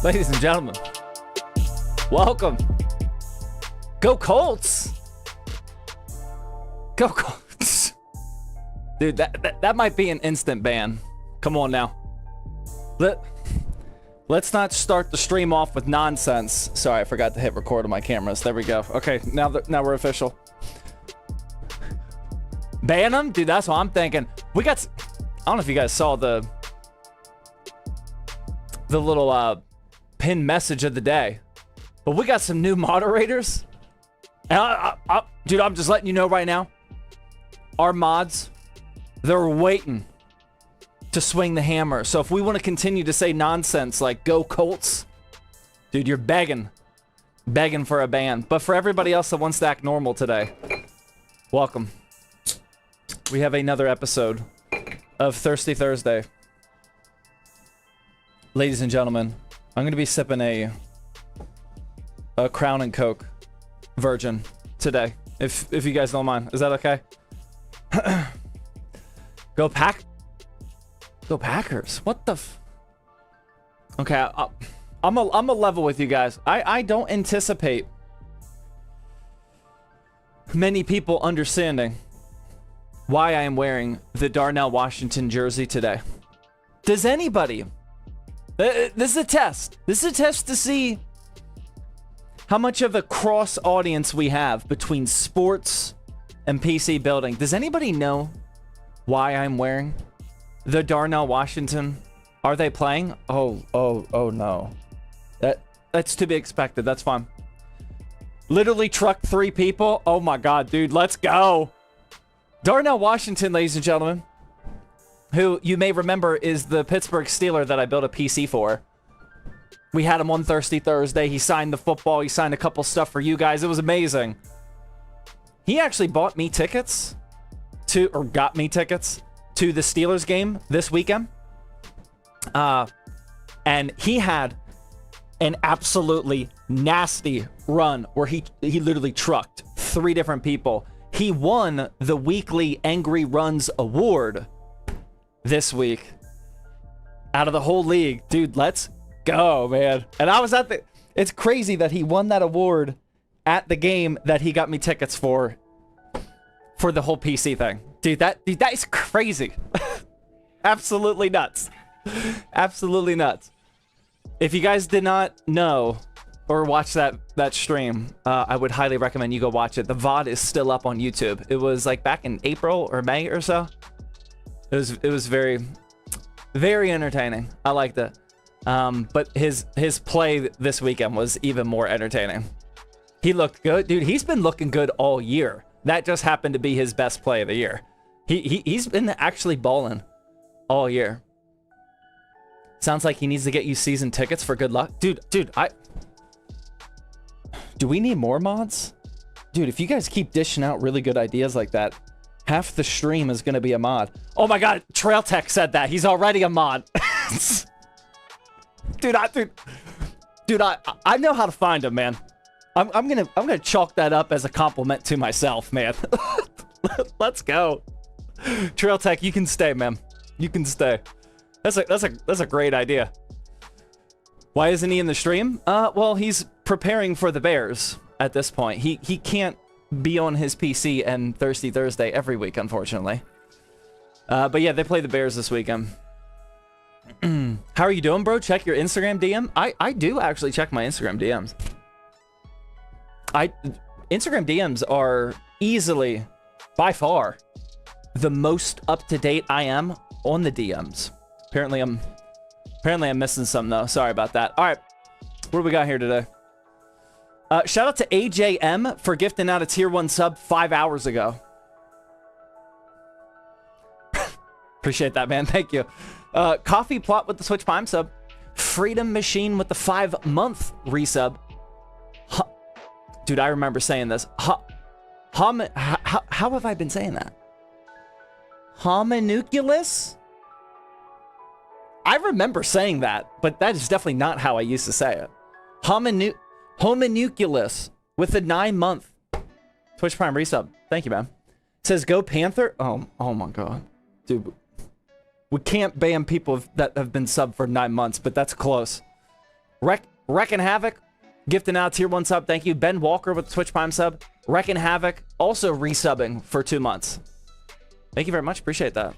Ladies and gentlemen, welcome. Go Colts. Go Colts. Dude, that might be an instant ban. Come on now. Let's not start the stream off with nonsense. Sorry, I forgot to hit record on my cameras. There we go. Okay, now we're official. Ban them? Dude, that's what I'm thinking. I don't know if you guys saw the little pinned message of the day, but we got some new moderators. And dude, I'm just letting you know right now, our mods, they're waiting to swing the hammer. So if we want to continue to say nonsense like go Colts, dude, you're begging for a ban. But for everybody else that wants to act normal today, welcome. We have another episode of Thirsty Thursday. Ladies and gentlemen, I'm going to be sipping a Crown and Coke Virgin today, if you guys don't mind. Is that okay? Go Packers. What the Okay, I'm a level with you guys. I don't anticipate many people understanding why I am wearing the Darnell Washington jersey today. Does anybody? This is a test. This is a test to see how much of a cross audience we have between sports and PC building. Does anybody know why I'm wearing the Darnell Washington? Are they playing? Oh no. That's to be expected. That's fine. Literally trucked 3 people. Oh my god, dude. Let's go. Darnell Washington, ladies and gentlemen, who you may remember is the Pittsburgh Steeler that I built a PC for. We had him on Thirsty Thursday. He signed the football. He signed a couple stuff for you guys. It was amazing. He actually bought me tickets got me tickets to the Steelers game this weekend. And he had an absolutely nasty run where he literally trucked 3 different people. He won the weekly Angry Runs Award this week out of the whole league. Dude, let's go, man. And I was it's crazy that he won that award at the game that he got me tickets for the whole PC thing. Dude, that is crazy. Absolutely nuts. Absolutely nuts. If you guys did not know or watch that stream, I would highly recommend you go watch it. The VOD is still up on YouTube. It was like back in April or May or so. It was very, very entertaining. I liked it. But his play this weekend was even more entertaining. He looked good. Dude, he's been looking good all year. That just happened to be his best play of the year. He's been actually balling all year. Sounds like he needs to get you season tickets for good luck. Dude, do we need more mods? Dude, if you guys keep dishing out really good ideas like that, half the stream is going to be a mod. Oh my god, Trail Tech said that. He's already a mod. Dude, I know how to find him, man. I'm gonna chalk that up as a compliment to myself, man. Let's go. Trail Tech, you can stay, man. You can stay. That's a great idea. Why isn't he in the stream? Well, he's preparing for the Bears at this point. He can't be on his PC and Thirsty Thursday every week, unfortunately. But yeah, they play the Bears this weekend. How are you doing, bro? Check your Instagram DM. I do actually check my Instagram DMs. Instagram DMs are easily, by far, the most up-to-date I am on the DMs. Apparently I'm missing some though. Sorry about that. All right, what do we got here today? Shout out to AJM for gifting out a tier 1 sub 5 hours ago. Appreciate that, man. Thank you. Coffee Plot with the Switch Prime sub. Freedom Machine with the 5-month resub. Dude, I remember saying this. How have I been saying that? Homunculus? I remember saying that, but that is definitely not how I used to say it. Homunculus with a 9-month Twitch Prime resub. Thank you, man. Says go Panther. Oh my god, dude. We can't ban people that have been subbed for 9 months, but that's close. Wreckin' Havoc, gifting out tier 1 sub. Thank you. Ben Walker with the Twitch Prime sub. Wreckin' Havoc, also resubbing for 2 months. Thank you very much. Appreciate that.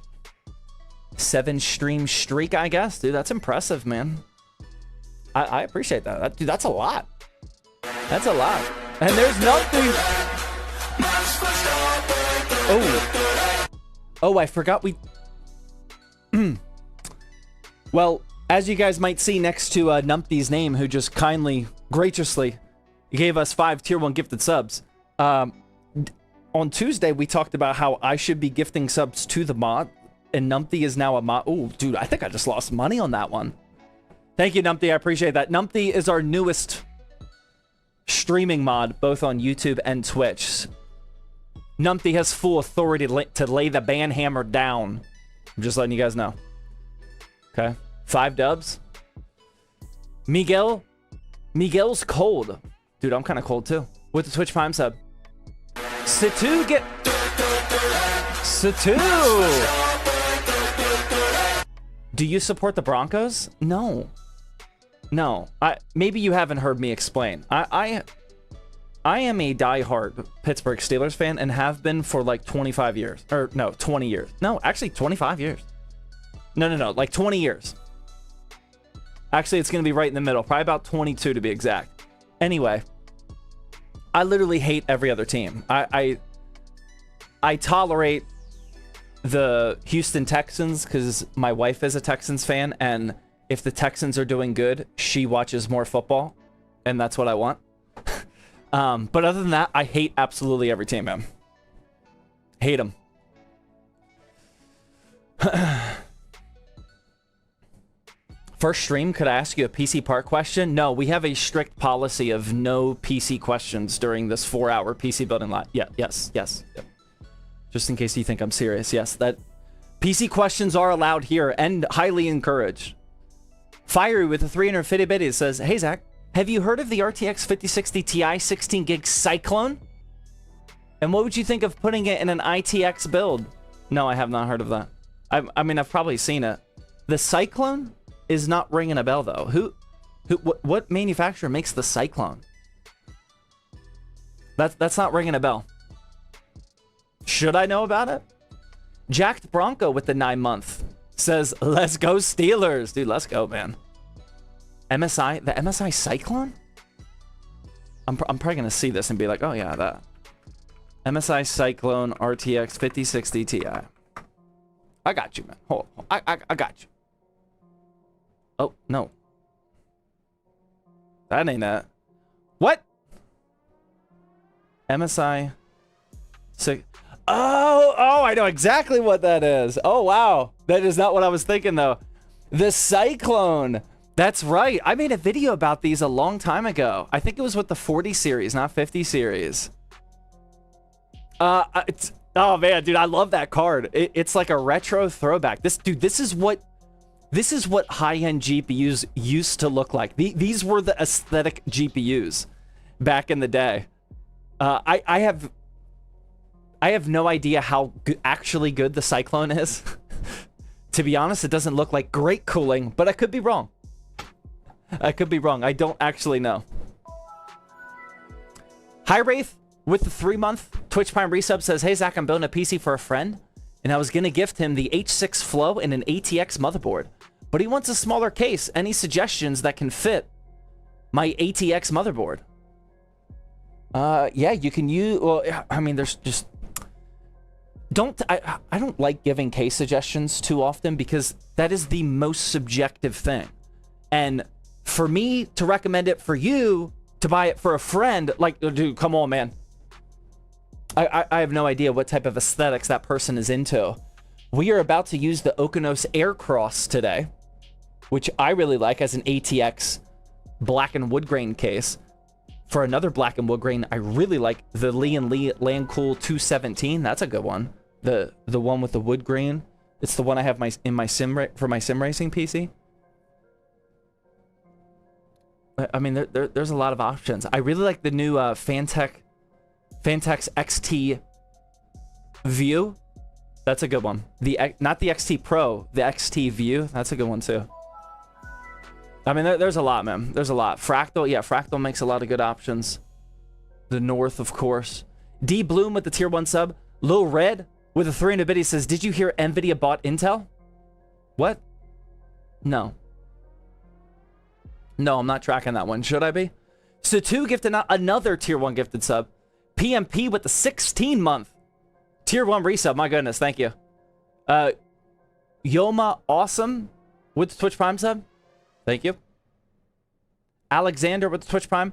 7 stream streak, I guess. Dude, that's impressive, man. I appreciate that. Dude, that's a lot. That's a lot. And there's nothing. Oh, I forgot we... Well, as you guys might see next to Numpty's name, who just kindly, graciously gave us 5 tier 1 gifted subs. On Tuesday, we talked about how I should be gifting subs to the mod, and Numpty is now a mod. Oh, dude, I think I just lost money on that one. Thank you, Numpty. I appreciate that. Numpty is our newest streaming mod, both on YouTube and Twitch. Numpty has full authority to lay the ban hammer down. I'm just letting you guys know. Okay. 5 dubs. Miguel's cold. Dude, I'm kind of cold too. With the Twitch Prime sub. Situ get... Situ! Do you support the Broncos? No. No. Maybe you haven't heard me explain. I am a diehard Pittsburgh Steelers fan and have been for like 25 years. Or no, 20 years. No, actually 25 years. No. Like 20 years. Actually, it's going to be right in the middle. Probably about 22 to be exact. Anyway, I literally hate every other team. I tolerate the Houston Texans because my wife is a Texans fan, and if the Texans are doing good, she watches more football, and that's what I want. But other than that, I hate absolutely every team, man. Hate them. First stream, could I ask you a PC part question? No, we have a strict policy of no PC questions during this 4-hour PC building live. Yeah, yes. Yep. Just in case you think I'm serious, yes, that PC questions are allowed here and highly encouraged. Fiery with a 350 bit says, "Hey Zach, have you heard of the RTX 5060 Ti 16 gig Cyclone? And what would you think of putting it in an ITX build?" No, I have not heard of that. I mean, I've probably seen it. The Cyclone is not ringing a bell though. What manufacturer makes the Cyclone? That's not ringing a bell. Should I know about it? Jacked Bronco with the 9-month says, "Let's go Steelers." Dude, let's go, man. MSI, the MSI Cyclone? I'm probably gonna see this and be like, oh yeah, that. MSI Cyclone RTX 5060 Ti. I got you, man. Hold on. I got you. Oh, no. That ain't that. What? MSI... Oh, I know exactly what that is. Oh, wow. That is not what I was thinking, though. The Cyclone. That's right. I made a video about these a long time ago. I think it was with the 40 series, not 50 series. Oh, man, dude, I love that card. It's like a retro throwback. This is what high-end GPUs used to look like. These were the aesthetic GPUs back in the day. I have no idea how actually good the Cyclone is. To be honest, it doesn't look like great cooling, but I could be wrong. I could be wrong. I don't actually know. Hi Wraith with the 3-month Twitch Prime resub says, "Hey Zach, I'm building a PC for a friend, and I was gonna gift him the H6 Flow and an ATX motherboard, but he wants a smaller case. Any suggestions that can fit my ATX motherboard?" Yeah, you can use. Well, I mean, there's just I don't like giving case suggestions too often because that is the most subjective thing, and for me to recommend it for you to buy it for a friend, like, dude, come on, man. I have no idea what type of aesthetics that person is into. We are about to use the Okonos Aircross today, which I really like as an ATX black and wood grain case. For another black and wood grain, I really like the Lee & Lee Landcool 217. That's a good one. The one with the wood grain. It's the one I have for my sim racing PC. I mean, there's a lot of options. I really like the new Fantex XT View. That's a good one. Not the XT Pro, the XT View. That's a good one too. I mean, there's a lot, man. There's a lot. Fractal, yeah, Fractal makes a lot of good options. The North, of course. D Bloom with the tier 1 sub. Lil Red with a 300 biddy says, did you hear NVIDIA bought Intel? What? No. No, I'm not tracking that one. Should I be? So 2 gifted another tier 1 gifted sub. PMP with the 16-month tier 1 resub. My goodness, thank you. Yoma Awesome with the Twitch Prime sub. Thank you. Alexander with the Twitch Prime.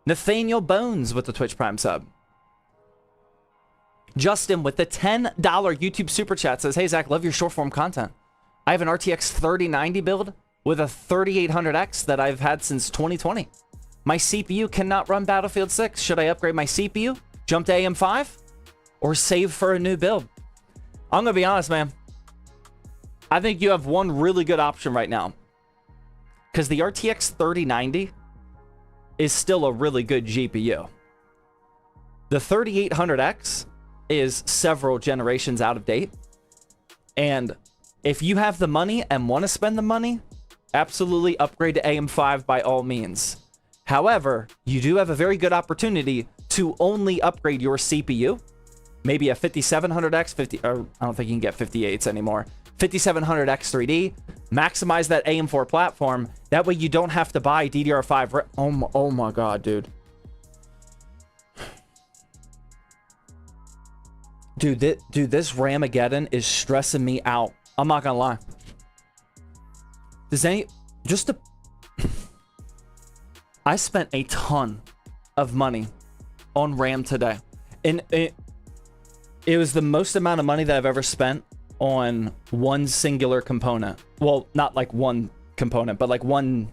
Nathaniel Bones with the Twitch Prime sub. Justin with the $10 YouTube Super Chat says, hey, Zach, love your short form content. I have an RTX 3090 build with a 3800X that I've had since 2020. My CPU cannot run Battlefield 6. Should I upgrade my CPU, jump to AM5, or save for a new build? I'm going to be honest, man. I think you have one really good option right now. Because the RTX 3090 is still a really good GPU. The 3800X is several generations out of date. And if you have the money and want to spend the money, absolutely upgrade to AM5 by all means. However, you do have a very good opportunity to only upgrade your CPU. Maybe a 5700X, or I don't think you can get 58s anymore. 5700X 3D, maximize that AM4 platform. That way you don't have to buy DDR5. Oh my God, dude. Dude, this Ramageddon is stressing me out. I'm not gonna lie. I spent a ton of money on RAM today. And it was the most amount of money that I've ever spent on one singular component. Well, not like one component, but like one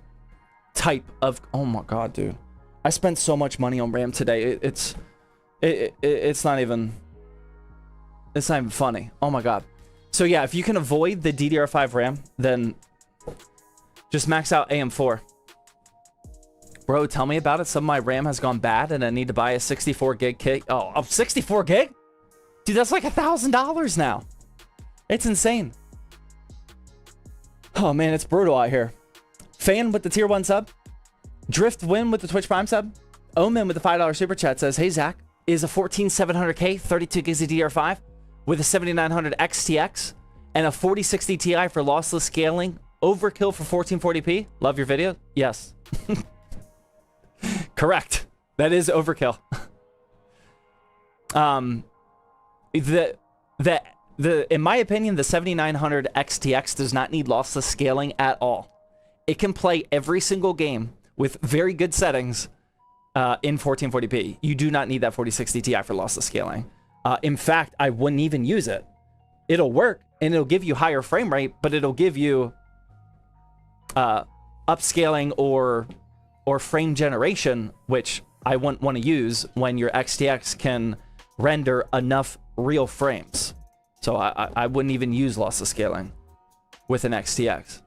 type of... Oh my God, dude. I spent so much money on RAM today. It's not even... It's not even funny. Oh my God. So yeah, if you can avoid the DDR5 RAM, then just max out AM4. Bro, tell me about it. Some of my RAM has gone bad and I need to buy a 64 gig kit. Oh, 64 gig? Dude, that's like $1,000 now. It's insane. Oh man, it's brutal out here. Fan with the tier 1 sub. Drift Win with the Twitch Prime sub. Omen with the $5 super chat says, hey Zach, is a 14700K 32 gigs of DDR5 with a 7900 XTX and a 4060 Ti for lossless scaling overkill for 1440p? Love your video. Yes. Correct. That is overkill. In my opinion, the 7900 XTX does not need lossless scaling at all. It can play every single game with very good settings in 1440p. You do not need that 4060 Ti for lossless scaling. In fact, I wouldn't even use it. It'll work and it'll give you higher frame rate, but it'll give you upscaling or frame generation, which I wouldn't want to use when your XTX can render enough real frames. So I wouldn't even use lossless scaling with an XTX.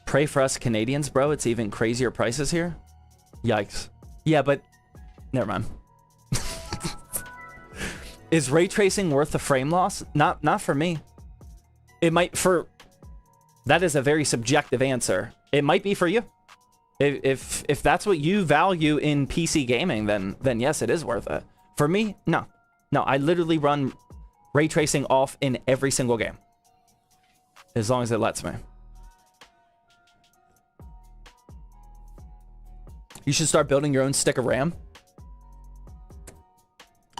Pray for us Canadians, bro. It's even crazier prices here. Yikes. Yeah, but never mind. Is ray tracing worth the frame loss? Not for me. It might for... That is a very subjective answer. It might be for you. If that's what you value in PC gaming, then yes, it is worth it. For me, no. No, I literally run ray tracing off in every single game. As long as it lets me. You should start building your own stick of RAM.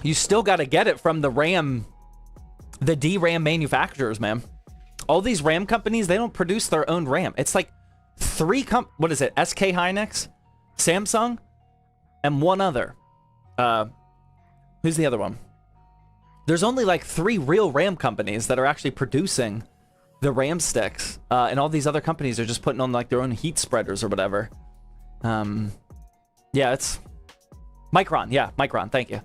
You still got to get it from the DRAM manufacturers, man. All these RAM companies, they don't produce their own RAM. It's like what is it? SK Hynix, Samsung, and one other. Who's the other one? There's only like 3 real RAM companies that are actually producing the RAM sticks. And all these other companies are just putting on like their own heat spreaders or whatever. Yeah, it's Micron. Yeah, Micron. Thank you.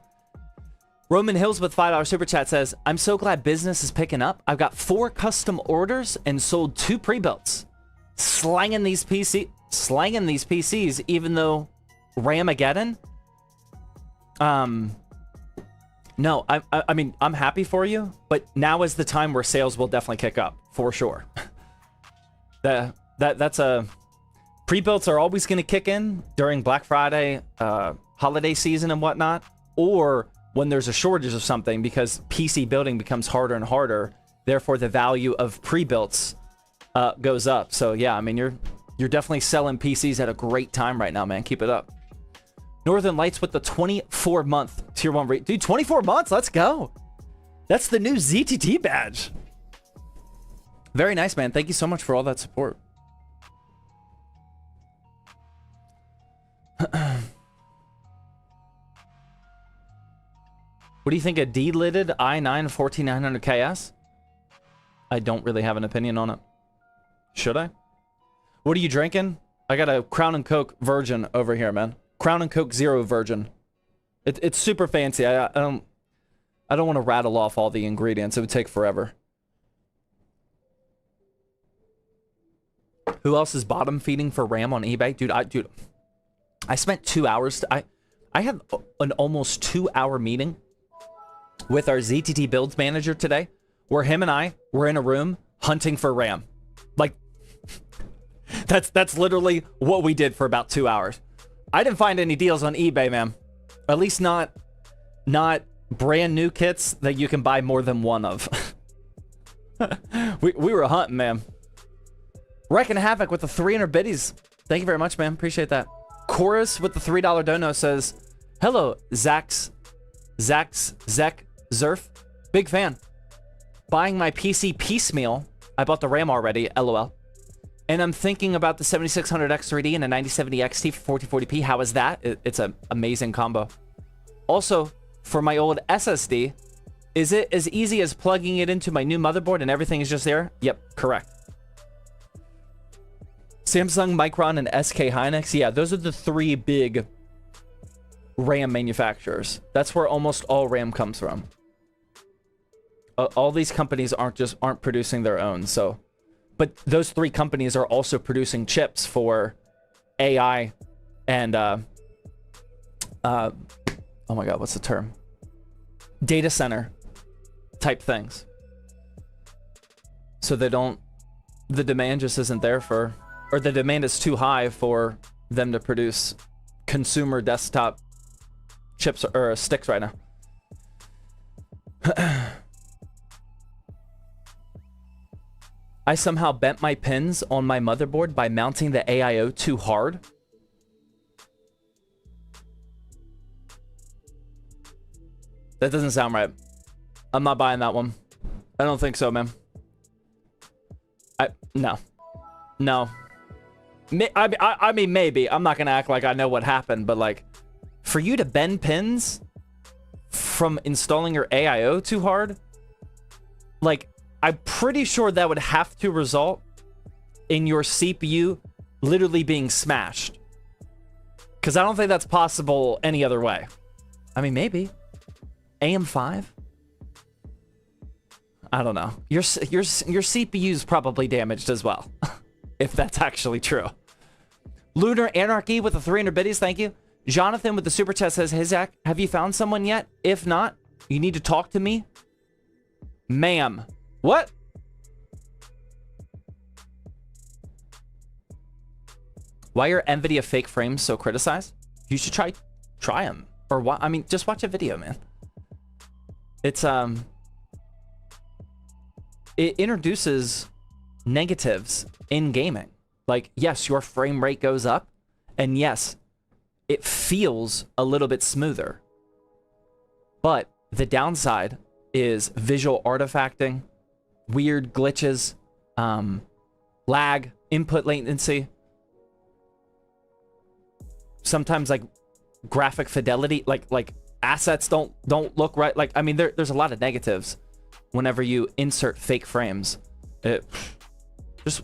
Roman Hills with $5 super chat says, I'm so glad business is picking up. I've got 4 custom orders and sold 2 pre-builts. Slanging these PCs, even though Ramageddon No, I mean, I'm happy for you, but now is the time where sales will definitely kick up, for sure. That's a... Pre-builts are always going to kick in during Black Friday, holiday season and whatnot, or when there's a shortage of something because PC building becomes harder and harder. Therefore, the value of pre-builts goes up. So yeah, I mean, you're definitely selling PCs at a great time right now, man. Keep it up. Northern Lights with the 24-month tier 1 rate. Dude, 24 months. Let's go. That's the new ZTT badge. Very nice, man. Thank you so much for all that support. What do you think of D-lidded i9 14900KS? I don't really have an opinion on it. Should I? What are you drinking? I got a Crown and Coke Virgin over here, man. Crown and Coke Zero Virgin. It's super fancy. I don't want to rattle off all the ingredients. It would take forever. Who else is bottom feeding for RAM on eBay? Dude, I spent 2 hours. I had an almost 2-hour meeting with our ZTT builds manager today, where him and I were in a room hunting for RAM. Like, that's literally what we did for about 2 hours. I didn't find any deals on eBay, man. At least not brand new kits that you can buy more than one of. we were hunting, man. Wrecking Havoc with the 300 biddies. Thank you very much, man. Appreciate that. Chorus with the $3 dono says, hello, Zek Zerf. Big fan. Buying my PC piecemeal. I bought the RAM already, LOL. And I'm thinking about the 7600X3D and a 9070 XT for 1440p. How is that? It's an amazing combo. Also, for my old SSD, is it as easy as plugging it into my new motherboard and everything is just there? Yep, correct. Samsung, Micron, and SK Hynix. Yeah, those are the three big RAM manufacturers. That's where almost all RAM comes from. All these companies aren't producing their own, so... But those three companies are also producing chips for AI and, oh my god, what's the term? Data center type things. So they don't... The demand just isn't there for... Or the demand is too high for them to produce consumer desktop chips or sticks right now. I somehow bent my pins on my motherboard by mounting the AIO too hard. That doesn't sound right. I'm not buying that one. I don't think so, man. No. I mean, maybe. I'm not gonna act like I know what happened, but like, for you to bend pins from installing your AIO too hard, like, I'm pretty sure that would have to result in your CPU literally being smashed. Because I don't think that's possible any other way. I mean, maybe. AM5? I don't know. Your CPU's probably damaged as well. If that's actually true. Lunar Anarchy with the 300 biddies, thank you. Jonathan with the super chat says, hey Zach, have you found someone yet? If not, you need to talk to me. Ma'am. What? Why are NVIDIA fake frames so criticized? You should try them. Or what? I mean, just watch a video, man. It's, it introduces negatives in gaming. Like, yes, your frame rate goes up, and yes, it feels a little bit smoother. But the downside is visual artifacting, weird glitches, lag, input latency. Sometimes like graphic fidelity, like assets don't look right. Like, I mean, there's a lot of negatives whenever you insert fake frames. Just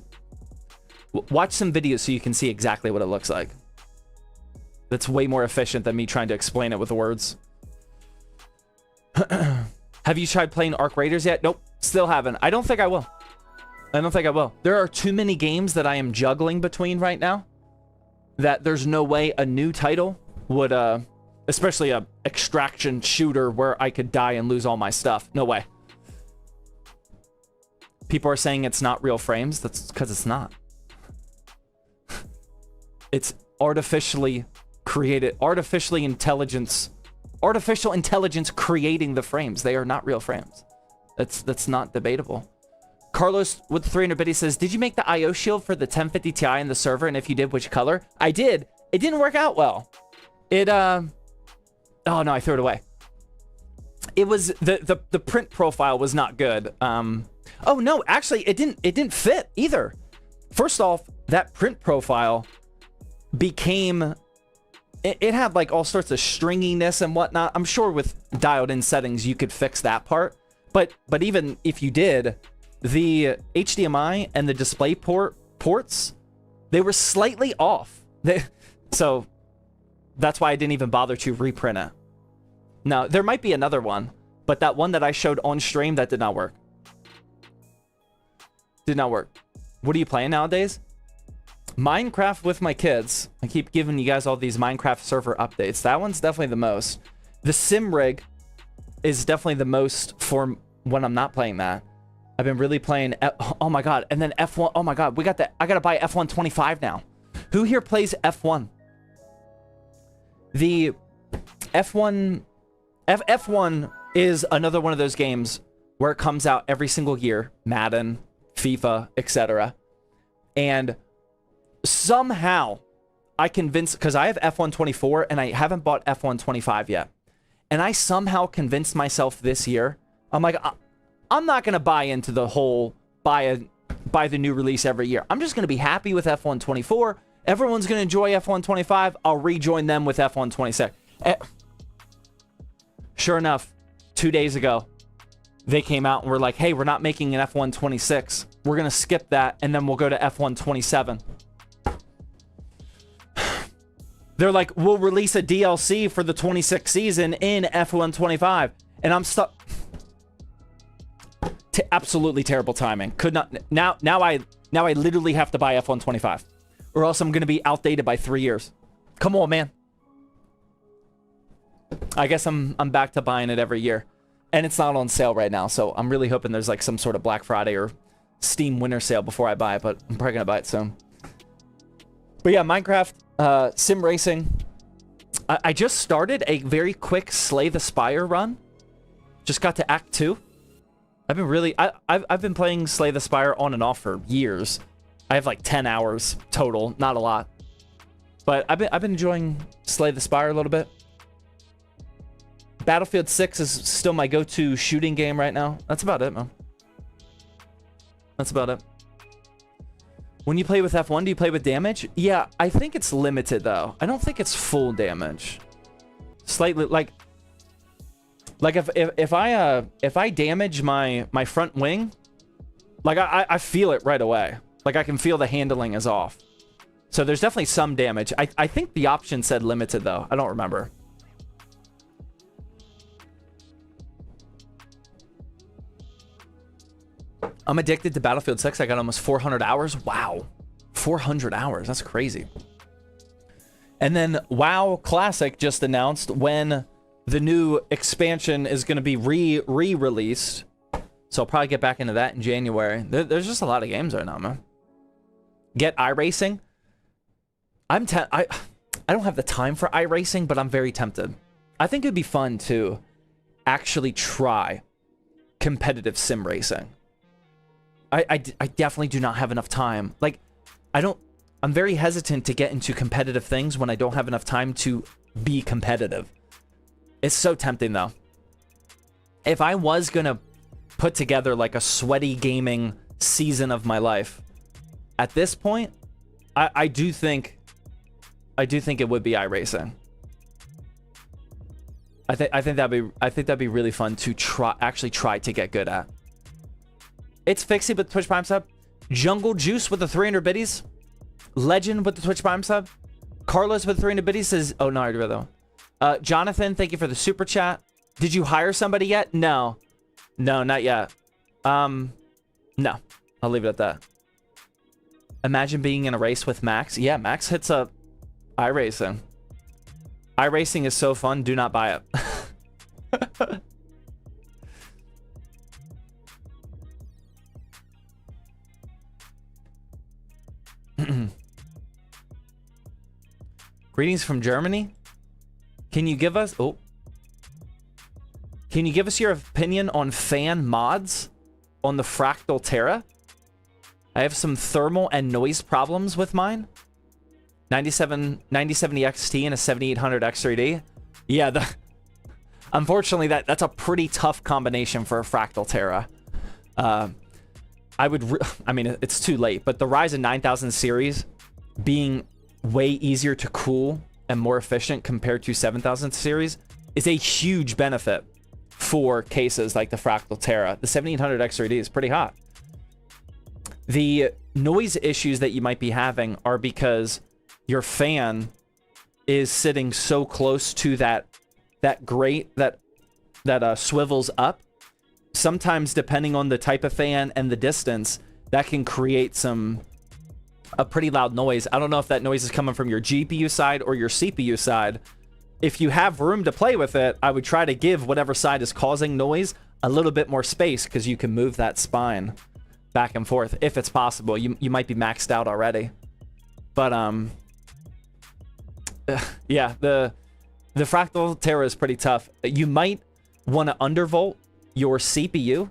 watch some videos so you can see exactly what it looks like. That's way more efficient than me trying to explain it with words. Have you tried playing Arc Raiders yet? Nope, still haven't. I don't think I will. There are too many games that I am juggling between right now that there's no way a new title would Especially a extraction shooter where I could die and lose all my stuff. No way. People are saying it's not real frames. That's because it's not. It's artificially created, artificial intelligence creating the frames. They are not real frames. That's not debatable. Carlos with 300 biddies says, did you make the IO shield for the 1050 Ti in the server? And if you did, which color? I did. It didn't work out well. Oh no, I threw it away. It was the print profile was not good. Oh no, actually it didn't fit either. First off, that print profile became, it had like all sorts of stringiness and whatnot. I'm sure with dialed in settings you could fix that part. But even if you did, the HDMI and the display ports, they were slightly off. So that's why I didn't even bother to reprint it. Now, there might be another one, but that one that I showed on stream, that did not work. Did not work. What are you playing nowadays? Minecraft with my kids. I keep giving you guys all these Minecraft server updates. That one's definitely the most. The sim rig is definitely the most for when I'm not playing that. I've been really playing, oh my god, and then F1, oh my god, we got that, I gotta buy F125 now. Who here plays F1? The F1 is another one of those games where it comes out every single year, Madden, FIFA, etc. And somehow I convinced, because I have F124 and I haven't bought F125 yet. And I somehow convinced myself this year, I'm like, I'm not going to buy into the whole buy the new release every year. I'm just going to be happy with F124. Everyone's going to enjoy F125. I'll rejoin them with F126. Sure enough, 2 days ago, they came out and were like, hey, we're not making an F126. We're going to skip that, and then we'll go to F127. They're like, we'll release a DLC for the 26th season in F125. And I'm stuck. Absolutely terrible timing. Could not. Now I literally have to buy F125. Or else I'm going to be outdated by 3 years. Come on, man. I guess I'm back to buying it every year. And it's not on sale right now, so I'm really hoping there's like some sort of Black Friday or Steam winter sale before I buy it, but I'm probably going to buy it soon. But yeah, Minecraft, sim racing. I just started a very quick Slay the Spire run. Just got to Act 2. I've been really... I've been playing Slay the Spire on and off for years. I have like 10 hours total, not a lot. But I've been enjoying Slay the Spire a little bit. Battlefield 6 is still my go-to shooting game right now. That's about it, man. That's about it. When you play with F1, do you play with damage? Yeah, I think it's limited, though. I don't think it's full damage. Slightly, like if I damage my front wing, like I feel it right away. Like I can feel the handling is off. So there's definitely some damage. I think the option said limited, though. I don't remember. I'm addicted to Battlefield 6. I got almost 400 hours. Wow. 400 hours. That's crazy. And then WoW Classic just announced when the new expansion is going to be re-released. So I'll probably get back into that in January. There's just a lot of games right now, man. Get iRacing. I don't have the time for iRacing, but I'm very tempted. I think it'd be fun to actually try competitive sim racing. I definitely do not have enough time. Like, I'm very hesitant to get into competitive things when I don't have enough time to be competitive. It's so tempting, though. If I was going to put together, like, a sweaty gaming season of my life, at this point, I do think it would be iRacing. I think that'd be really fun to actually try to get good at. It's Fixie with the Twitch Prime sub. Jungle Juice with the 300 biddies. Legend with the Twitch Prime sub. Carlos with 300 biddies says, oh, no, I already read that one. Jonathan, thank you for the super chat. Did you hire somebody yet? No. No, not yet. No. I'll leave it at that. Imagine being in a race with Max. Yeah, Max hits up iRacing. iRacing is so fun. Do not buy it. Greetings from Germany. Can you give us... Oh. Can you give us your opinion on fan mods on the Fractal Terra? I have some thermal and noise problems with mine. 9070 XT and a 7800 X3D. Yeah, unfortunately, that's a pretty tough combination for a Fractal Terra. I mean, it's too late, but the Ryzen 9000 series being way easier to cool and more efficient compared to 7000 series is a huge benefit for cases like the Fractal Terra. The 7800 X3D is pretty hot. The noise issues that you might be having are because your fan is sitting so close to that grate that swivels up. Sometimes, depending on the type of fan and the distance, that can create a pretty loud noise. I don't know if that noise is coming from your GPU side or your CPU side. If you have room to play with it, I would try to give whatever side is causing noise a little bit more space, because you can move that spine back and forth if it's possible. You might be maxed out already. But yeah, the Fractal Terra is pretty tough. You might want to undervolt your CPU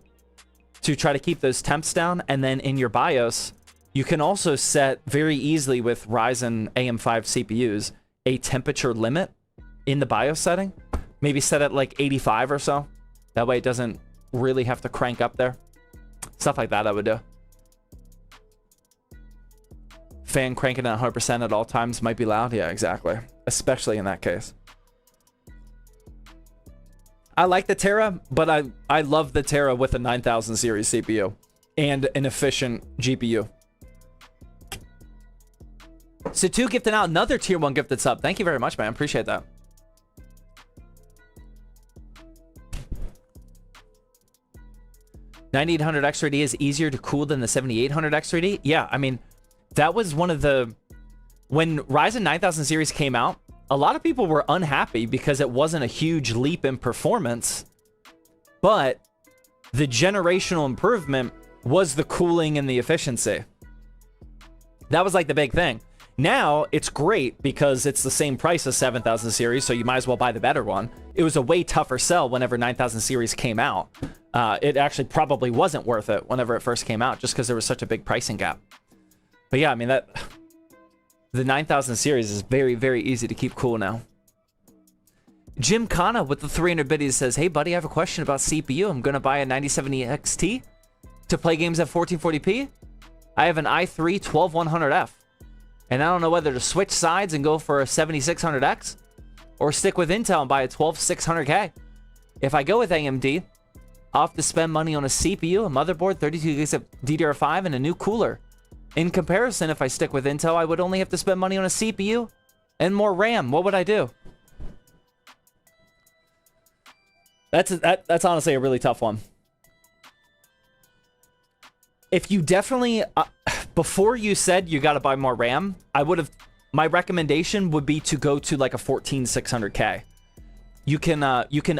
to try to keep those temps down, and then in your BIOS, you can also set very easily with Ryzen AM5 CPUs a temperature limit in the BIOS setting. Maybe set it like 85 or so. That way it doesn't really have to crank up there. Stuff like that I would do. Fan cranking at 100% at all times might be loud. Yeah, exactly. Especially in that case. I like the Terra, but I love the Terra with a 9000 series CPU and an efficient GPU. Satu gifted out another tier 1 gifted sub. Thank you very much, man. Appreciate that. $9800 X3D is easier to cool than the 7800 X3D. Yeah, I mean, that was one of the... When Ryzen 9000 series came out, a lot of people were unhappy because it wasn't a huge leap in performance, but the generational improvement was the cooling and the efficiency. That was like the big thing. Now, it's great because it's the same price as 7000 series, so you might as well buy the better one. It was a way tougher sell whenever 9000 series came out. It actually probably wasn't worth it whenever it first came out, just because there was such a big pricing gap. But yeah, I mean, the 9000 series is very, very easy to keep cool now. Jim Kana with the 300 biddies says, hey buddy, I have a question about CPU. I'm going to buy a 9070 XT to play games at 1440p. I have an i3 12100F. And I don't know whether to switch sides and go for a 7600X or stick with Intel and buy a 12600K. If I go with AMD, I'll have to spend money on a CPU, a motherboard, 32 gigs of DDR5, and a new cooler. In comparison, if I stick with Intel, I would only have to spend money on a CPU and more RAM. What would I do? That's honestly a really tough one. If you definitely, before you said you got to buy more RAM, my recommendation would be to go to like a 14600K. You can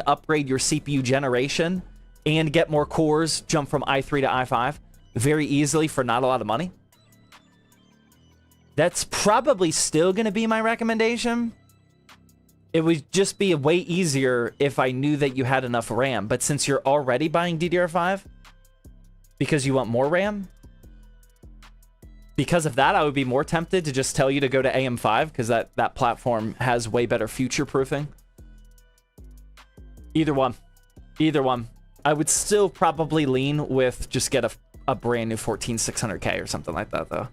upgrade your CPU generation and get more cores, jump from i3 to i5 very easily for not a lot of money. That's probably still going to be my recommendation. It would just be way easier if I knew that you had enough RAM. But since you're already buying DDR5 because you want more RAM, because of that, I would be more tempted to just tell you to go to AM5 because that platform has way better future proofing. Either one. Either one. I would still probably lean with just get a brand new 14600K or something like that, though.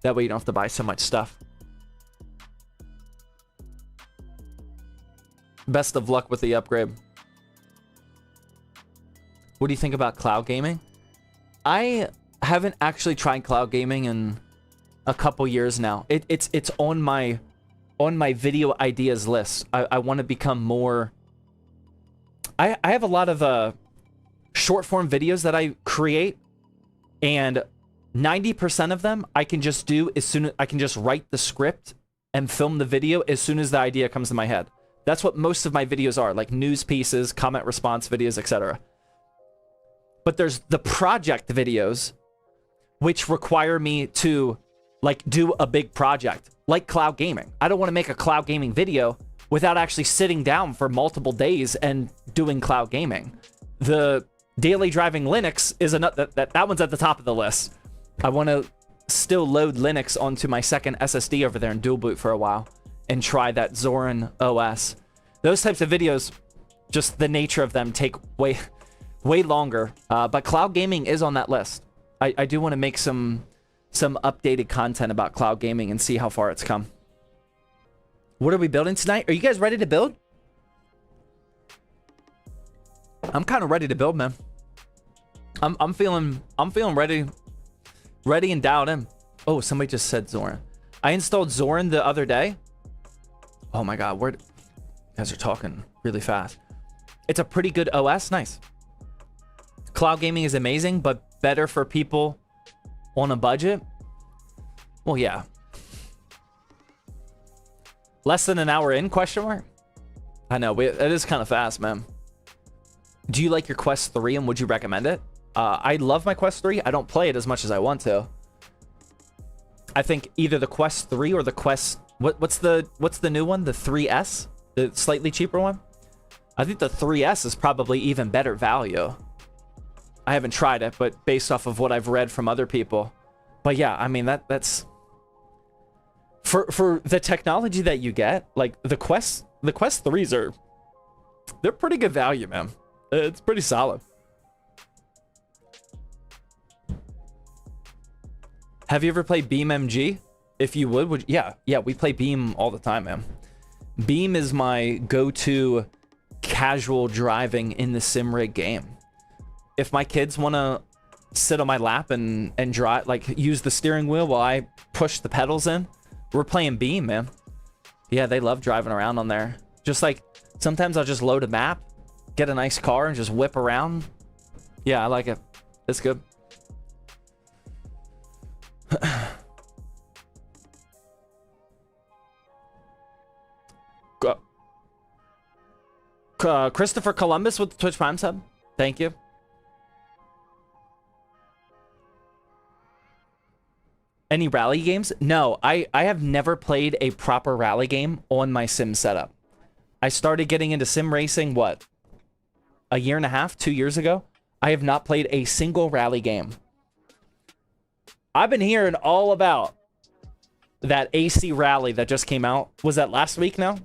That way you don't have to buy so much stuff. Best of luck with the upgrade. What do you think about cloud gaming? I haven't actually tried cloud gaming in a couple years now. It's on my video ideas list. I want to become more... I have a lot of short form videos that I create, and 90% of them I can just do as soon as I can just write the script and film the video as soon as the idea comes to my head. That's what most of my videos are, like news pieces, comment response videos, etc. But there's the project videos, which require me to like do a big project, like cloud gaming. I don't want to make a cloud gaming video without actually sitting down for multiple days and doing cloud gaming. The daily driving Linux is that one's at the top of the list. I want to still load Linux onto my second SSD over there and dual boot for a while and try that Zorin OS. Those types of videos, just the nature of them, take way longer. But cloud gaming is on that list. I do want to make some updated content about cloud gaming and see how far it's come. What are we building tonight? Are you guys ready to build? I'm kind of ready to build, man. I'm feeling ready and dialed in. Oh, somebody just said Zorin. I installed Zorin the other day. Oh my god, you guys are talking really fast. It's a pretty good OS. Nice. Cloud gaming is amazing, but better for people on a budget. Well, yeah. Less than an hour in, question mark? I know, it is kind of fast, man. Do you like your Quest 3 and would you recommend it? I love my Quest 3. I don't play it as much as I want to. I think either the Quest 3 or the Quest... What's the new one? The 3S? The slightly cheaper one? I think the 3S is probably even better value. I haven't tried it, but based off of what I've read from other people. But yeah, I mean, that's... For the technology that you get, like, the Quest 3s are... They're pretty good value, man. It's pretty solid. Have you ever played Beam MG? If you would yeah, we play Beam all the time, man. Beam is my go-to casual driving in the sim rig game. If my kids want to sit on my lap and drive, like use the steering wheel while I push the pedals in, we're playing Beam, man. Yeah, they love driving around on there. Just like sometimes I'll just load a map, get a nice car, and just whip around. Yeah, I like it. It's good. Christopher Columbus with the Twitch Prime sub. Thank you. Any rally games? No, I have never played a proper rally game on my sim setup. I started getting into sim racing, what? A year and a half, 2 years ago? I have not played a single rally game. I've been hearing all about that AC Rally that just came out. Was that last week now?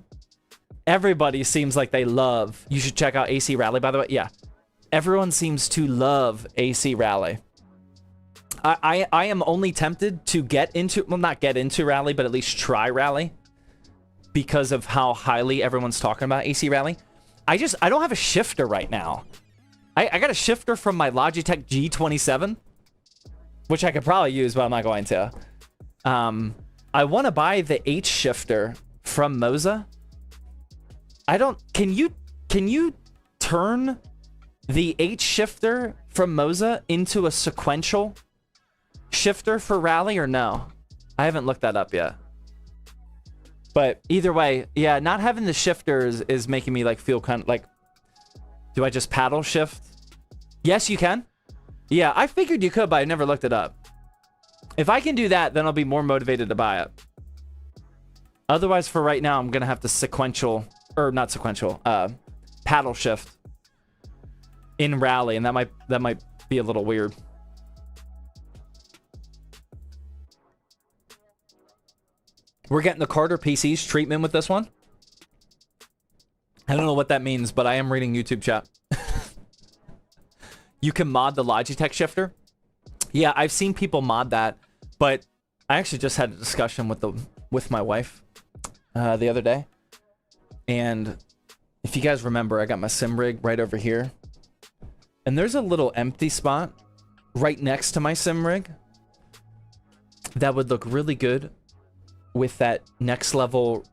Everybody seems like they love... You should check out AC Rally, by the way. Yeah. Everyone seems to love AC Rally. I am only tempted to get into... Well, not get into Rally, but at least try Rally. Because of how highly everyone's talking about AC Rally. I don't have a shifter right now. I got a shifter from my Logitech G27. Which I could probably use, but I'm not going to. I want to buy the H shifter from Moza. Can you turn the H shifter from Moza into a sequential shifter for Rally or no? I haven't looked that up yet. But either way, yeah, not having the shifter is making me like feel kind of like, do I just paddle shift? Yes, you can. Yeah, I figured you could, but I never looked it up. If I can do that, then I'll be more motivated to buy it. Otherwise, for right now, I'm going to have to sequential, or not sequential, paddle shift in Rally, and that might be a little weird. We're getting the Carter PC's treatment with this one. I don't know what that means, but I am reading YouTube chat. You can mod the Logitech shifter. Yeah, I've seen people mod that, but I actually just had a discussion with my wife the other day. And if you guys remember, I got my sim rig right over here. And there's a little empty spot right next to my sim rig that would look really good with that Next Level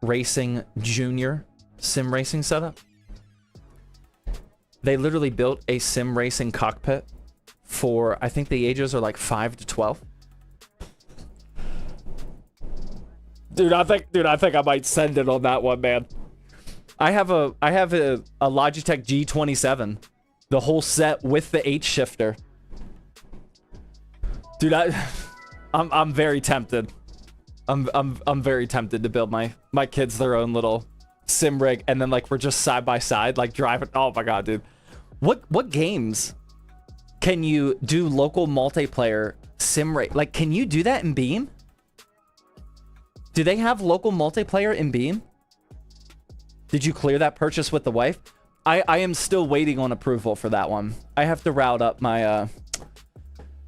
Racing Junior sim racing setup. They literally built a sim racing cockpit for, I think the ages are like 5 to 12. Dude, I think I might send it on that one, man. I have a Logitech G27, the whole set with the H shifter. Dude, I'm very tempted. I'm very tempted to build my kids their own little sim rig, and then like we're just side by side, like driving. Oh my god, dude. What games can you do local multiplayer sim rig? Like, can you do that in Beam? Do they have local multiplayer in Beam? Did you clear that purchase with the wife? I am still waiting on approval for that one. I have to route up my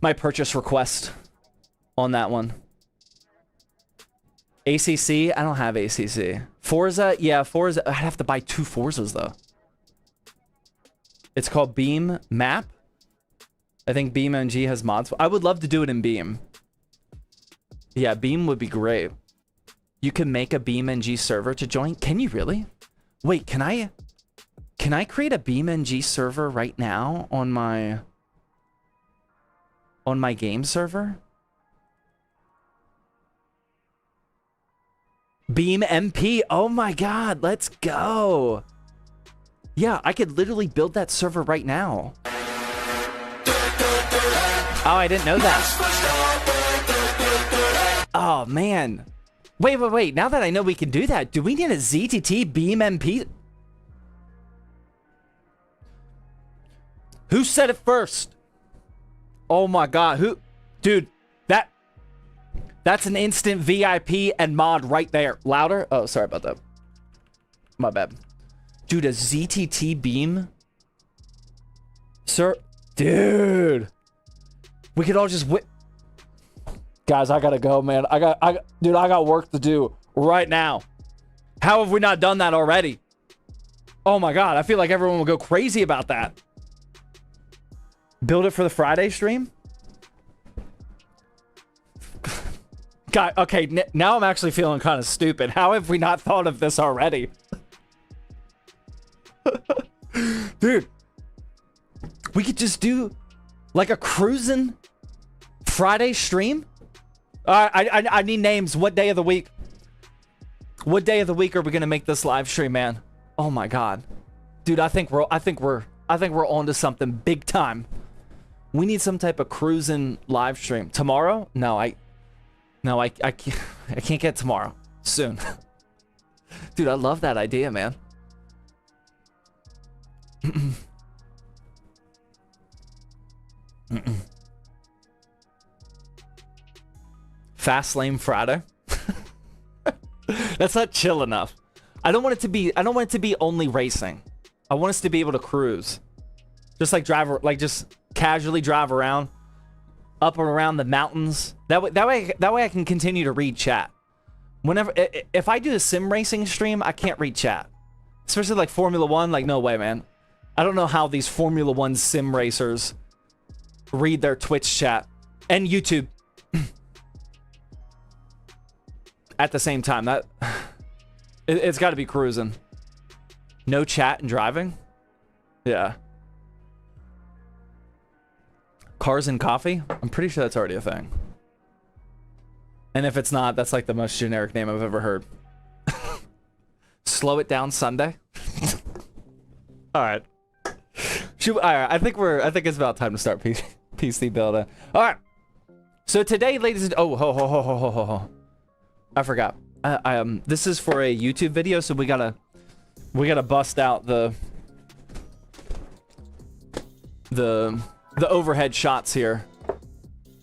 my purchase request on that one. ACC? I don't have ACC. Forza? Yeah, Forza. I'd have to buy 2 Forzas, though. It's called Beam Map. I think Beam MG has mods. I would love to do it in Beam. Yeah, Beam would be great. You can make a Beam NG server to join. Can you really? Wait, can I create a Beam NG server right now on my game server? Beam MP. Oh my god, let's go. Yeah, I could literally build that server right now. Oh, I didn't know that. Oh man. Wait. Now that I know we can do that, do we need a ZTT Beam MP? Who said it first? Oh my god, who? Dude, that's an instant VIP and mod right there. Louder? Oh, sorry about that. My bad. Dude, a ZTT Beam? Sir? Dude. We could all just Guys, I gotta go, man. Dude, I got work to do right now. How have we not done that already? Oh my god, I feel like everyone will go crazy about that. Build it for the Friday stream? God, okay, now I'm actually feeling kind of stupid. How have we not thought of this already? Dude, we could just do like a cruising Friday stream? I need names. What day of the week? What day of the week are we gonna make this live stream, man? Oh my god, dude, I think we're onto something big time. We need some type of cruising live stream tomorrow. No, I can't get tomorrow. Soon. Dude, I love that idea, man. Fast Lane Friday. That's not chill enough. I don't want it to be only racing. I want us to be able to cruise. Just like just casually drive around up and around the mountains. That way I can continue to read chat. Whenever if I do a sim racing stream, I can't read chat. Especially like Formula 1, like no way, man. I don't know how these Formula 1 sim racers read their Twitch chat and YouTube at the same time. That it's got to be cruising. No chat and driving? Yeah. Cars and coffee? I'm pretty sure that's already a thing. And if it's not, that's like the most generic name I've ever heard. Slow it down Sunday. All right. All right. I think it's about time to start PC building. All right. So today, ladies and ho. I forgot. This is for a YouTube video, so we gotta bust out the overhead shots here.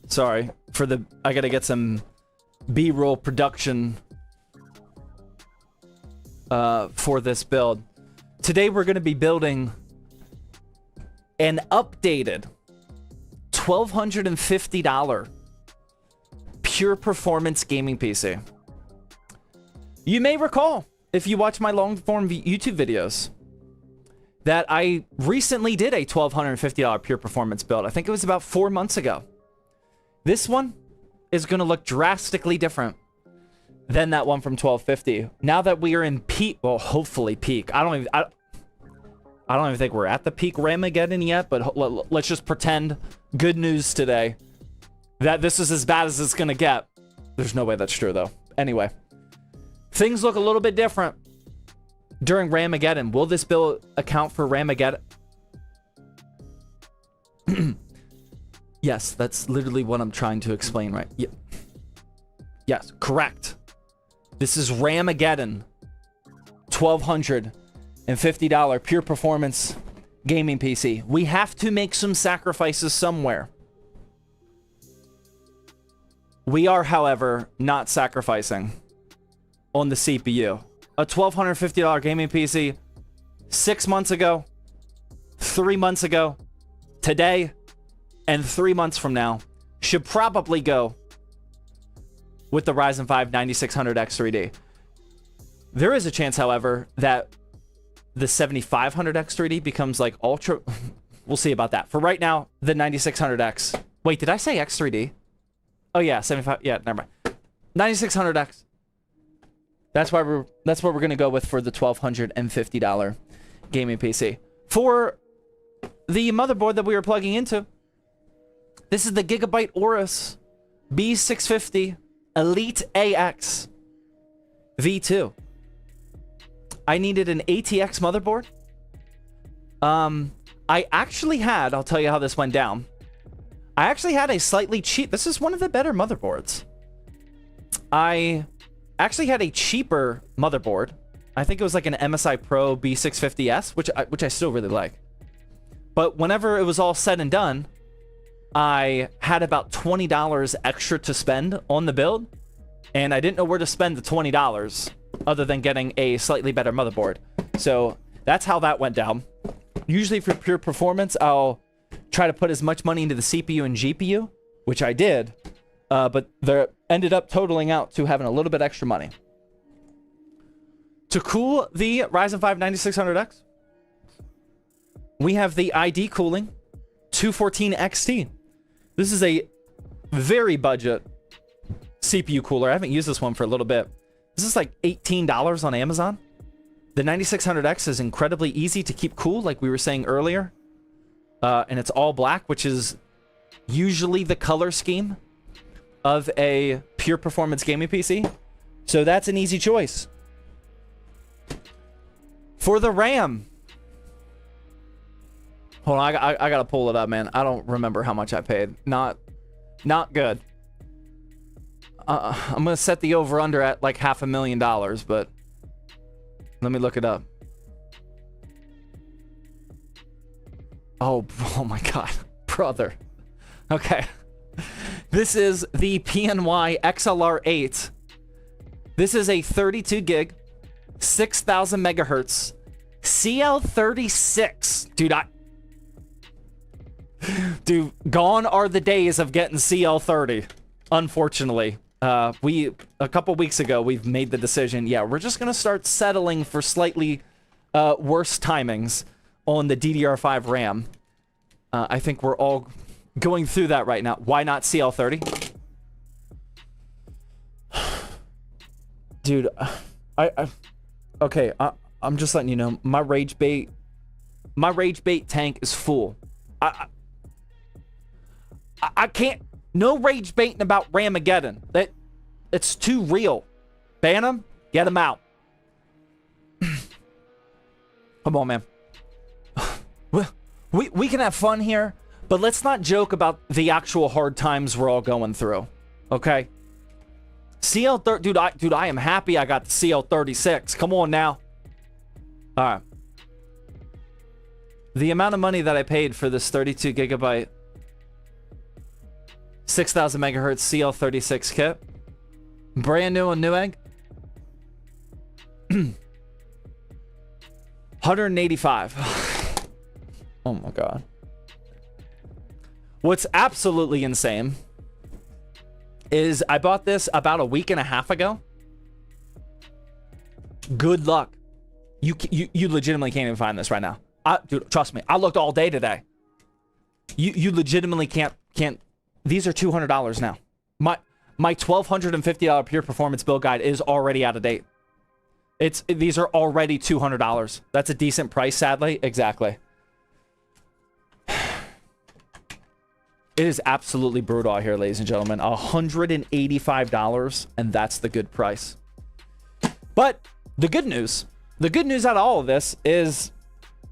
Sorry for I gotta get some B-roll production for this build. Today we're gonna be building an updated $1,250 pure performance gaming PC. You may recall, if you watch my long-form YouTube videos, that I recently did a $1,250 pure performance build. I think it was about 4 months ago. This one is going to look drastically different than that one from $1,250. Now that we are in peak, well, hopefully peak. I don't even think we're at the peak Ramageddon yet, but let's just pretend good news today that this is as bad as it's going to get. There's no way that's true, though. Anyway, Things look a little bit different during Ramageddon. Will this bill account for Ramageddon? Yes, that's literally what I'm trying to explain, right? Yeah. Yes, correct. This is Ramageddon. $1,250 pure performance gaming PC. We have to make some sacrifices somewhere. We are, however, not sacrificing on the CPU. A $1,250 gaming PC 6 months ago, 3 months ago, today, and 3 months from now should probably go with the Ryzen 5 9600X3D. There is a chance, however, that the 7500X3D becomes like ultra. We'll see about that. For right now, the 9600X. Wait, did I say X3D? Oh yeah, 75. Yeah, never mind. 9600X. That's what we're gonna go with for the $1,250 gaming PC. For the motherboard that we were plugging into, this is the Gigabyte Aorus B650 Elite AX V2. I needed an ATX motherboard. I actually had, I'll tell you how this went down. I actually had a slightly cheap, this is one of the better motherboards. I actually had a cheaper motherboard. I think it was like an MSI Pro B650S, which I still really like. But whenever it was all said and done, I had about $20 extra to spend on the build, and I didn't know where to spend the $20 other than getting a slightly better motherboard. So that's how that went down. Usually for pure performance, I'll try to put as much money into the CPU and GPU, which I did, but there ended up totaling out to having a little bit extra money. To cool the Ryzen 5 9600X, we have the ID cooling 214 XT. This is a very budget CPU cooler. I haven't used this one for a little bit. This is like $18 on Amazon. The 9600X is incredibly easy to keep cool, like we were saying earlier. And it's all black, which is usually the color scheme of a pure performance gaming PC. So that's an easy choice. For the RAM. Hold on, I gotta pull it up, man. I don't remember how much I paid. Not good. I'm gonna set the over-under at like $500,000, but let me look it up. Oh my God, brother. Okay. This is the PNY XLR8. This is a 32 gig, 6,000 megahertz, CL36. Dude, gone are the days of getting CL30. Unfortunately, a couple weeks ago, we've made the decision. Yeah, we're just gonna start settling for slightly worse timings on the DDR5 RAM. I think we're all going through that right now. Why not CL30? Dude, okay, I'm just letting you know, my rage bait tank is full. I can't, no rage baiting about Ramageddon. It's too real. Ban them, get them out. Come on, man. We can have fun here, but let's not joke about the actual hard times we're all going through. Okay? CL30, dude, I am happy I got the CL36. Come on now. All right. The amount of money that I paid for this 32 gigabyte 6,000 megahertz CL36 kit, brand new on Newegg, $185. Oh my God. What's absolutely insane is I bought this about a week and a half ago. Good luck. You legitimately can't even find this right now. Dude, trust me. I looked all day today. You legitimately can't. These are $200 now. My $1,250 pure performance build guide is already out of date. These are already $200. That's a decent price, sadly. Exactly. It is absolutely brutal out here, ladies and gentlemen. $185, and that's the good price. But the good news out of all of this is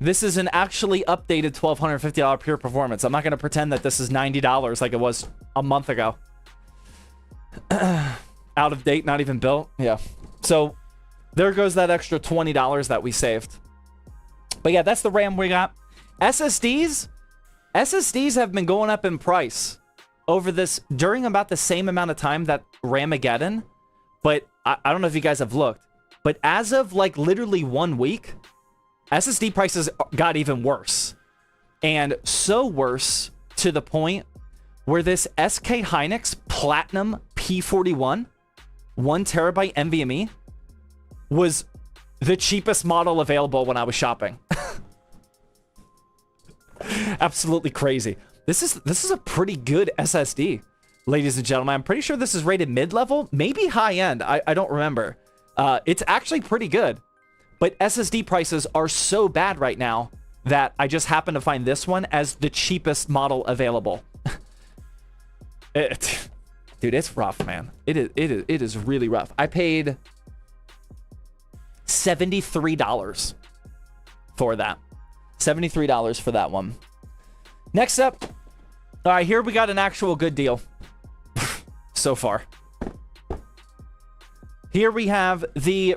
an actually updated $1,250 pure performance. I'm not going to pretend that this is $90 like it was a month ago. Out of date, not even built. Yeah. So there goes that extra $20 that we saved. But yeah, that's the RAM we got. SSDs have been going up in price over this during about the same amount of time that Ramageddon. But I don't know if you guys have looked, but as of like literally 1 week, SSD prices got even worse. And so worse to the point where this SK Hynix Platinum P41 1 terabyte NVMe was the cheapest model available when I was shopping. Absolutely crazy. This is a pretty good SSD, ladies and gentlemen. I'm pretty sure this is rated mid-level, maybe high-end. I don't remember. It's actually pretty good. But SSD prices are so bad right now that I just happen to find this one as the cheapest model available. Dude, it's rough, man. It is really rough. I paid $73 for that. $73 for that one. Next up, all right, here we got an actual good deal so far. Here we have the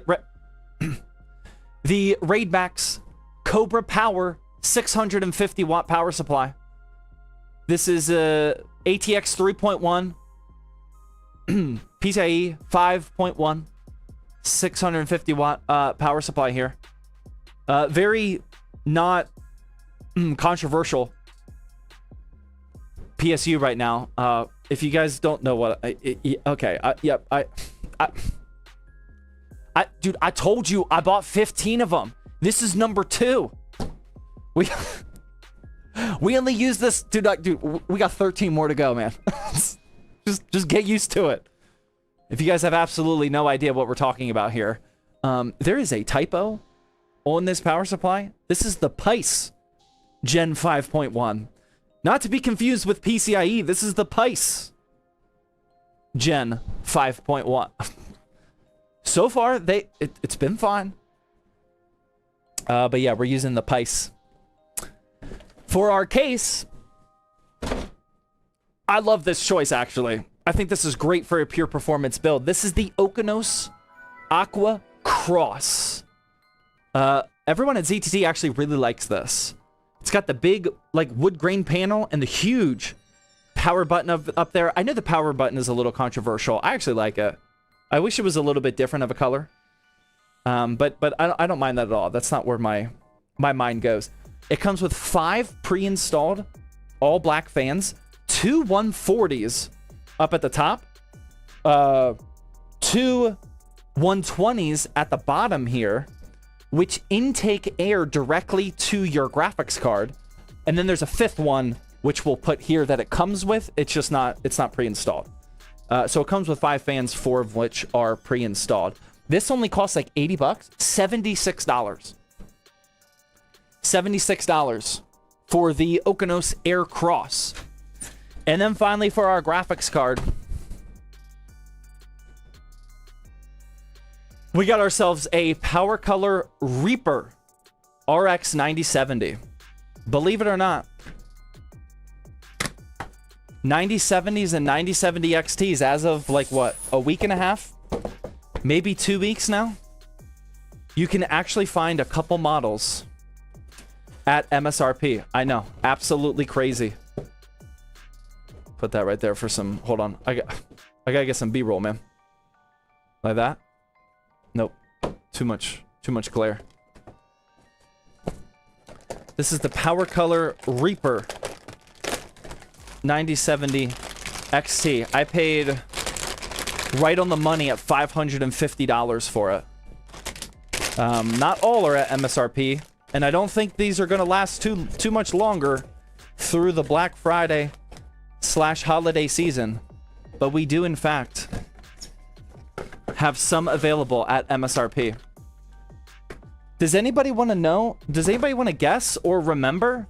Raid Max Cobra Power 650 watt power supply. This is a ATX 3.1 PCIe 5.1 650 watt power supply here. Very not controversial PSU right now. If you guys don't know what dude, I told you I bought 15 of them. This is number 2. We only use this, dude. We got 13 more to go, man. just get used to it. If you guys have absolutely no idea what we're talking about here, there is a typo on this power supply. This is the PICE Gen 5.1. Not to be confused with PCIe. This is the PICE Gen 5.1. So far, it's been fine. But yeah, we're using the PICE. For our case, I love this choice, actually. I think this is great for a pure performance build. This is the Okanos Aqua Cross. Everyone at ZTT actually really likes this. It's got the big, like, wood grain panel and the huge power button up there. I know the power button is a little controversial. I actually like it. I wish it was a little bit different of a color. But I don't mind that at all. That's not where my mind goes. It comes with 5 pre-installed all black fans, 2 140s up at the top, 2 120s at the bottom here, which intake air directly to your graphics card. And then there's a 5th one, which we'll put here that it comes with. It's not pre-installed. So it comes with 5 fans, 4 of which are pre-installed. This only costs like $80, $76. $76 for the Okanos Air Cross. And then finally for our graphics card, we got ourselves a Power Color Reaper RX 9070. Believe it or not, 9070s and 9070 XTs as of like what, a week and a half? Maybe 2 weeks now? You can actually find a couple models at MSRP. I know, absolutely crazy. Put that right there for some, hold on. I gotta get some B-roll, man. Like that? Nope. Too much glare. This is the Power Color Reaper 9070 XT. I paid right on the money at $550 for it. Not all are at MSRP, and I don't think these are going to last too much longer through the Black Friday / holiday season, but we do in fact have some available at MSRP. Does anybody want to know? Does anybody want to guess or remember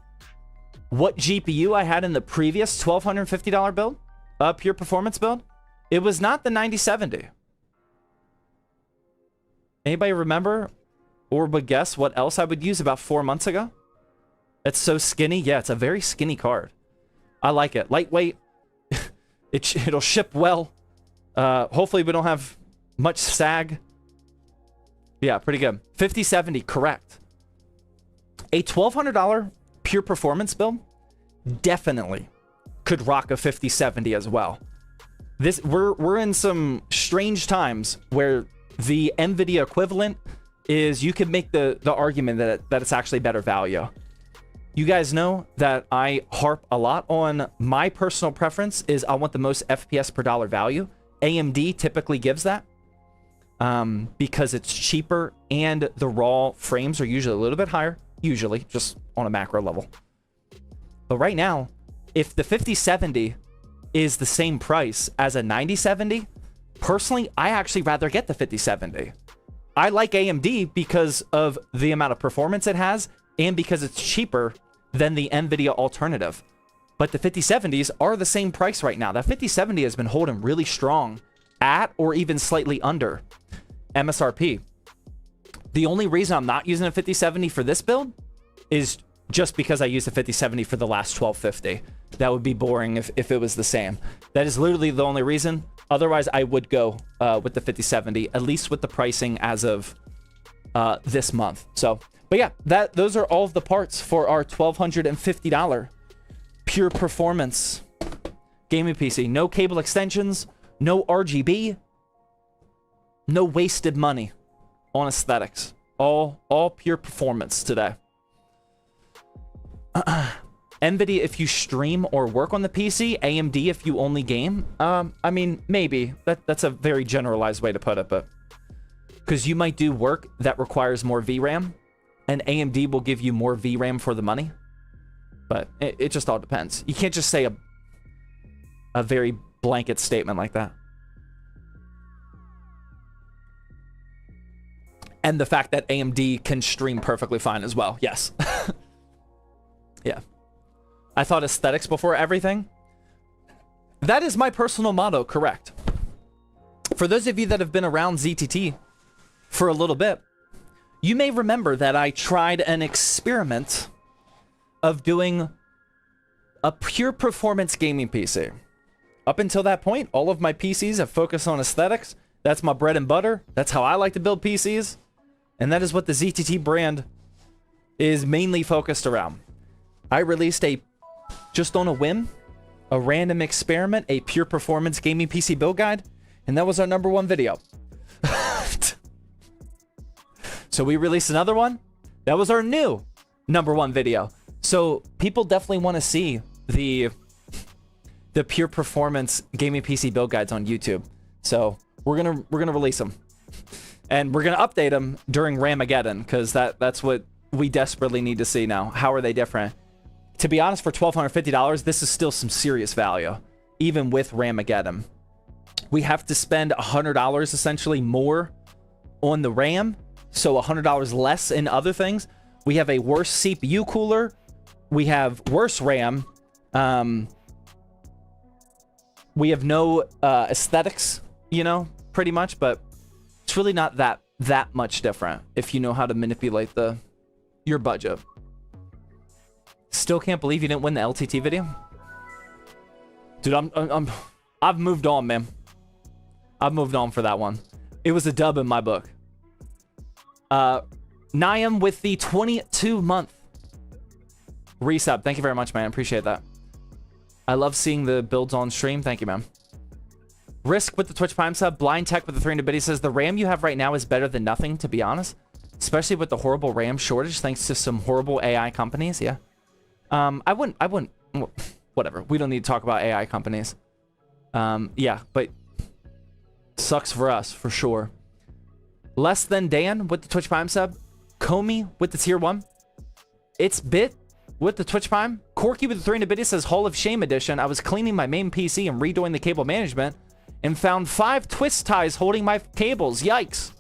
what GPU I had in the previous $1,250 build? Pure performance build? It was not the 9070. Anybody remember or would guess what else I would use about 4 months ago? It's so skinny. Yeah, it's a very skinny card. I like it. Lightweight. It'll ship well. Hopefully we don't have much sag. Yeah, pretty good. 5070, correct. A $1,200 pure performance build definitely could rock a 5070 as well. We're in some strange times where the NVIDIA equivalent is, you could make the argument that it's actually better value. You guys know that I harp a lot on my personal preference is I want the most FPS per dollar value. AMD typically gives that because it's cheaper and the raw frames are usually a little bit higher, usually just on a macro level. But right now, if the 5070 is the same price as a 9070, personally, I actually rather get the 5070. I like AMD because of the amount of performance it has and because it's cheaper than the NVIDIA alternative. But the 5070s are the same price right now. That 5070 has been holding really strong at or even slightly under MSRP. The only reason I'm not using a 5070 for this build is just because I used a 5070 for the last 1250. That would be boring if it was the same. That is literally the only reason. Otherwise, I would go with the 5070, at least with the pricing as of this month. So, but yeah, those are all of the parts for our $1,250 pure performance gaming PC. No cable extensions, no RGB, no wasted money on aesthetics. All pure performance today. NVIDIA if you stream or work on the PC, AMD if you only game. I mean, maybe. That's a very generalized way to put it, but because you might do work that requires more VRAM, and AMD will give you more VRAM for the money. But it just all depends. You can't just say a very blanket statement like that. And the fact that AMD can stream perfectly fine as well. Yes. Yeah. I thought aesthetics before everything. That is my personal motto, correct. For those of you that have been around ZTT for a little bit, you may remember that I tried an experiment of doing a pure performance gaming PC. Up until that point, all of my PCs have focused on aesthetics. That's my bread and butter. That's how I like to build PCs. And that is what the ZTT brand is mainly focused around. I released just on a whim, a random experiment, a pure performance gaming PC build guide, and that was our #1 video. So we released another one. That was our new #1 video. So people definitely want to see the pure performance gaming PC build guides on YouTube. So we're gonna release them, and we're gonna update them during Ramageddon because that's what we desperately need to see now. How are they different? To be honest, for $1,250, this is still some serious value, even with Ramageddon. We have to spend $100 essentially more on the RAM, so $100 less in other things. We have a worse CPU cooler. We have worse RAM. We have no aesthetics, you know, pretty much, but it's really not that much different if you know how to manipulate your budget. Still can't believe you didn't win the LTT video. Dude, I've moved on, man. I've moved on for that one. It was a dub in my book. Niam with the 22-month resub. Thank you very much, man. I appreciate that. I love seeing the builds on stream. Thank you, man. Risk with the Twitch Prime sub. Blind Tech with the 300 biddy says the RAM you have right now is better than nothing, to be honest. Especially with the horrible RAM shortage, thanks to some horrible AI companies. Yeah. I wouldn't, whatever. We don't need to talk about AI companies. Yeah, but sucks for us, for sure. Less than Dan with the Twitch Prime sub. Comey with the tier 1. It's Bit with the Twitch Prime. Corky with the 300 biddy says Hall of Shame edition. I was cleaning my main PC and redoing the cable management and found 5 twist ties holding my cables. Yikes.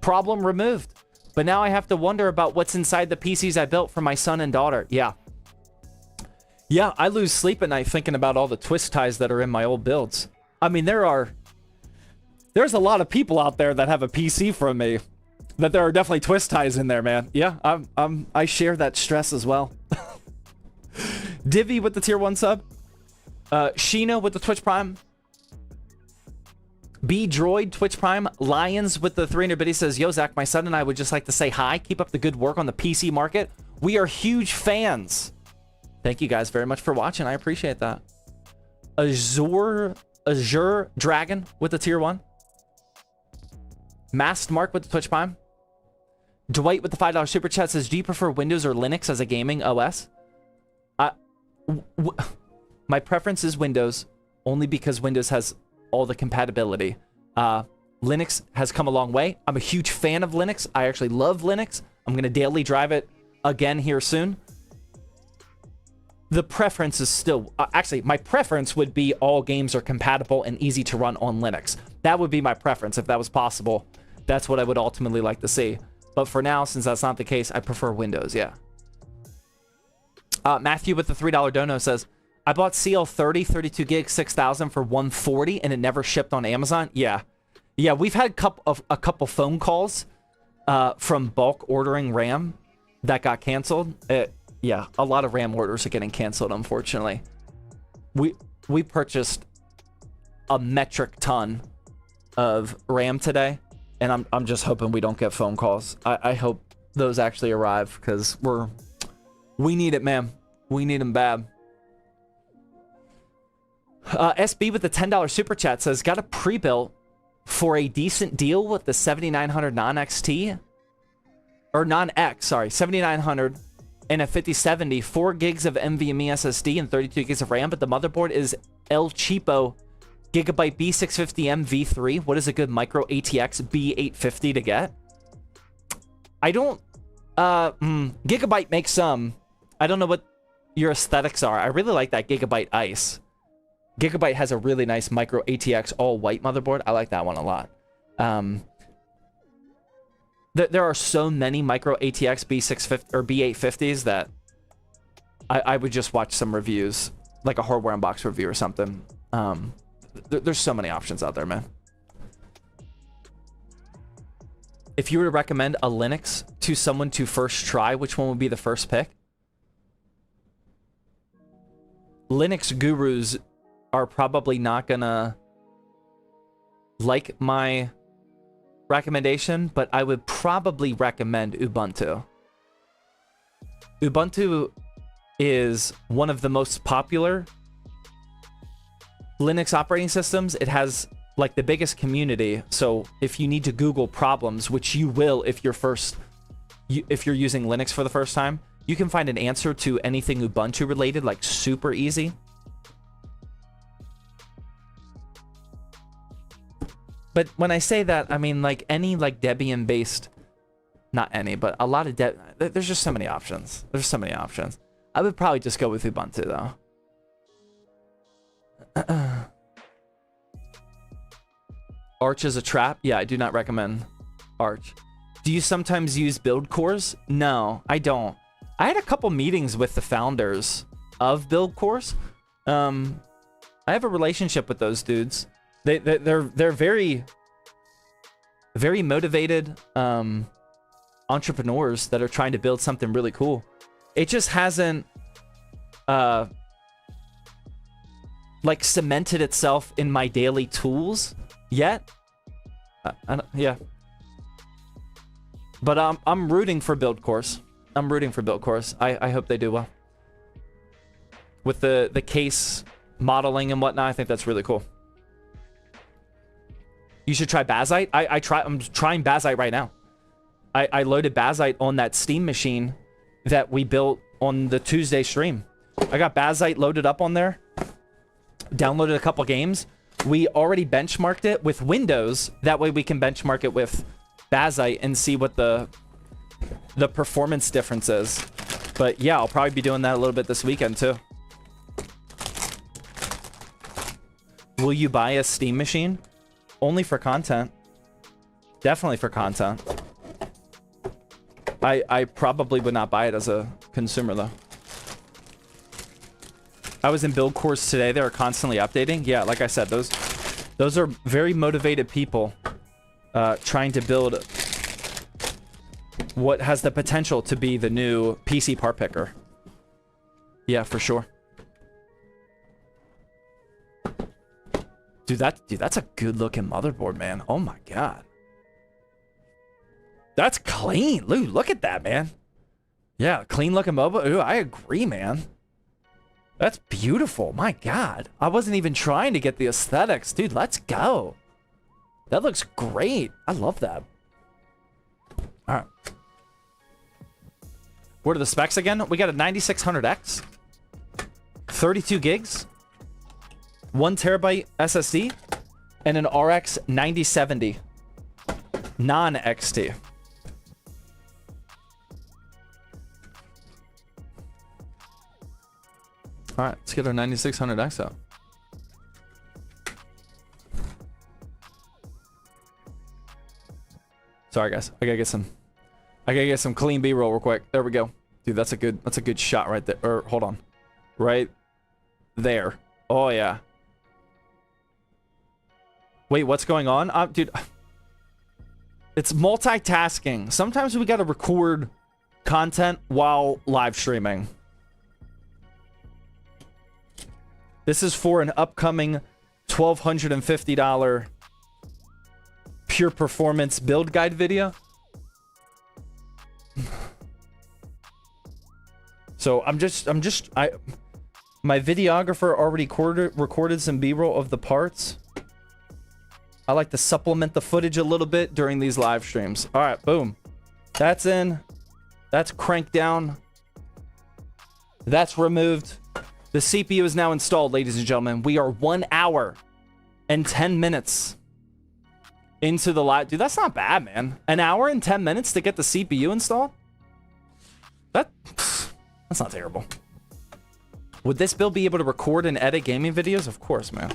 Problem removed. But now I have to wonder about what's inside the PCs I built for my son and daughter. Yeah. Yeah, I lose sleep at night thinking about all the twist ties that are in my old builds. I mean, there's a lot of people out there that have a PC from me That there are definitely twist ties in there, man. Yeah, I share that stress as well. Divi with the tier 1 sub. Sheena with the Twitch Prime. B Droid Twitch Prime. Lions with the 300 biddy says, yo, Zach, my son and I would just like to say hi. Keep up the good work on the PC market. We are huge fans. Thank you guys very much for watching. I appreciate that. Azure Dragon with the tier 1. Masked Mark with the Twitch Prime. Dwight with the $5 super chat says, do you prefer Windows or Linux as a gaming OS? My preference is Windows, only because Windows has all the compatibility. Linux has come a long way. I'm a huge fan of Linux. I actually love Linux. I'm going to daily drive it again here soon. The preference is still... actually, my preference would be all games are compatible and easy to run on Linux. That would be my preference if that was possible. That's what I would ultimately like to see. But for now, since that's not the case, I prefer Windows, yeah. Matthew with the $3 dono says, I bought CL30 32 gig 6000 for $140 and it never shipped on Amazon. Yeah, we've had a couple phone calls from bulk ordering RAM that got canceled. Yeah, a lot of RAM orders are getting canceled, unfortunately. We purchased a metric ton of RAM today, and I'm just hoping we don't get phone calls. I hope those actually arrive, because we need it, man. We need them bad. SB with the $10 super chat says, got a pre-built for a decent deal with the 7900 non-XT, or non-X, sorry, 7900 and a 5070, 4 gigs of NVMe SSD and 32 gigs of RAM, but the motherboard is El Cheapo Gigabyte B650M V3. What is a good micro ATX B850 to get? I don't... Gigabyte makes some. I don't know what your aesthetics are. I really like that Gigabyte Ice. Gigabyte has a really nice micro ATX all-white motherboard. I like that one a lot. There are so many micro ATX B650 or B850s that I would just watch some reviews, like a hardware unbox review or something. There's so many options out there, man. If you were to recommend a Linux to someone to first try, which one would be the first pick? Linux gurus are probably not gonna like my recommendation, but I would probably recommend Ubuntu. Ubuntu is one of the most popular Linux operating systems. It has like the biggest community, so if you need to Google problems, which you will if you're using Linux for the first time, you can find an answer to anything Ubuntu related, like super easy. But when I say that, I mean like any like Debian based, not any, but a lot of there's just so many options. There's so many options. I would probably just go with Ubuntu though. Arch is a trap. Yeah, I do not recommend Arch. Do you sometimes use build cores? No, I don't. I had a couple meetings with the founders of build cores. I have a relationship with those dudes. They're very, very motivated entrepreneurs that are trying to build something really cool. It just hasn't like cemented itself in my daily tools yet. Yeah, but I'm rooting for build cores. I'm rooting for build cores. I hope they do well with the case modeling and whatnot. I think that's really cool. You should try Bazite. I'm trying Bazite right now. I loaded Bazite on that Steam machine that we built on the Tuesday stream. I got Bazite loaded up on there. Downloaded a couple games. We already benchmarked it with Windows. That way we can benchmark it with Bazite and see what the performance difference is. But yeah, I'll probably be doing that a little bit this weekend too. Will you buy a Steam machine? Only for content. Definitely for content. I probably would not buy it as a consumer though. I was in build course today. They are constantly updating. Yeah, like I said, those are very motivated people trying to build what has the potential to be the new PC part picker. Yeah, for sure. Dude, that's a good looking motherboard, man. Oh my god. That's clean. Look at that, man. Yeah, clean looking mobile. Ooh, I agree, man. That's beautiful. My god. I wasn't even trying to get the aesthetics. Dude, let's go. That looks great. I love that. All right. What are the specs again? We got a 9600X. 32 gigs. 1 terabyte SSD. And an RX 9070. Non-XT. All right, let's get our 9600X out. Sorry, guys. I gotta get some clean B-roll real quick. There we go. Dude, that's a good shot right there. Or hold on. Right there. Oh yeah. Wait, what's going on? Dude, it's multitasking. Sometimes we gotta record content while live streaming. This is for an upcoming $1,250 pure performance build guide video. So my videographer already recorded some B-roll of the parts. I like to supplement the footage a little bit during these live streams. All right, boom. That's in. That's cranked down. That's removed. The CPU is now installed, ladies and gentlemen. We are 1 hour and 10 minutes into the live. Dude, that's not bad, man. An hour and 10 minutes to get the CPU installed? That's not terrible. Would this build be able to record and edit gaming videos? Of course, man.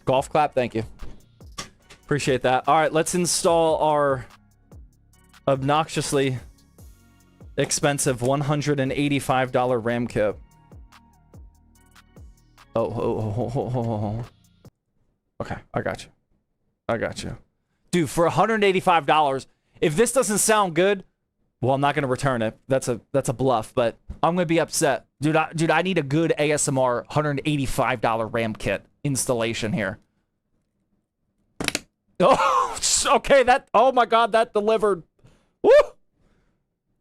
Golf clap, thank you. Appreciate that. All right, let's install our obnoxiously expensive $185 RAM kit. Oh. Okay, I got you. Dude, for $185, if this doesn't sound good, well, I'm not gonna return it. That's a bluff, but I'm gonna be upset. Dude, I need a good ASMR $185 RAM kit installation here. Oh, okay, oh my god, that delivered. Woo!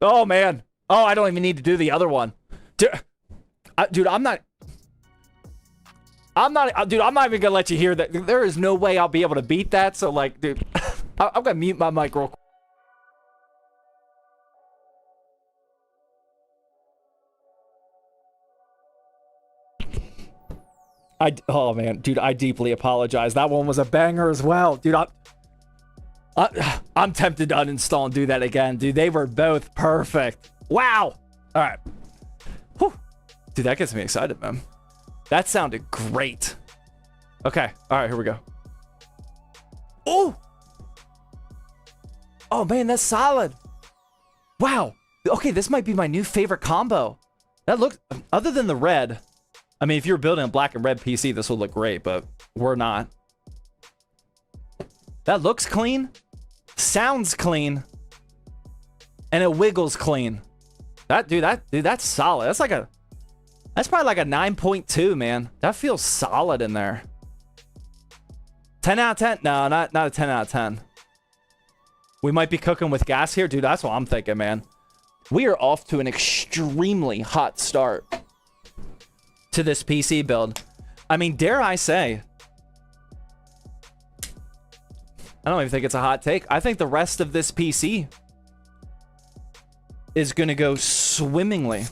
Oh, man. Oh, I don't even need to do the other one. Dude, I'm not even gonna let you hear that. There is no way I'll be able to beat that. So, like, dude, I'm gonna mute my mic real quick. Oh, man. Dude, I deeply apologize. That one was a banger as well. Dude, I'm tempted to uninstall and do that again. Dude, they were both perfect. Wow. All right. Whew. Dude, that gets me excited, man. That sounded great. Okay. All right, here we go. Oh. Oh, man, that's solid. Wow. Okay, this might be my new favorite combo. That looks, other than the red, I mean, if you're building a black and red PC, this would look great, but we're not. That looks clean. Sounds clean. And it wiggles clean. Dude, that's solid. That's probably like a 9.2, man. That feels solid in there. 10 out of 10? No, not a 10 out of 10. We might be cooking with gas here. Dude, that's what I'm thinking, man. We are off to an extremely hot start to this PC build. I mean, dare I say, I don't even think it's a hot take. I think the rest of this PC is going to go swimmingly.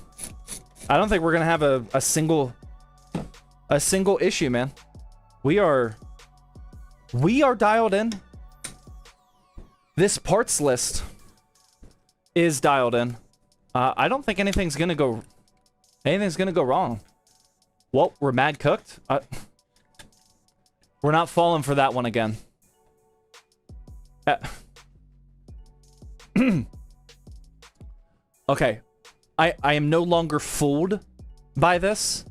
I don't think we're going to have a single issue, man. We are dialed in. This parts list is dialed in. I don't think anything's going to go wrong. Well, we're mad cooked. We're not falling for that one again. Okay. I am no longer fooled by this.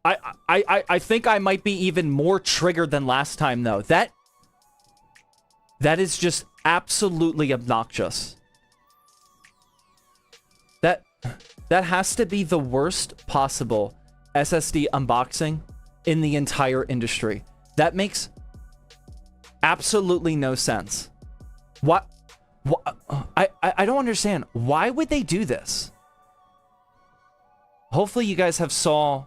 I think I might be even more triggered than last time, though. That is just absolutely obnoxious. That has to be the worst possible SSD unboxing in the entire industry. That makes absolutely no sense. What? I don't understand. Why would they do this? Hopefully you guys have saw...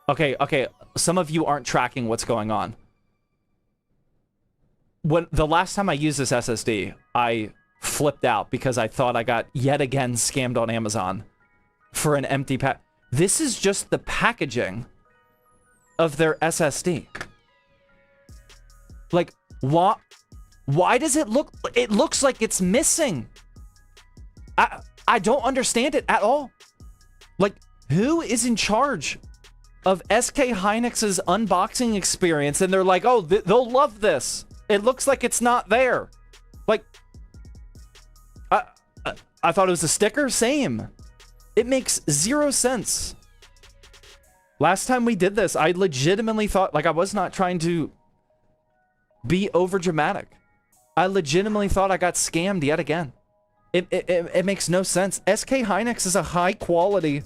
Okay. Some of you aren't tracking what's going on. When the last time I used this SSD, I flipped out because I thought I got yet again scammed on Amazon for an empty pack. This is just the packaging of their SSD. Like, what? Why does it look... It looks like it's missing. I don't understand it at all. Like, who is in charge of SK Hynix's unboxing experience? And they're like, oh, they'll love this. It looks like it's not there. Like, I thought it was a sticker. Same. It makes zero sense. Last time we did this, I legitimately thought, like, I was not trying to be over dramatic. I legitimately thought I got scammed yet again. It makes no sense. SK Hynix is a high quality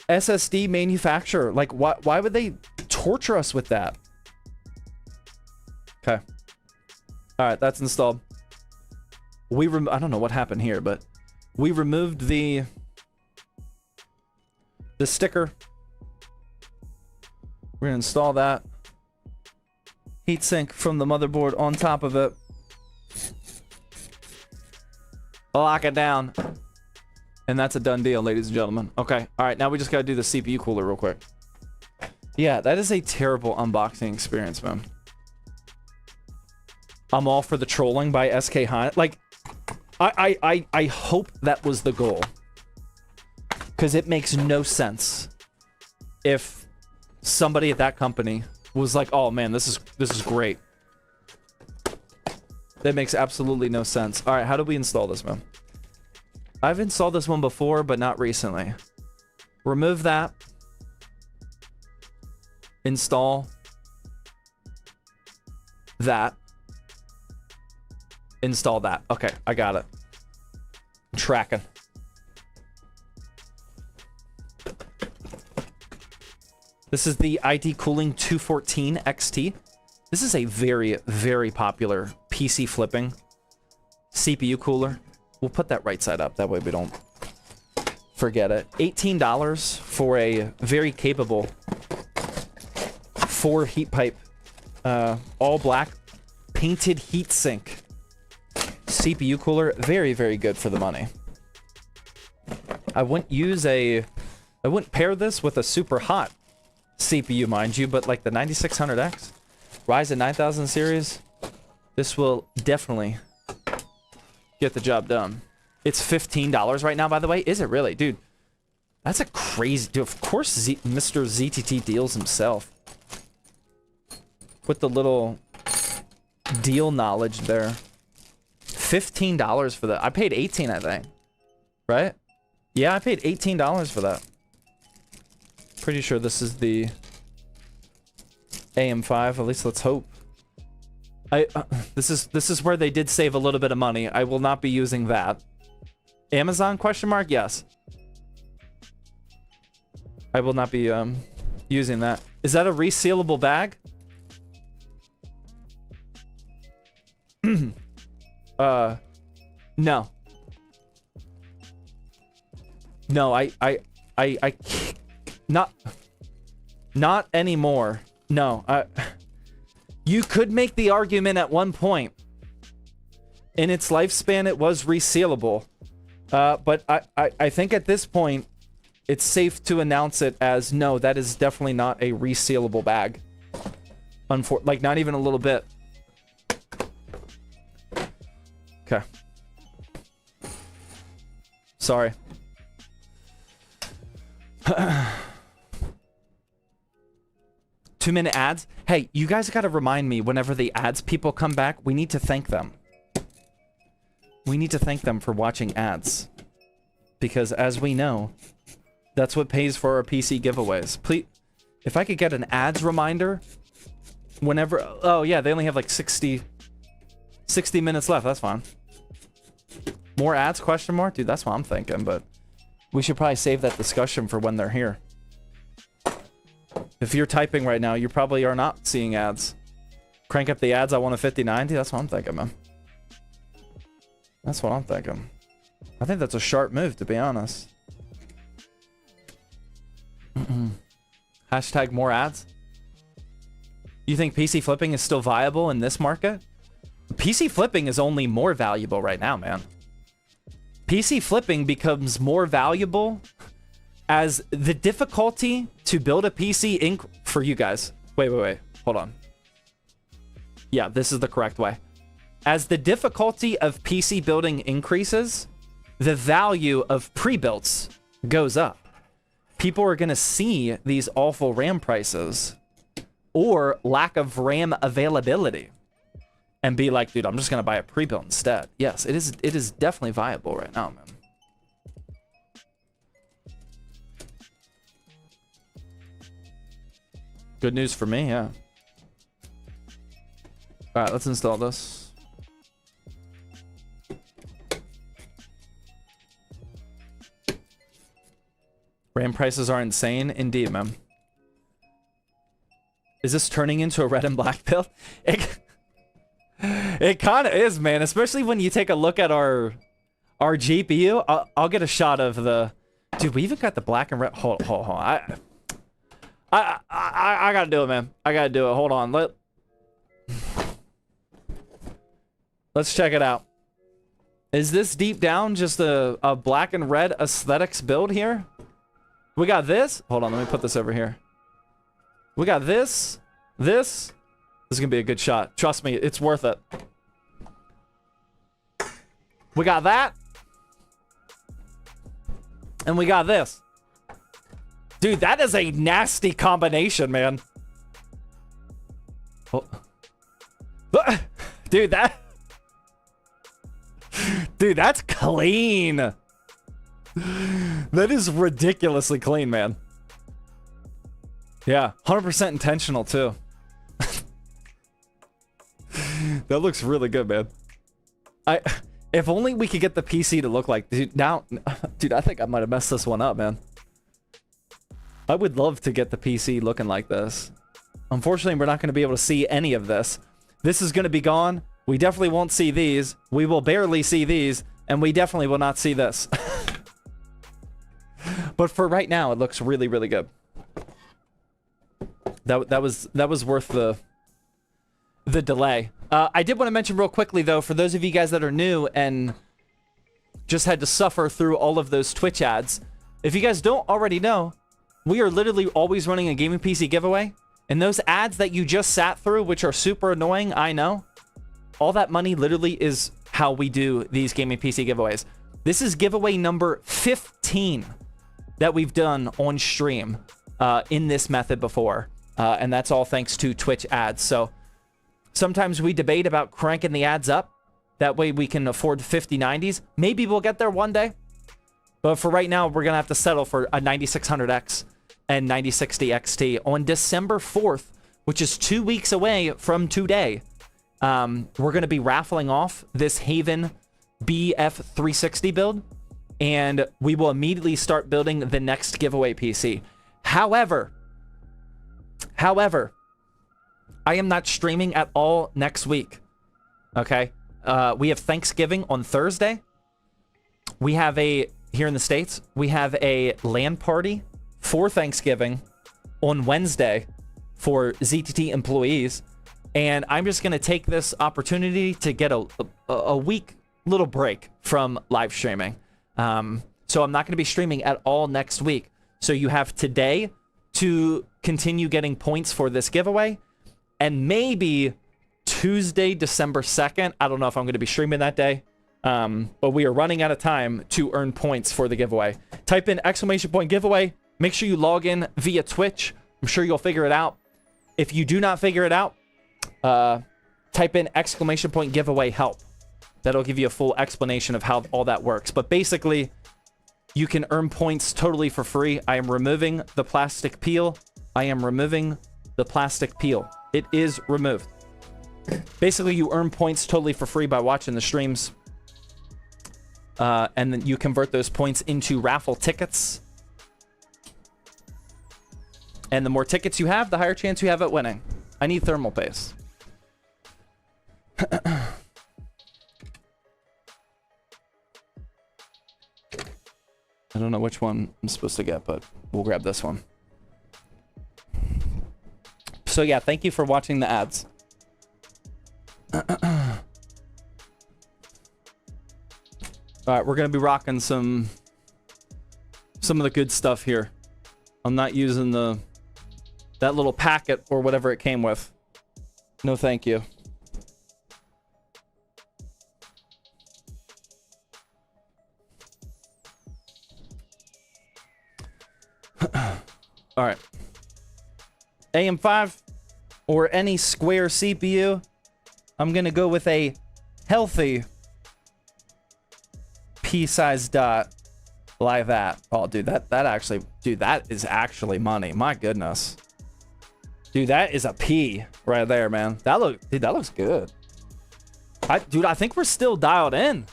SSD manufacturer. Like, why would they torture us with that? Okay. All right, that's installed. I don't know what happened here, but we removed the sticker. We're gonna install that. Heatsink from the motherboard on top of it. Lock it down. And that's a done deal, ladies and gentlemen. Okay. All right, now we just gotta do the CPU cooler real quick. Yeah, that is a terrible unboxing experience, man. I'm all for the trolling by SK Hynix. Like, I hope that was the goal. Because it makes no sense if somebody at that company was like, oh man, this is great. That makes absolutely no sense. All right, how do we install this, man? I've installed this one before, but not recently. Remove that. Install that. Install that. Okay, I got it. I'm tracking. This is the IT Cooling 214 XT. This is a very, very popular PC flipping CPU cooler. We'll put that right side up. That way we don't forget it. $18 for a very capable 4 heat pipe, all black, painted heatsink CPU cooler. Very, very good for the money. I wouldn't pair this with a super hot CPU, mind you, but like the 9600X, Ryzen 9000 series, this will definitely get the job done. It's $15 right now, by the way. Is it really? Dude, that's a crazy... Dude, of course Mr. ZTT deals himself. With the little deal knowledge there. $15 for that. I paid $18, I think. Right? Yeah, I paid $18 for that. Pretty sure this is the AM5. At least let's hope. This is where they did save a little bit of money. I will not be using that. Amazon question mark? Yes. I will not be using that. Is that a resealable bag? No. No, I not anymore. No, you could make the argument at one point. In its lifespan, it was resealable. But I think at this point, it's safe to announce it as, no, that is definitely not a resealable bag. Like, not even a little bit. Okay. Sorry. 2-minute ads. Hey, you guys gotta remind me whenever the ads people come back, we need to thank them. We need to thank them for watching ads. Because as we know, that's what pays for our PC giveaways. Please, if I could get an ads reminder Whenever... Oh, yeah, they only have like 60 minutes left. That's fine. More ads, question mark? Dude, that's what I'm thinking, but we should probably save that discussion for when they're here. If you're typing right now, you probably are not seeing ads. Crank up the ads, I want a 50-90. That's what I'm thinking, man. That's what I'm thinking. I think that's a sharp move, to be honest. Hashtag more ads. You think PC flipping is still viable in this market? PC flipping is only more valuable right now, man. PC flipping becomes more valuable as the difficulty to build a PC for you guys. Wait. Hold on. Yeah, this is the correct way. As the difficulty of PC building increases, the value of pre-builts goes up. People are going to see these awful RAM prices or lack of RAM availability and be like, dude, I'm just going to buy a pre-built instead. Yes, it is definitely viable right now, man. Good news for me, yeah. All right, let's install this. RAM prices are insane. Indeed, man. Is this turning into a red and black build? It kind of is, man. Especially when you take a look at our GPU. I'll get a shot of the... Dude, we even got the black and red... Hold on. I gotta do it, man. I gotta do it. Hold on. Let's check it out. Is this deep down just a black and red aesthetics build here? We got this. Hold on, let me put this over here. We got this. This is gonna be a good shot. Trust me, it's worth it. We got that. And we got this. Dude, that is a nasty combination, man. Oh. Dude, Dude, that's clean. That is ridiculously clean, man. Yeah, 100% intentional, too. That looks really good, man. If only we could get the PC to look like... Dude, I think I might have messed this one up, man. I would love to get the PC looking like this. Unfortunately, we're not going to be able to see any of this. This is going to be gone. We definitely won't see these. We will barely see these. And we definitely will not see this. But for right now, it looks really, really good. That was worth the delay. I did want to mention real quickly, though, for those of you guys that are new and just had to suffer through all of those Twitch ads, if you guys don't already know, we are literally always running a gaming PC giveaway. And those ads that you just sat through, which are super annoying, I know, all that money literally is how we do these gaming PC giveaways. This is giveaway number 15 that we've done on stream in this method before. And that's all thanks to Twitch ads. So sometimes we debate about cranking the ads up. That way we can afford 5090s. Maybe we'll get there one day. But for right now, we're going to have to settle for a 9600X and 9060 XT on December 4th, which is 2 weeks away from today. We're going to be raffling off this Haven BF360 build, and we will immediately start building the next giveaway PC. However, I am not streaming at all next week. Okay? We have Thanksgiving on Thursday. We have here in the States, we have a LAN party for Thanksgiving on Wednesday for ZTT employees. And I'm just going to take this opportunity to get a week little break from live streaming. So I'm not going to be streaming at all next week. So you have today to continue getting points for this giveaway. And maybe Tuesday, December 2nd. I don't know if I'm going to be streaming that day. But we are running out of time to earn points for the giveaway. Type in ! giveaway. Make sure you log in via Twitch. I'm sure you'll figure it out. If you do not figure it out, type in ! giveaway help. That'll give you a full explanation of how all that works. But basically, you can earn points totally for free. I am removing the plastic peel. It is removed. Basically, you earn points totally for free by watching the streams. And then you convert those points into raffle tickets. And the more tickets you have, the higher chance you have at winning. I need thermal paste. I don't know which one I'm supposed to get, but we'll grab this one. So yeah, thank you for watching the ads. All right, we're gonna be rocking some of the good stuff here. I'm not using that little packet or whatever it came with. No, thank you. All right. AM5 or any square CPU. I'm gonna go with a healthy P-size dot live at. Oh, dude, that is actually money. My goodness. Dude, that is a P right there, man. That looks good. Dude, I think we're still dialed in.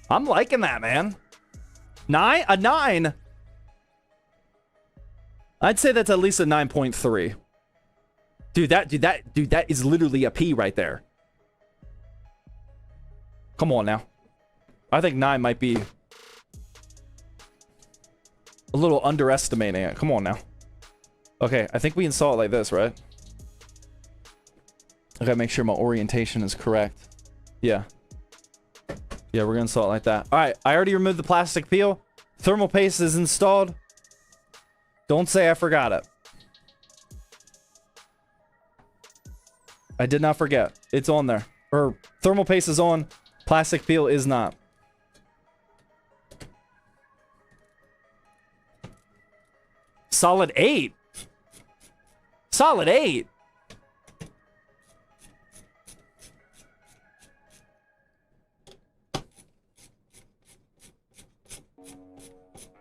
I'm liking that, man. A 9. I'd say that's at least a 9.3. Dude, that is literally a P right there. Come on now. I think 9 might be a little underestimating it. Come on now. Okay, I think we install it like this, right? I gotta make sure my orientation is correct. Yeah. Yeah, we're gonna install it like that. All right, I already removed the plastic peel. Thermal paste is installed. Don't say I forgot it. I did not forget. It's on there. Or thermal paste is on. Plastic peel is not. Solid 8. Solid 8.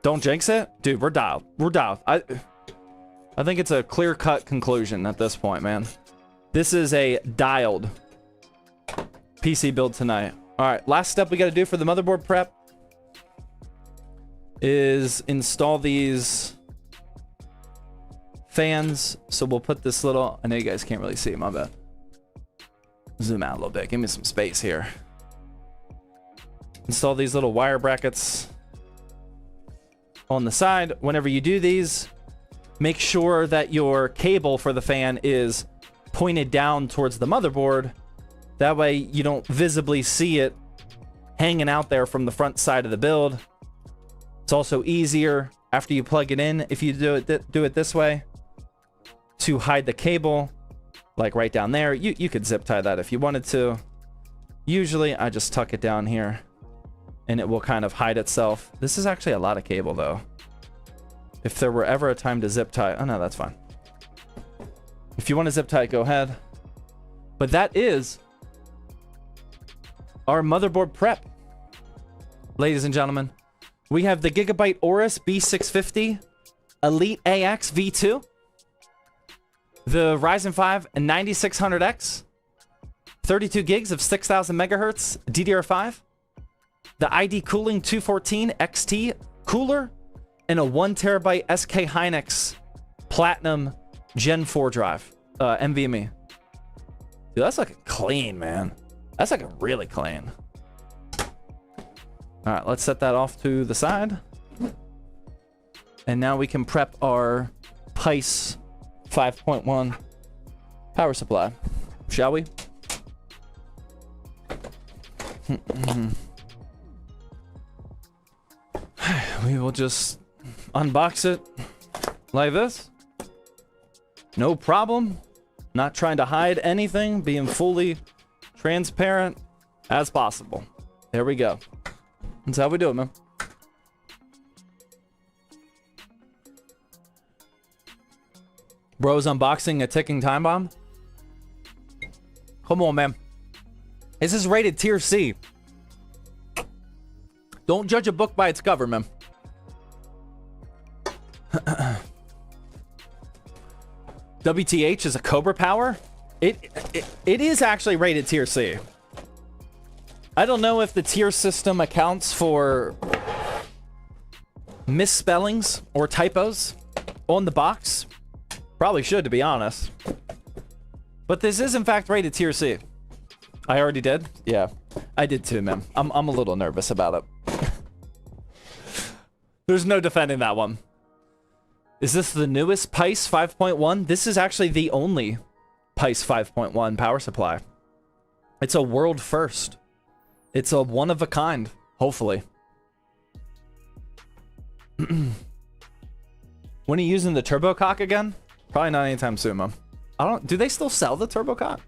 Don't jinx it? Dude, we're dialed. We're dialed. I think it's a clear-cut conclusion at this point, man. This is a dialed PC build tonight. All right, last step we got to do for the motherboard prep is install these fans. So we'll put this little... I know you guys can't really see, my bad. Zoom out a little bit. Give me some space here. Install these little wire brackets on the side. Whenever you do these, make sure that your cable for the fan is pointed down towards the motherboard. That way you don't visibly see it hanging out there from the front side of the build. It's also easier after you plug it in, if you do it this way, to hide the cable, like right down there. You could zip tie that if you wanted to. Usually I just tuck it down here and it will kind of hide itself. This is actually a lot of cable though. If there were ever a time to zip tie, oh no, that's fine. If you want to zip tie, go ahead. But that is our motherboard prep. Ladies and gentlemen, we have the Gigabyte Aorus B650 Elite AX V2, the Ryzen 5 9600X, 32 gigs of 6000 megahertz DDR5, the ID Cooling 214 XT cooler, and a 1 terabyte SK Hynix Platinum Gen 4 drive, NVMe. Dude, that's like clean, man. That's like a really clean. All right, let's set that off to the side. And now we can prep our PICE 5.1 power supply, shall we? We will just unbox it like this. No problem. Not trying to hide anything, being fully transparent as possible. There we go. That's how we do it, man. Bro's unboxing a ticking time bomb. Come on, man. This is rated tier C. Don't judge a book by its cover, man. WTH is a Cobra power? It is actually rated tier C. I don't know if the tier system accounts for misspellings or typos on the box. Probably should, to be honest. But this is in fact rated tier C. I already did? Yeah, I did too, man. I'm a little nervous about it. There's no defending that one. Is this the newest PICE 5.1? This is actually the only PICE 5.1 power supply. It's a world first. It's a one of a kind, hopefully. When are you using the turbo cock again? Probably not anytime soon, man. Do they still sell the turbo cock?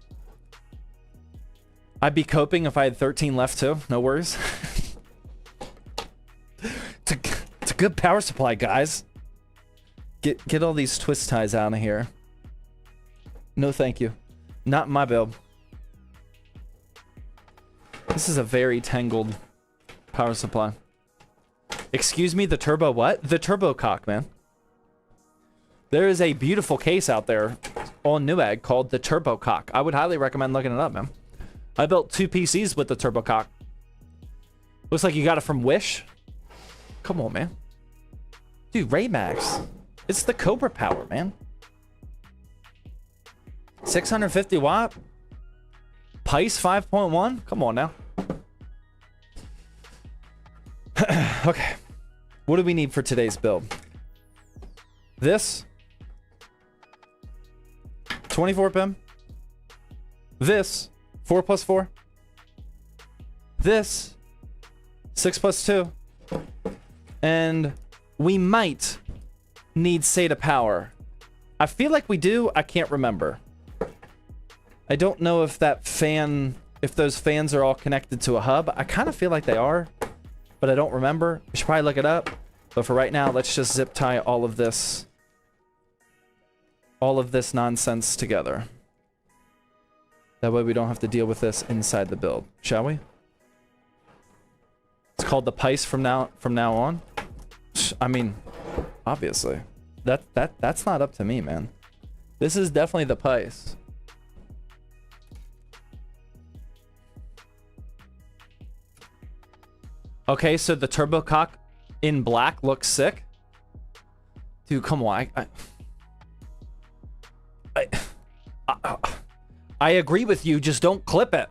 I'd be coping if I had 13 left too. No worries. It's a good power supply, guys. Get all these twist ties out of here. No, thank you. Not my build. This is a very tangled power supply. Excuse me, the turbo what? The turbo cock, man. There is a beautiful case out there on Newegg called the turbo cock. I would highly recommend looking it up, man. I built 2 PCs with the turbo cock. Looks like you got it from Wish. Come on, man. Dude, Raymax. It's the Cobra power, man. 650 watt. PICE 5.1. Come on now. Okay. What do we need for today's build? This. 24 pin. This. 4 plus 4. This. 6 plus 2. And we might need SATA power. I feel like we do. I can't remember. I don't know if that fan, if those fans are all connected to a hub. I kind of feel like they are, but I don't remember. We should probably look it up. But for right now, let's just zip tie all of this nonsense together. That way we don't have to deal with this inside the build, shall we? It's called the PICE from now on. I mean, obviously. That's not up to me, man. This is definitely the PICE. Okay, so the turbo cock in black looks sick. Dude, come on. I agree with you, just don't clip it.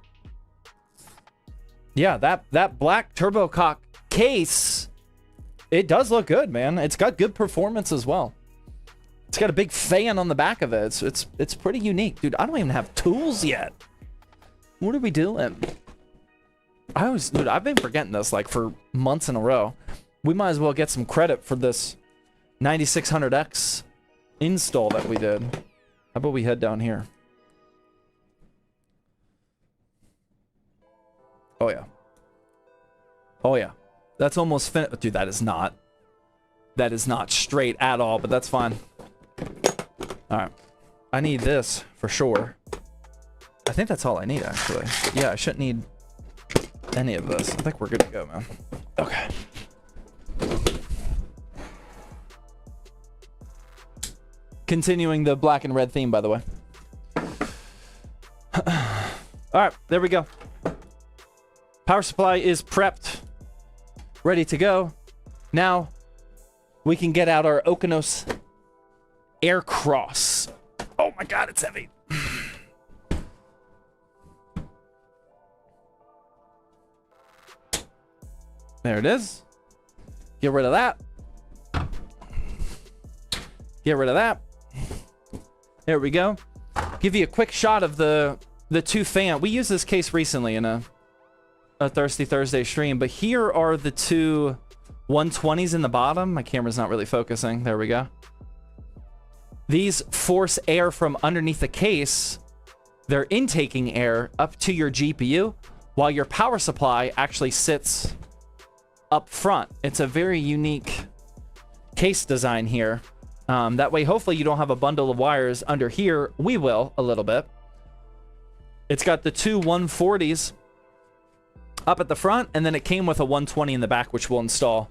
Yeah, that black turbo cock case, it does look good, man. It's got good performance as well. It's got a big fan on the back of it. It's pretty unique. Dude, I don't even have tools yet. What are we doing? Dude, I've been forgetting this like for months in a row. We might as well get some credit for this 9600X install that we did. How about we head down here? Oh yeah. Oh yeah. That's almost finished. Dude, that is not straight at all, but that's fine. All right. I need this for sure. I think that's all I need, actually. Yeah, I shouldn't need any of this. I think we're good to go, man. Okay. Continuing the black and red theme, by the way. All right, there we go. Power supply is prepped, ready to go. Now we can get out our Okonos Air Cross. Oh my God, it's heavy. There it is. Get rid of that. Get rid of that. There we go. Give you a quick shot of the two fan. We used this case recently in a Thirsty Thursday stream, but here are the two 120s in the bottom. My camera's not really focusing. There we go. These force air from underneath the case. They're intaking air up to your GPU, while your power supply actually sits up front. It's a very unique case design here. That way, hopefully you don't have a bundle of wires under here. We will a little bit. It's got the two 140s up at the front, and then it came with a 120 in the back, which we'll install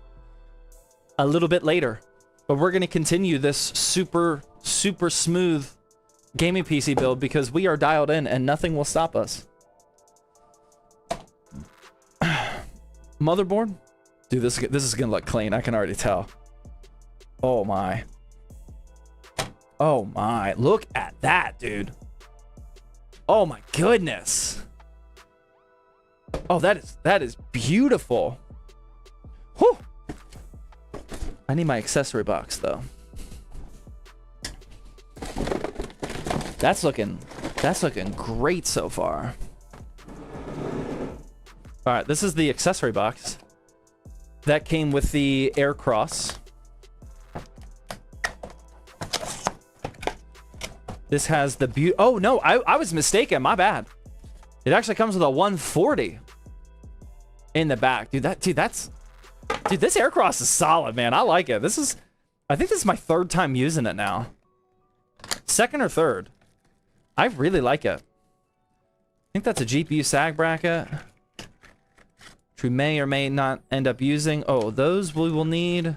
a little bit later. But we're going to continue this super smooth gaming PC build because we are dialed in and nothing will stop us. Motherboard? Dude, this is gonna look clean. I can already tell. Oh my. Oh my. Look at that, dude. Oh my goodness. Oh, that is beautiful. Whew. I need my accessory box though. That's looking great so far. All right, this is the accessory box that came with the Air Cross. This has the oh no, I was mistaken, my bad. It actually comes with a 140 in the back. Dude, this Air Cross is solid, man. I like it. I think this is my third time using it now. Second or third. I really like it. I think that's a GPU sag bracket, which we may or may not end up using. Oh, those we will need. Do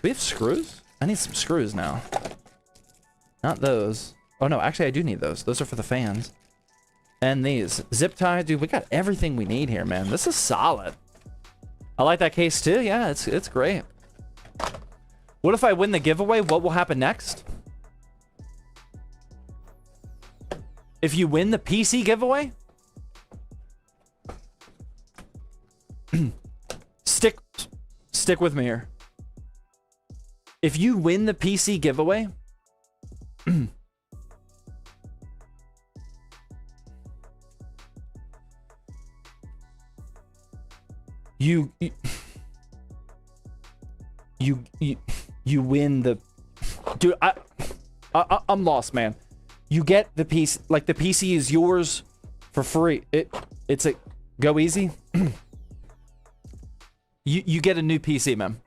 we have screws? I need some screws now. Not those. Oh no, actually I do need those. Those are for the fans. And these. Zip tie. Dude, we got everything we need here, man. This is solid. I like that case too. Yeah, it's great. What if I win the giveaway? What will happen next? If you win the PC giveaway, stick with me here. If you win the PC giveaway, you win the dude. I'm lost, man. You get the piece, like the PC is yours for free. It's a go easy. you get a new PC, man.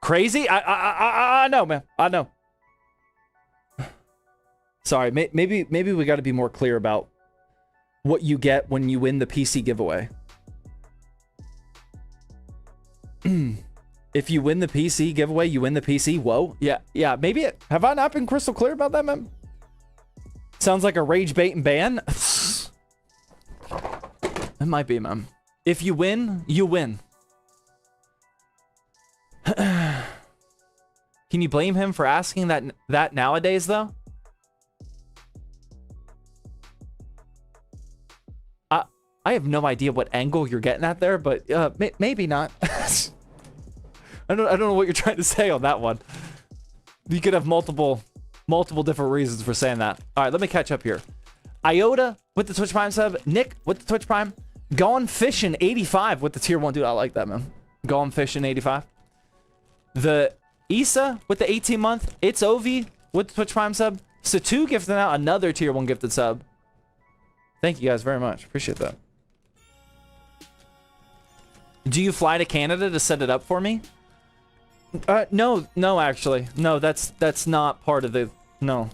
Crazy? I know, man. I know. Sorry, maybe we got to be more clear about what you get when you win the PC giveaway. If you win the PC giveaway, you win the PC. Whoa. Yeah. Maybe have I not been crystal clear about that, man? Sounds like a rage bait and ban. It might be, man. If you win, you win. Can you blame him for asking that nowadays, though? I have no idea what angle you're getting at there, but maybe not. I don't know what you're trying to say on that one. You could have multiple different reasons for saying that. All right, let me catch up here. Iota with the Twitch Prime sub. Nick with the Twitch Prime. Gone Fishing 85 with the tier 1. Dude, I like that, man. Gone Fishing 85. The Issa with the 18-month. It's Ovi with the Twitch Prime sub. Satu gifting out another tier 1 gifted sub. Thank you guys very much. Appreciate that. Do you fly to Canada to set it up for me? No, actually. No, that's not part of the... No.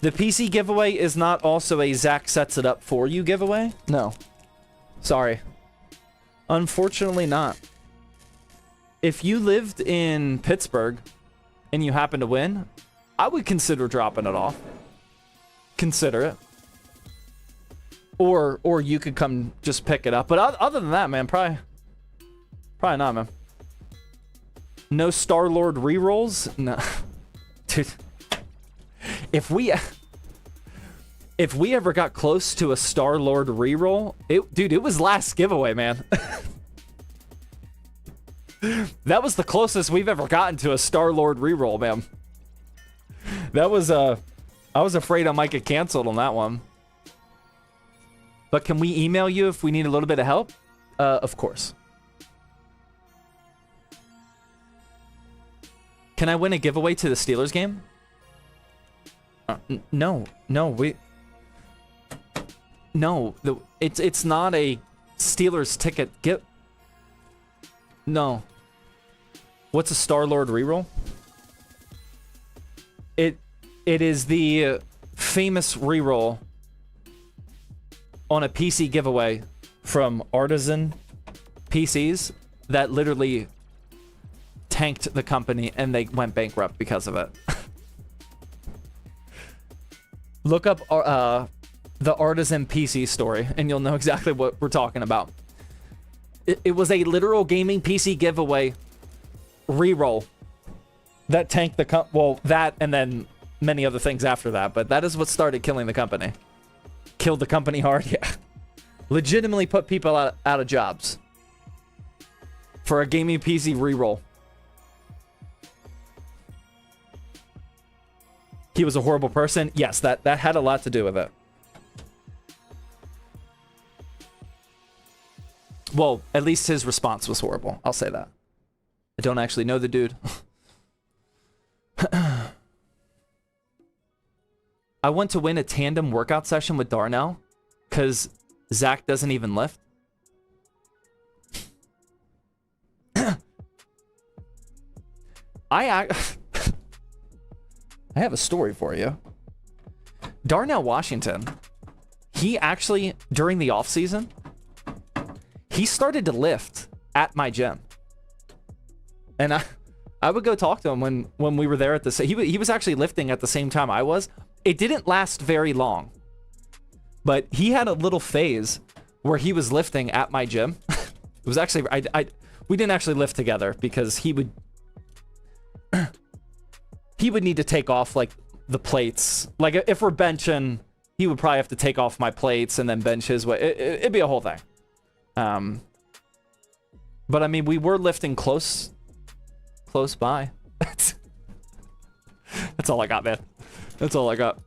The PC giveaway is not also a Zach sets it up for you giveaway. No. Sorry. Unfortunately not. If you lived in Pittsburgh and you happen to win, I would consider dropping it off. Consider it. Or you could come just pick it up. But other than that, man, probably not, man. No Star-Lord rerolls? No. Dude. If we ever got close to a Star-Lord reroll, dude, it was last giveaway, man. That was the closest we've ever gotten to a Star-Lord reroll, man. That was, I was afraid I might get canceled on that one. But can we email you if we need a little bit of help? Of course. Can I win a giveaway to the Steelers game? No, it's not a Steelers ticket. No. What's a Star-Lord reroll? It is the famous reroll on a PC giveaway from Artisan PCs that literally tanked the company and they went bankrupt because of it. Look up the Artisan PC story, and you'll know exactly what we're talking about. It was a literal gaming PC giveaway reroll that tanked the well, that and then many other things after that, but that is what started killing the company. Killed the company hard, yeah. Legitimately put people out of jobs for a gaming PC reroll. He was a horrible person. Yes, that had a lot to do with it. Well, at least his response was horrible. I'll say that. I don't actually know the dude. I want to win a tandem workout session with Darnell because Zach doesn't even lift. I have a story for you. Darnell Washington, he actually, during the off season, he started to lift at my gym. And I would go talk to him when we were there at the... He was actually lifting at the same time I was. It didn't last very long. But he had a little phase where he was lifting at my gym. It was actually... we didn't actually lift together because he would... he would need to take off, like, the plates. Like, if we're benching, he would probably have to take off my plates and then bench his way. It'd be a whole thing. But I mean, we were lifting close by. That's all I got, man. That's all I got.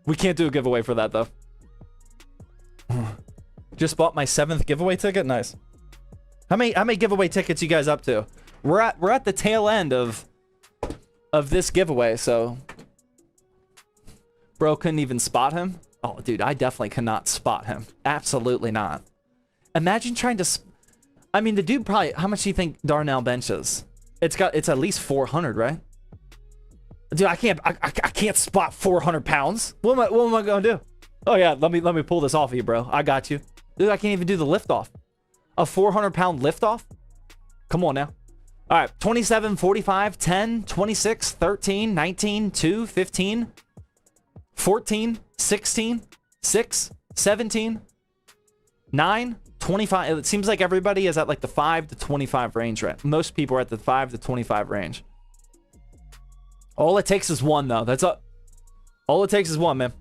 We can't do a giveaway for that though. Just bought my 7th giveaway ticket. Nice. How many giveaway tickets you guys up to? We're at the tail end of this giveaway, so bro couldn't even spot him. Oh, dude, I definitely cannot spot him. Absolutely not. Imagine trying to... I mean, the dude probably... How much do you think Darnell benches? It's at least 400, right? Dude, I can't spot 400 pounds. What am I gonna do? Oh yeah, let me pull this off of you, bro. I got you. Dude, I can't even do the lift off. A 400-pound lift off? Come on now. All right, 27, 45, 10, 26, 13, 19, 2, 15, 14, 16, 6, 17, 9, 25. It seems like everybody is at like the 5 to 25 range, right? Most people are at the 5 to 25 range. All it takes is one, though. That's all it takes is one, man.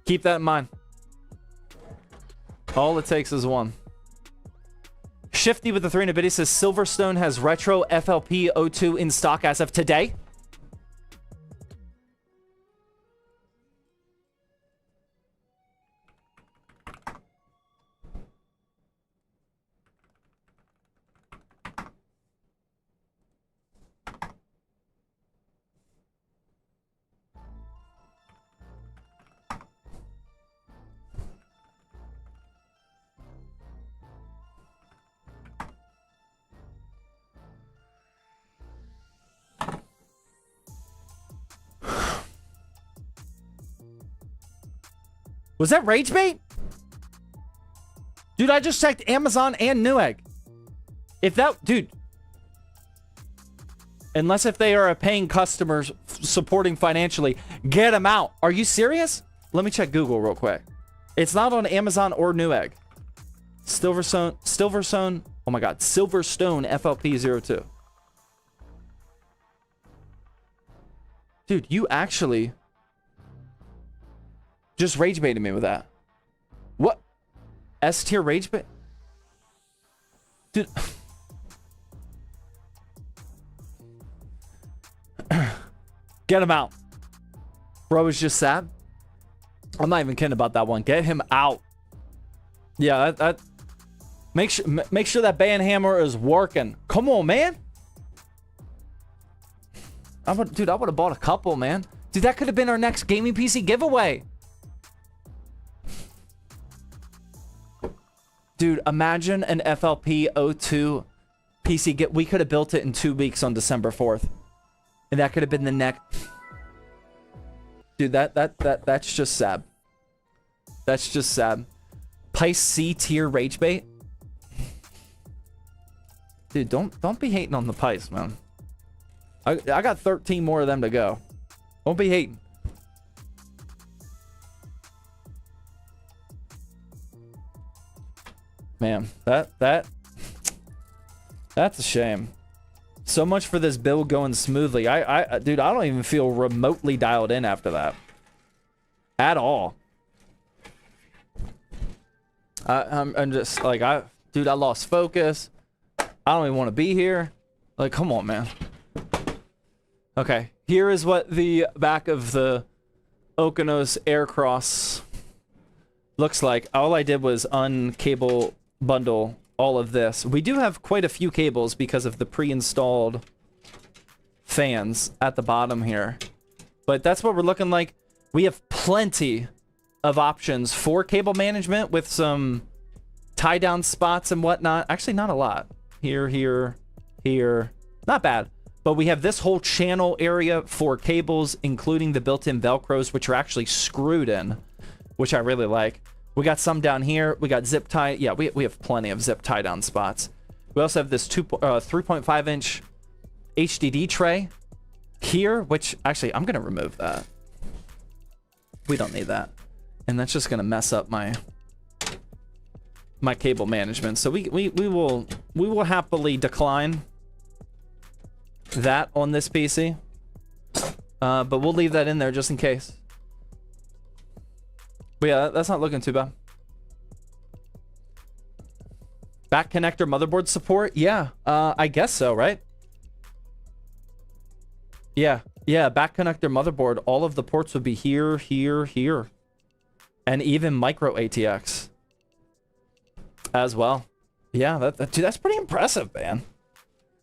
Keep that in mind. All it takes is one. Shifty with the 300 biddy says Silverstone has retro FLP 02 in stock as of today. Was that rage bait? Dude, I just checked Amazon and Newegg. If that... Dude. Unless if they are a paying customer supporting financially, get them out. Are you serious? Let me check Google real quick. It's not on Amazon or Newegg. Silverstone... Oh my god. Silverstone FLP02. Dude, you actually... just rage baited me with that. What? S tier rage bait? Dude. Get him out. Bro is just sad. I'm not even kidding about that one. Get him out. Yeah, that make sure that band hammer is working. Come on, man. Dude, I would have bought a couple, man. Dude, that could have been our next gaming PC giveaway. Dude, imagine an FLP 02 PC. We could have built it in 2 weeks on December 4th. And that could have been the next. Dude, that's just sad. That's just sad. Pice C tier rage bait. Dude, don't be hating on the Pice, man. I got 13 more of them to go. Don't be hating. Man, that's a shame. So much for this build going smoothly. Dude, I don't even feel remotely dialed in after that. At all. I'm just like, dude, I lost focus. I don't even want to be here. Like, come on, man. Okay, here is what the back of the Okonos Aircross looks like. All I did was uncable bundle all of this. We do have quite a few cables because of the pre-installed fans at the bottom here. But that's what we're looking like. We have plenty of options for cable management with some tie-down spots and whatnot. Actually, not a lot. Here, here, here. Not bad. But we have this whole channel area for cables, including the built-in Velcros, which are actually screwed in, which I really like. We got some down here. We got zip tie. Yeah, we have plenty of zip tie down spots. We also have this 3.5-inch HDD tray here, which actually I'm going to remove that. We don't need that. And that's just going to mess up my cable management. So we will happily decline that on this PC. But we'll leave that in there just in case. But yeah, that's not looking too bad. Back connector motherboard support? Yeah, I guess so, right? Yeah, back connector motherboard. All of the ports would be here, here, here. And even micro ATX as well. Yeah, dude, that's pretty impressive, man.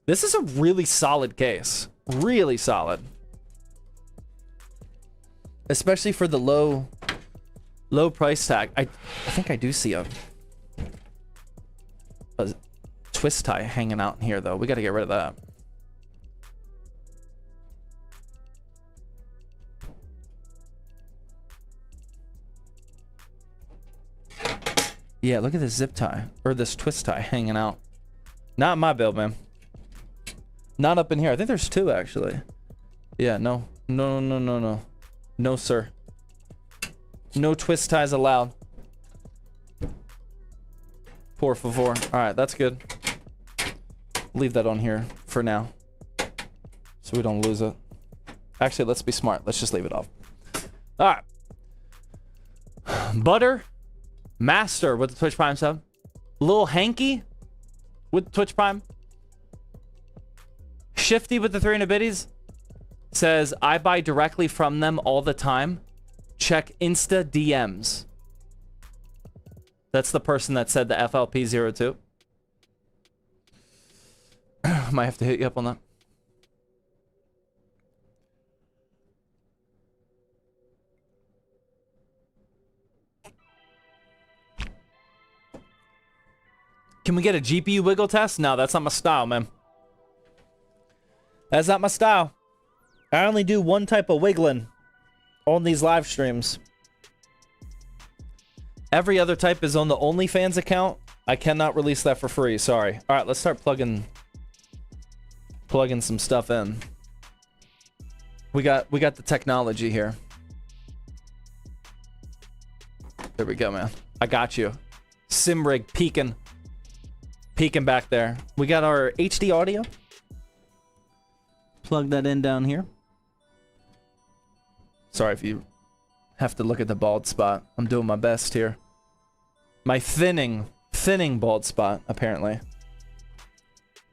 This is a really solid case. Really solid. Especially for the low price tag. I think I do see a twist tie hanging out in here, though. We got to get rid of that. Yeah, look at this zip tie, or this twist tie hanging out. Not in my build, man. Not up in here. I think there's two, actually. Yeah, no. No, sir. No twist ties allowed. Por favor. Alright, that's good. Leave that on here for now, so we don't lose it. Actually, let's be smart. Let's just leave it off. Alright. Butter. Master with the Twitch Prime sub. Lil Hanky with Twitch Prime. Shifty with the 300 biddies says, I buy directly from them all the time. Check Insta DMs. That's the person that said the FLP02. Might have to hit you up on that. Can we get a GPU wiggle test? No, that's not my style, man. That's not my style. I only do one type of wiggling on these live streams. Every other type is on the OnlyFans account. I cannot release that for free. Sorry. All right, let's start plugging some stuff in. We got the technology here. There we go, man. I got you. Simrig peeking back there. We got our HD audio. Plug that in down here. Sorry if you have to look at the bald spot. I'm doing my best here. My thinning bald spot, apparently.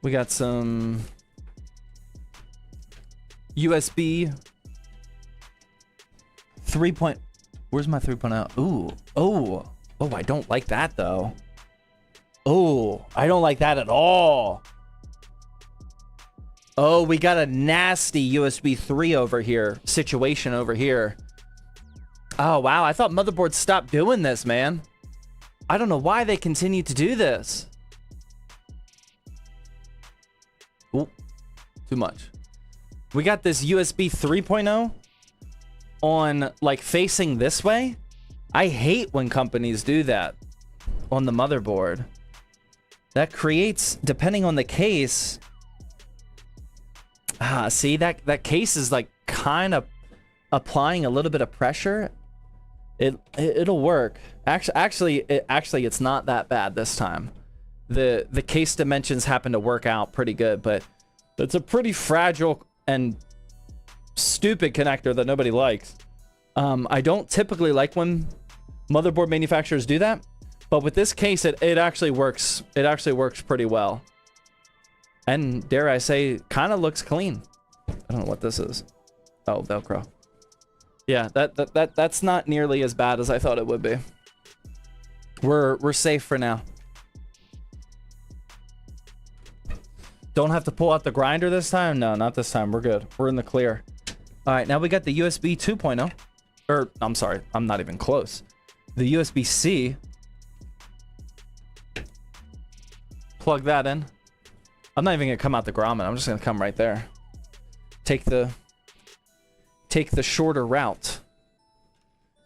We got some USB 3. Where's my 3.0? Ooh. Oh, I don't like that, though. Oh, I don't like that at all. Oh, we got a nasty USB 3 over here. Situation over here. Oh, wow. I thought motherboards stopped doing this, man. I don't know why they continue to do this. Ooh, too much. We got this USB 3.0 on, like, facing this way. I hate when companies do that on the motherboard. That creates, depending on the case... see, that case is, like, kind of applying a little bit of pressure. It'll work. Actually, it's not that bad this time. The case dimensions happen to work out pretty good, but it's a pretty fragile and stupid connector that nobody likes. I don't typically like when motherboard manufacturers do that, but with this case, it actually works. It actually works pretty well. And dare I say, kind of looks clean. I don't know what this is. Oh, Velcro. Yeah, that's not nearly as bad as I thought it would be. We're safe for now. Don't have to pull out the grinder this time? No, not this time. We're good. We're in the clear. All right, now we got the USB 2.0. Or, I'm sorry, I'm not even close. The USB-C. Plug that in. I'm not even gonna come out the grommet. I'm just gonna come right there. Take the shorter route.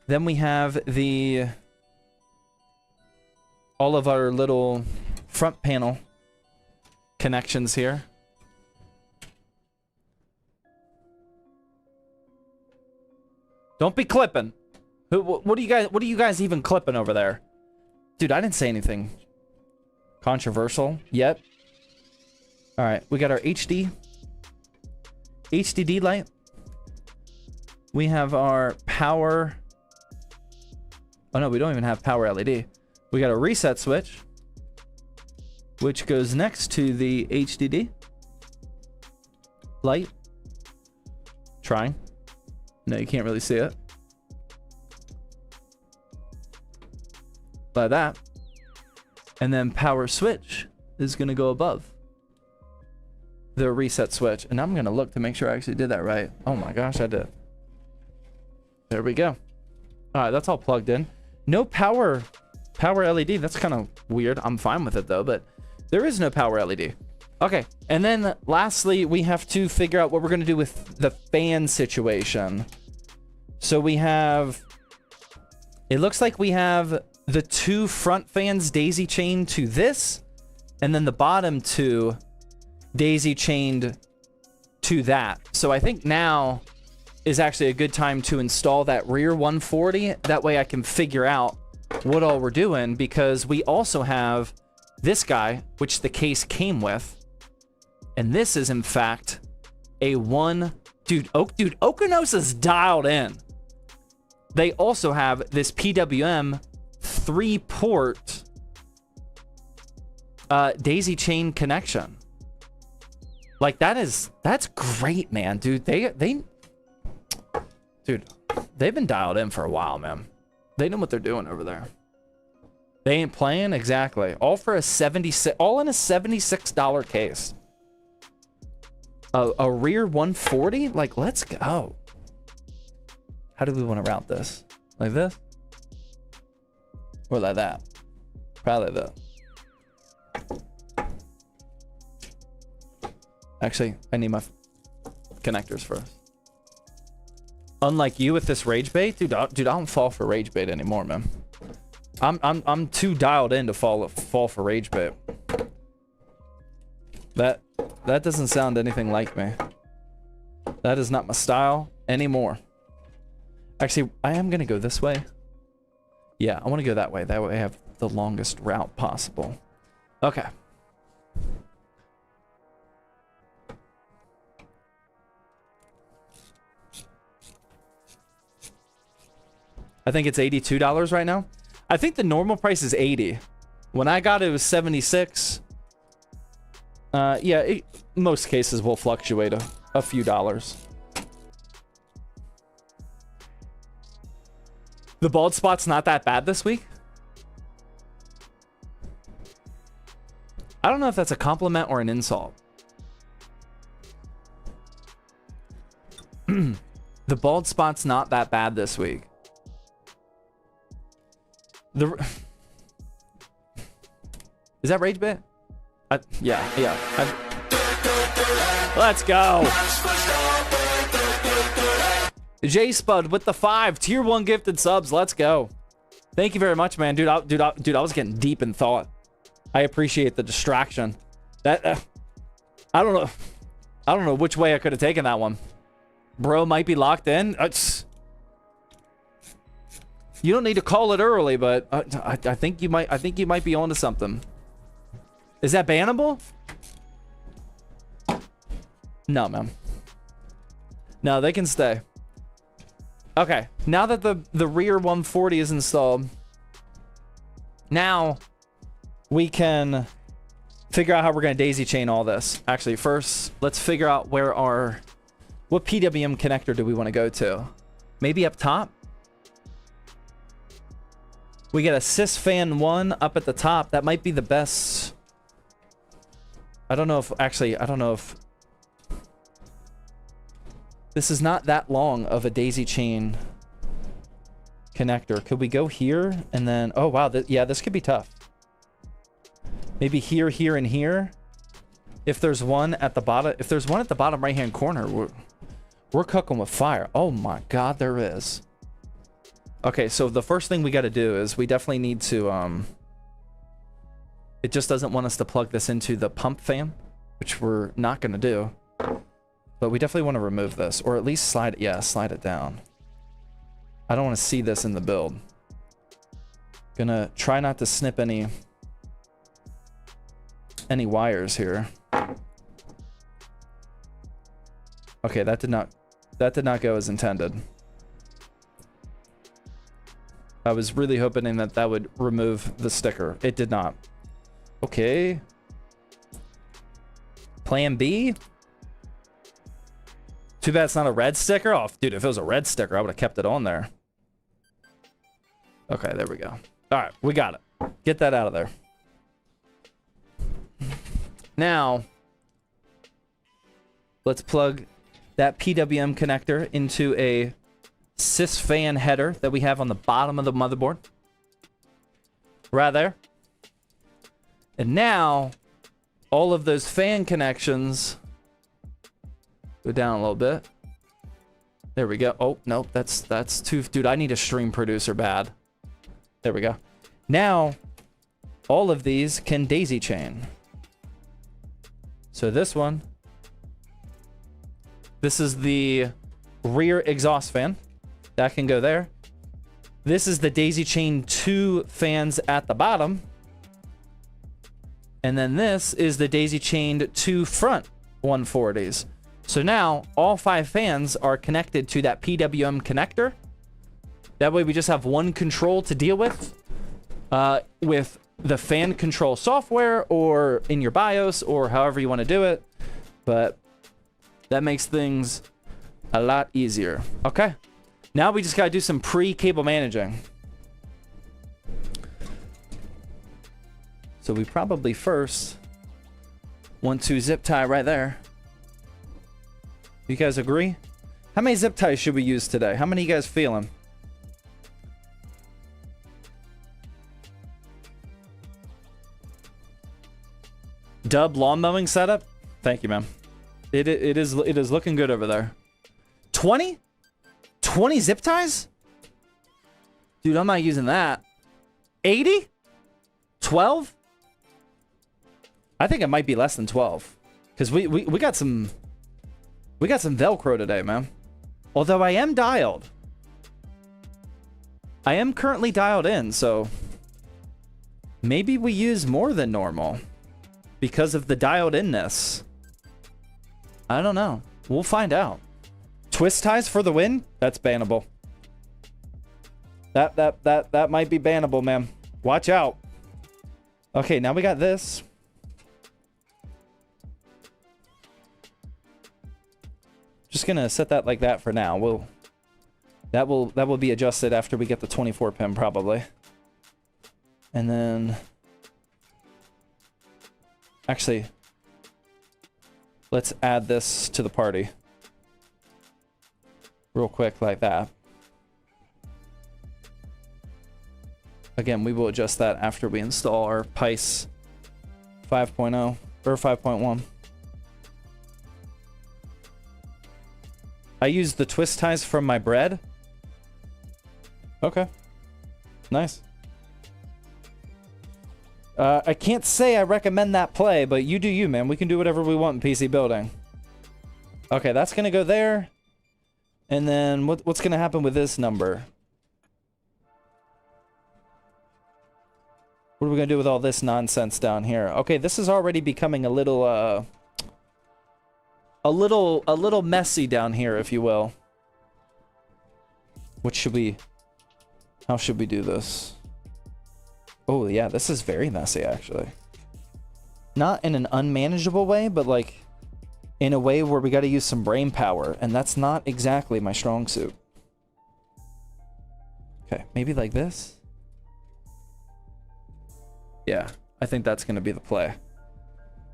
Then we have all of our little front panel connections here. Don't be clipping. What are you guys even clipping over there? Dude, I didn't say anything controversial yet. All right, we got our HDD light. We have our power. Oh no, we don't even have power LED. We got a reset switch, which goes next to the HDD light. Trying. No, you can't really see it. Like that. And then power switch is going to go above the reset switch. And I'm going to look to make sure I actually did that right. Oh my gosh, I did. There we go. All right, that's all plugged in. No power LED. That's kind of weird. I'm fine with it though, but there is no power LED. Okay, and then lastly, we have to figure out what we're going to do with the fan situation. So we have, it looks like we have the two front fans daisy chained to this, and then the bottom two daisy chained to that. So I think now is actually a good time to install that rear 140. That way I can figure out what all we're doing, because we also have this guy, which the case came with. And this is in fact a dude, Okanos is dialed in. They also have this PWM 3-port daisy chain connection. Like that's great, man, dude. Dude, they've been dialed in for a while, man. They know what they're doing over there. They ain't playing. Exactly. All in a $76 case. A rear 140? Like, let's go. How do we want to route this? Like this? Or like that? Probably like that. Actually, I need my connectors first. Unlike you with this rage bait, dude, I don't fall for rage bait anymore, man. I'm too dialed in to fall for rage bait. That doesn't sound anything like me. That is not my style anymore. Actually, I am gonna go this way. Yeah, I want to go that way. That way I have the longest route possible. Okay. I think it's $82 right now. I think the normal price is $80. When I got it, it was $76. Yeah, most cases will fluctuate a few dollars. The bald spot's not that bad this week. I don't know if that's a compliment or an insult. The bald spot's not that bad this week. Is that rage bit? Yeah. Let's go. J Spud with the 5 tier 1 gifted subs. Let's go. Thank you very much, man. Dude, I was getting deep in thought. I appreciate the distraction. That I don't know which way I could have taken that one. Bro might be locked in. You don't need to call it early, but I think you might. I think you might be onto something. Is that bannable? No, man. No, they can stay. Okay, now that the rear 140 is installed, now we can figure out how we're going to daisy chain all this. Actually, first, let's figure out what PWM connector do we want to go to? Maybe up top? We get a sys fan 1 up at the top. That might be the best. I don't know if, actually, I don't know if... This is not that long of a daisy chain connector. Could we go here and then... Oh, wow. Yeah, this could be tough. Maybe here, here, and here. If there's one at the bottom... If there's one at the bottom right-hand corner, we're cooking with fire. Oh, my God, there is. Okay, so the first thing we got to do is we definitely need to... It just doesn't want us to plug this into the pump fan, which we're not going to do. But we definitely want to remove this, or at least slide it. Yeah, slide it down. I don't want to see this in the build. Gonna try not to snip any wires here. Okay, that did not go as intended. I was really hoping that would remove the sticker. It did not. Okay. Plan B? Too bad it's not a red sticker. Oh, dude, if it was a red sticker, I would have kept it on there. Okay, there we go. All right, we got it. Get that out of there. Now, let's plug that PWM connector into a sys fan header that we have on the bottom of the motherboard. Right there. And now, all of those fan connections... Go down a little bit. There we go. Oh, nope, that's too... Dude, I need a stream producer bad. There we go. Now, all of these can daisy chain. So this one... This is the rear exhaust fan. That can go there. This is the daisy chain 2 fans at the bottom. And then this is the daisy chained 2 front 140s. So now all 5 fans are connected to that PWM connector. That way we just have one control to deal with the fan control software or in your BIOS or however you want to do it. But that makes things a lot easier. Okay. Now we just got to do some pre-cable managing. So we probably first want to zip tie right there. You guys agree? How many zip ties should we use today? How many you guys feeling? Dub lawn mowing setup? Thank you, man. It is looking good over there. 20? 20 zip ties? Dude, I'm not using that. 80? 12? I think it might be less than 12. Because we got some... We got some Velcro today, man. Although I am dialed. I am currently dialed in, so... Maybe we use more than normal. Because of the dialed in-ness. I don't know. We'll find out. Twist ties for the win? That's bannable. That might be bannable, man. Watch out. Okay, now we got this. Just gonna set that like that for now. That will be adjusted after we get the 24 pin probably. And then actually let's add this to the party. Real quick like that. Again, we will adjust that after we install our PICE 5.0 or 5.1. I use the twist ties from my bread. Okay. Nice. I can't say I recommend that play, but you do you, man. We can do whatever we want in PC building. Okay, that's going to go there. And then what's going to happen with this number? What are we gonna do with all this nonsense down here? Okay, this is already becoming a little messy down here, if you will. How should we do this? Oh yeah, this is very messy actually. Not in an unmanageable way, but like in a way where we got to use some brain power, and that's not exactly my strong suit. Okay, maybe like this. Yeah, I think that's going to be the play.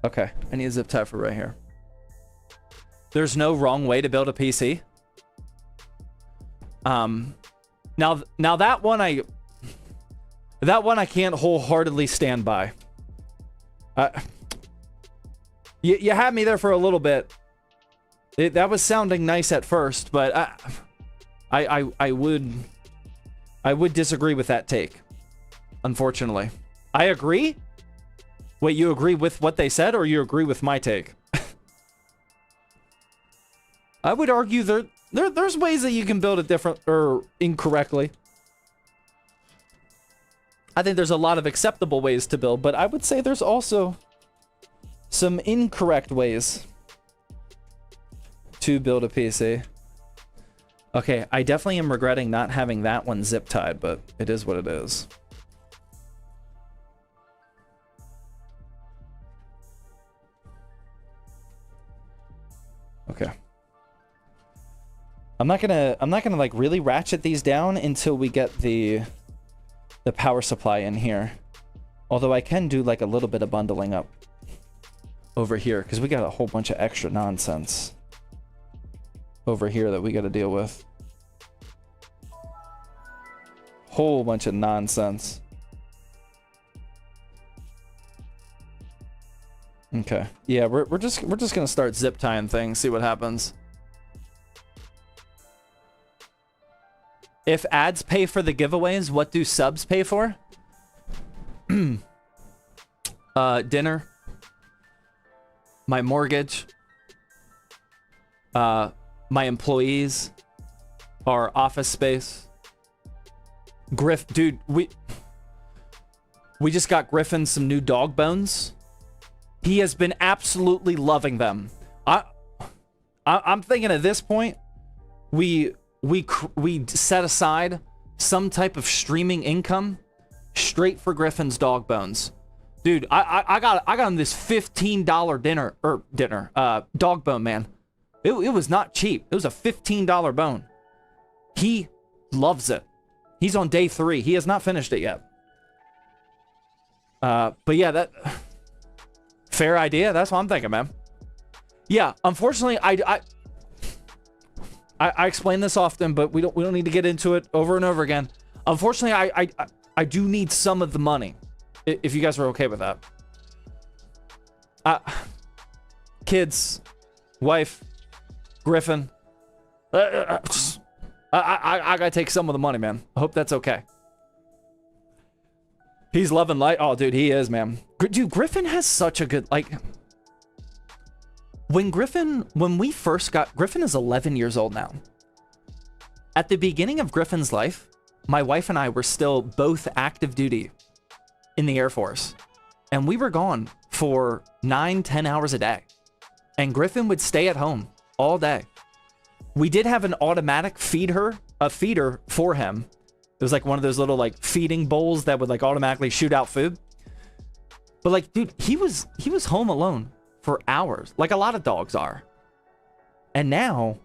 Okay, I need a zip tie for right here. There's no wrong way to build a PC. Now that one I can't wholeheartedly stand by. You had me there for a little bit. That was sounding nice at first, but I would disagree with that take. Unfortunately, I agree. Wait, you agree with what they said, or you agree with my take? I would argue there's ways that you can build it different or incorrectly. I think there's a lot of acceptable ways to build, but I would say there's also some incorrect ways to build a PC. Okay, I definitely am regretting not having that one zip tied, but it is what it is. Okay. I'm not gonna like really ratchet these down until we get the power supply in here. Although I can do like a little bit of bundling up over here, because we got a whole bunch of extra nonsense over here that we got to deal with. Whole bunch of nonsense. Okay. Yeah, we're just gonna start zip tying things, see what happens. If ads pay for the giveaways, what do subs pay for? Dinner. My mortgage. My employees. Our office space. Dude, we just got Griffin some new dog bones. He has been absolutely loving them. I'm thinking at this point, we set aside some type of streaming income straight for Griffin's dog bones. Dude, I got him this $15 dog bone, man. It was not cheap. It was a $15 bone. He loves it. He's on day 3. He has not finished it yet. But yeah, that fair idea. That's what I'm thinking, man. Yeah, unfortunately, I explain this often, but we don't need to get into it over and over again. Unfortunately, I do need some of the money, if you guys are okay with that. Kids, wife, Griffin. I gotta take some of the money, man. I hope that's okay. He's loving life. Oh, dude, he is, man. Dude, Griffin has such a good, like... When we first got... Griffin is 11 years old now. At the beginning of Griffin's life, my wife and I were still both active duty in the Air Force. And we were gone for 9-10 hours a day. And Griffin would stay at home all day. We did have an automatic feeder for him. It was like one of those little like feeding bowls that would like automatically shoot out food. But like, dude, he was home alone for hours, like a lot of dogs are. And now,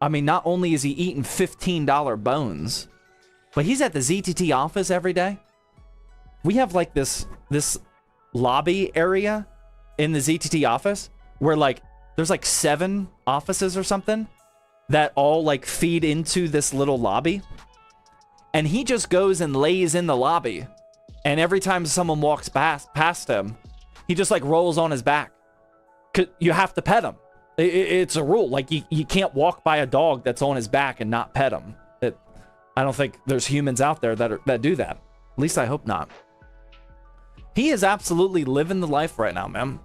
I mean, not only is he eating $15 bones, but he's at the ZTT office every day. We have like this lobby area in the ZTT office where like there's like 7 offices or something that all like feed into this little lobby. And he just goes and lays in the lobby. And every time someone walks past him, he just like rolls on his back. You have to pet him. It's a rule. Like you can't walk by a dog that's on his back and not pet him. I don't think there's humans out there that do that. At least I hope not. He is absolutely living the life right now, man.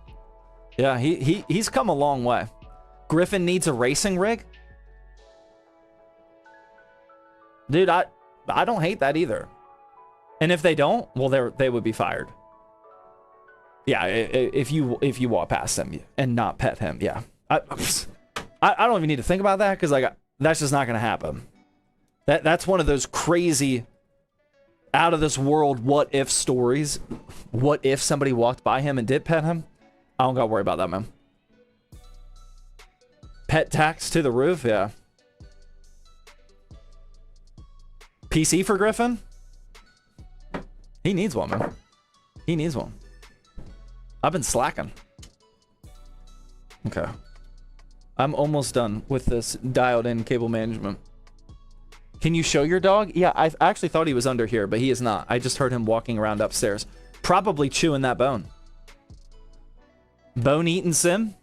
Yeah, he's come a long way. Griffin needs a racing rig. Dude, I don't hate that either. And if they don't, well, they would be fired. Yeah, if you walk past him and not pet him, yeah. I don't even need to think about that because like that's just not gonna happen. That's one of those crazy, out of this world what if stories. What if somebody walked by him and did pet him? I don't gotta worry about that, man. Pet tax to the roof, yeah. PC for Griffin? He needs one, man. He needs one. I've been slacking. Okay. I'm almost done with this dialed in cable management. Can you show your dog? Yeah, I actually thought he was under here, but he is not. I just heard him walking around upstairs. Probably chewing that bone. Bone eating sim?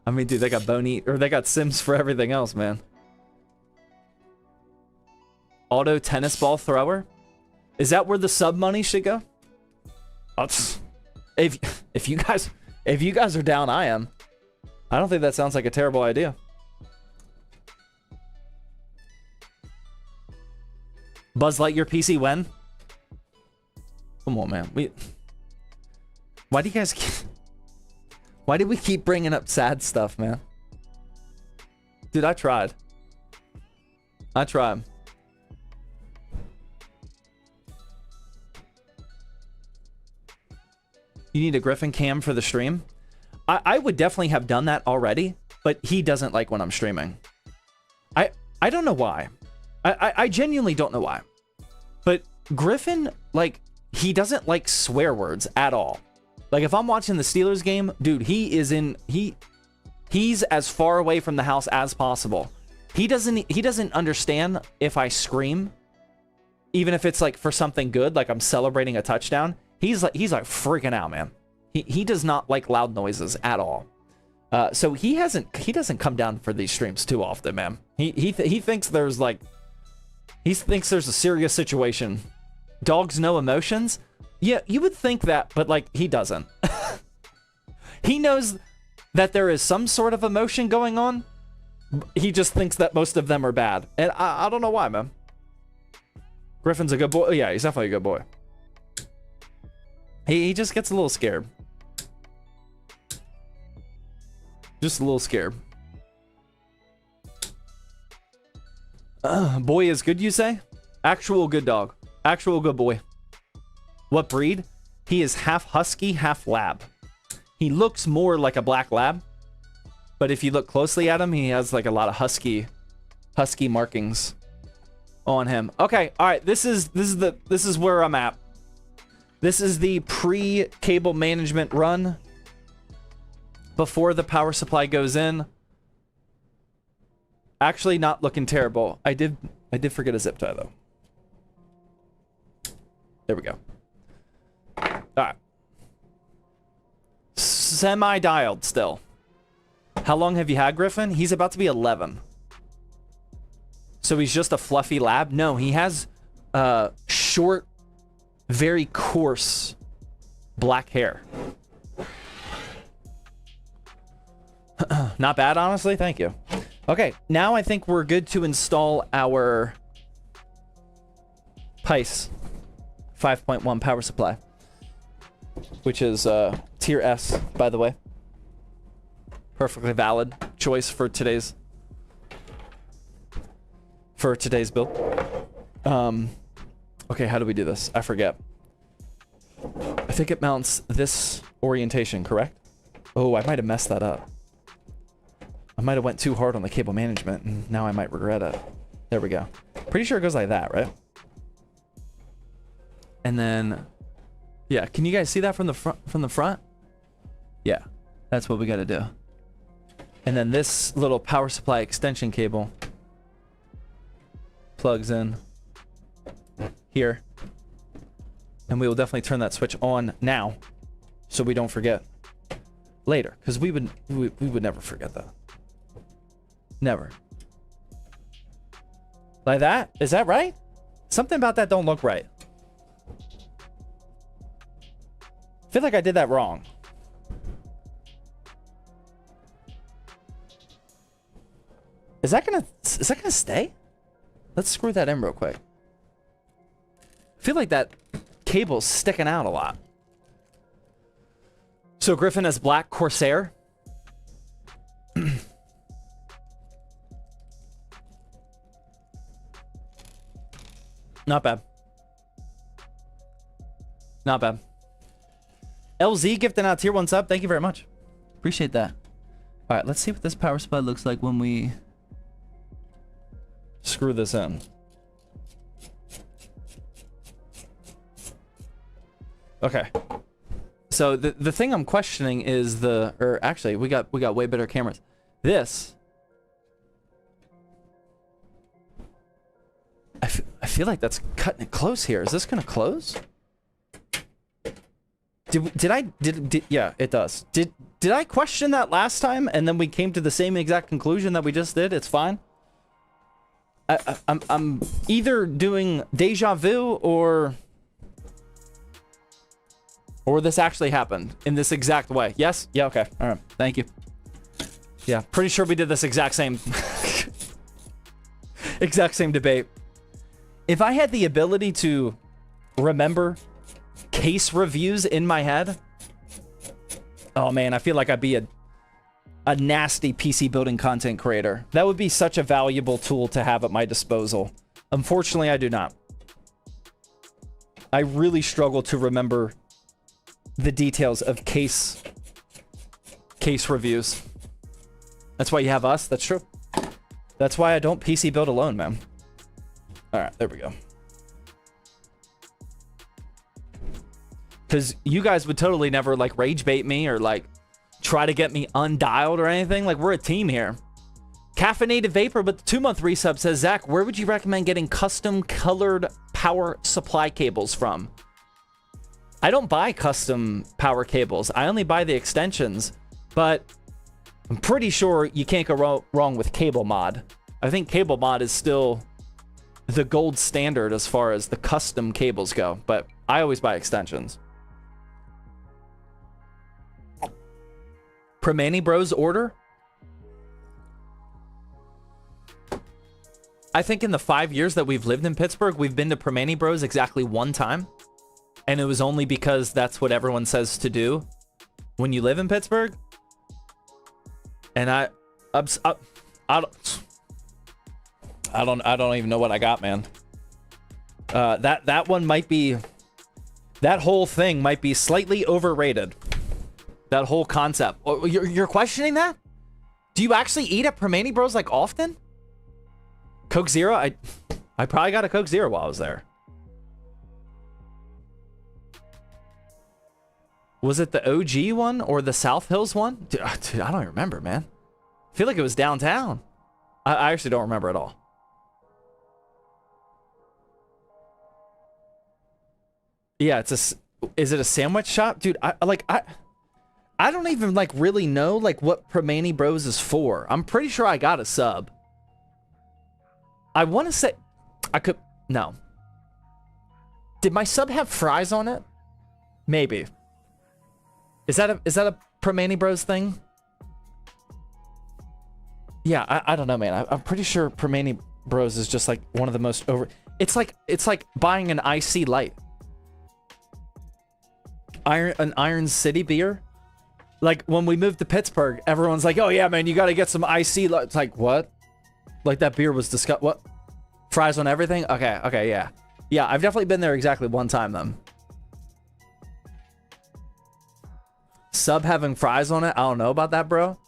I mean, dude, they got bone eat, or they got sims for everything else, man. Auto tennis ball thrower? Is that where the sub money should go? If you guys are down, I am. I don't think that sounds like a terrible idea. Buzz Lightyear PC when? Come on, man. Why do you guys why did we keep bringing up sad stuff, man? Dude, I tried. You need a Griffin cam for the stream? I would definitely have done that already, but he doesn't like when I'm streaming. I don't know why. I genuinely don't know why. But Griffin, like, he doesn't like swear words at all. Like, if I'm watching the Steelers game, dude, he's as far away from the house as possible. He doesn't understand if I scream, even if it's like for something good, like I'm celebrating a touchdown. He's like freaking out, man. He does not like loud noises at all. So he doesn't come down for these streams too often, man. He thinks there's like, he thinks there's a serious situation. Dogs no emotions? Yeah, you would think that, but like he doesn't. He knows that there is some sort of emotion going on. He just thinks that most of them are bad. And I don't know why, man. Griffin's a good boy. Yeah, he's definitely a good boy. He just gets a little scared. Just a little scared. Boy is good, you say? Actual good dog. Actual good boy. What breed? He is half husky, half lab. He looks more like a black lab, but if you look closely at him, he has like a lot of husky markings on him. Okay, all right. This is where I'm at. This is the pre-cable management run before the power supply goes in. Actually, not looking terrible. I did forget a zip tie though. There we go. All right. Semi-dialed still. How long have you had Griffin? He's about to be 11. So he's just a fluffy lab? No, he has short, very coarse black hair. Not bad, honestly. Thank you. Okay, now I think we're good to install our PICE 5.1 power supply, which is tier S, by the way. Perfectly valid choice for today's build. Okay, how do we do this? I forget. I think it mounts this orientation, correct? Oh, I might have messed that up. I might have went too hard on the cable management, and now I might regret it. There we go. Pretty sure it goes like that, right? And then, yeah, can you guys see that from the front? From the front? Yeah, that's what we got to do. And then this little power supply extension cable plugs in here, and we will definitely turn that switch on now, so we don't forget later, because we would never forget that. Never. Like that? Is that right? Something about that don't look right. I feel like I did that wrong. Is that gonna stay? Let's screw that in real quick. I feel like that cable's sticking out a lot. So Griffin has black Corsair. Not bad. Not bad. LZ gifting out tier 1 sub. Thank you very much. Appreciate that. All right, let's see what this power supply looks like when we screw this in. Okay. So the thing I'm questioning is or actually we got way better cameras. This. I feel like that's cutting it close here. Is this gonna close? Yeah, it does. Did I question that last time and then we came to the same exact conclusion that we just did? It's fine. I'm either doing deja vu or this actually happened in this exact way. Yes? Yeah, okay. All right. Thank you. Yeah, pretty sure we did this exact same exact same debate. If I had the ability to remember case reviews in my head, oh man, I feel like I'd be a nasty PC building content creator. That would be such a valuable tool to have at my disposal. Unfortunately, I do not. I really struggle to remember the details of case reviews. That's why you have us. That's true. That's why I don't PC build alone, man. All right, there we go. Because you guys would totally never like rage bait me or like try to get me undialed or anything. Like, we're a team here. Caffeinated Vapor, but the 2-month resub says, Zach, where would you recommend getting custom colored power supply cables from? I don't buy custom power cables. I only buy the extensions, but I'm pretty sure you can't go wrong with Cable Mod. I think Cable Mod is still the gold standard as far as the custom cables go, but I always buy extensions. Permani Bros order? I think in the 5 years that we've lived in Pittsburgh, we've been to Permani Bros exactly 1 time. And it was only because that's what everyone says to do when you live in Pittsburgh. And I don't even know what I got, man. That one might be, that whole thing might be slightly overrated. That whole concept. Oh, you're questioning that? Do you actually eat at Permani Bros like often? Coke Zero? I probably got a Coke Zero while I was there. Was it the OG one or the South Hills one? Dude, I don't even remember, man. I feel like it was downtown. I actually don't remember at all. Yeah, is it a sandwich shop? Dude, I don't even like really know like what Permani Bros is for. I'm pretty sure I got a sub. I want to say no. Did my sub have fries on it? Maybe. Is that a Permani Bros thing? Yeah, I don't know, man. I'm pretty sure Permani Bros is just like one of the most over. It's like buying an IC Light. An Iron City beer. Like when we moved to Pittsburgh, everyone's like, "Oh yeah, man, you got to get some IC Light." It's like, what? Like that beer was disgusting. What? Fries on everything? Okay, yeah. Yeah, I've definitely been there exactly 1 time then. Sub having fries on it? I don't know about that, bro.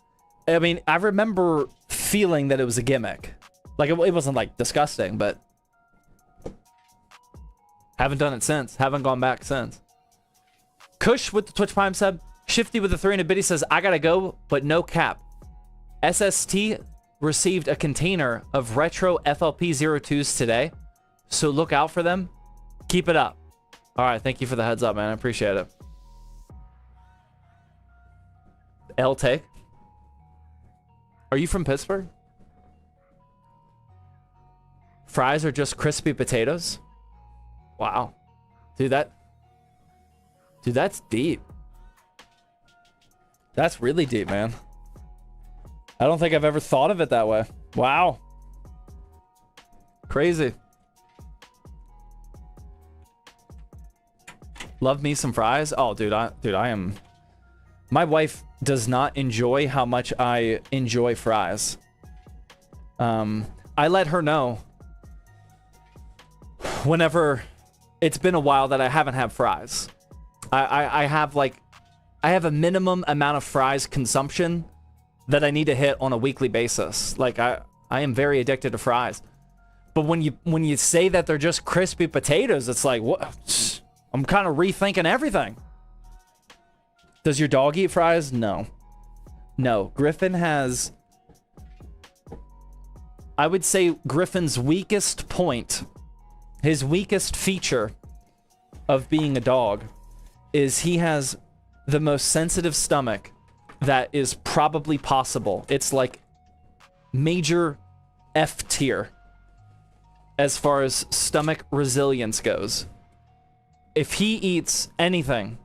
I mean, I remember feeling that it was a gimmick. Like, it wasn't, like, disgusting, but... haven't done it since. Haven't gone back since. Kush with the Twitch Prime sub. Shifty with the 300 biddy says, I gotta go, but no cap. SST received a container of retro FLP02s today, so look out for them. Keep it up. All right, thank you for the heads up, man. I appreciate it. L-Take. Are you from Pittsburgh? Fries are just crispy potatoes? Wow. Dude, that's deep. That's really deep, man. I don't think I've ever thought of it that way. Wow. Crazy. Love me some fries. Oh, dude, I am. My wife does not enjoy how much I enjoy fries. I let her know whenever it's been a while that I haven't had fries. I have a minimum amount of fries consumption that I need to hit on a weekly basis. Like I am very addicted to fries. But when you say that they're just crispy potatoes, it's like, what? I'm kind of rethinking everything. Does your dog eat fries? No. No. Griffin has... I would say Griffin's weakest point, his weakest feature of being a dog, is he has the most sensitive stomach that is probably possible. It's like major F tier as far as stomach resilience goes. If he eats anything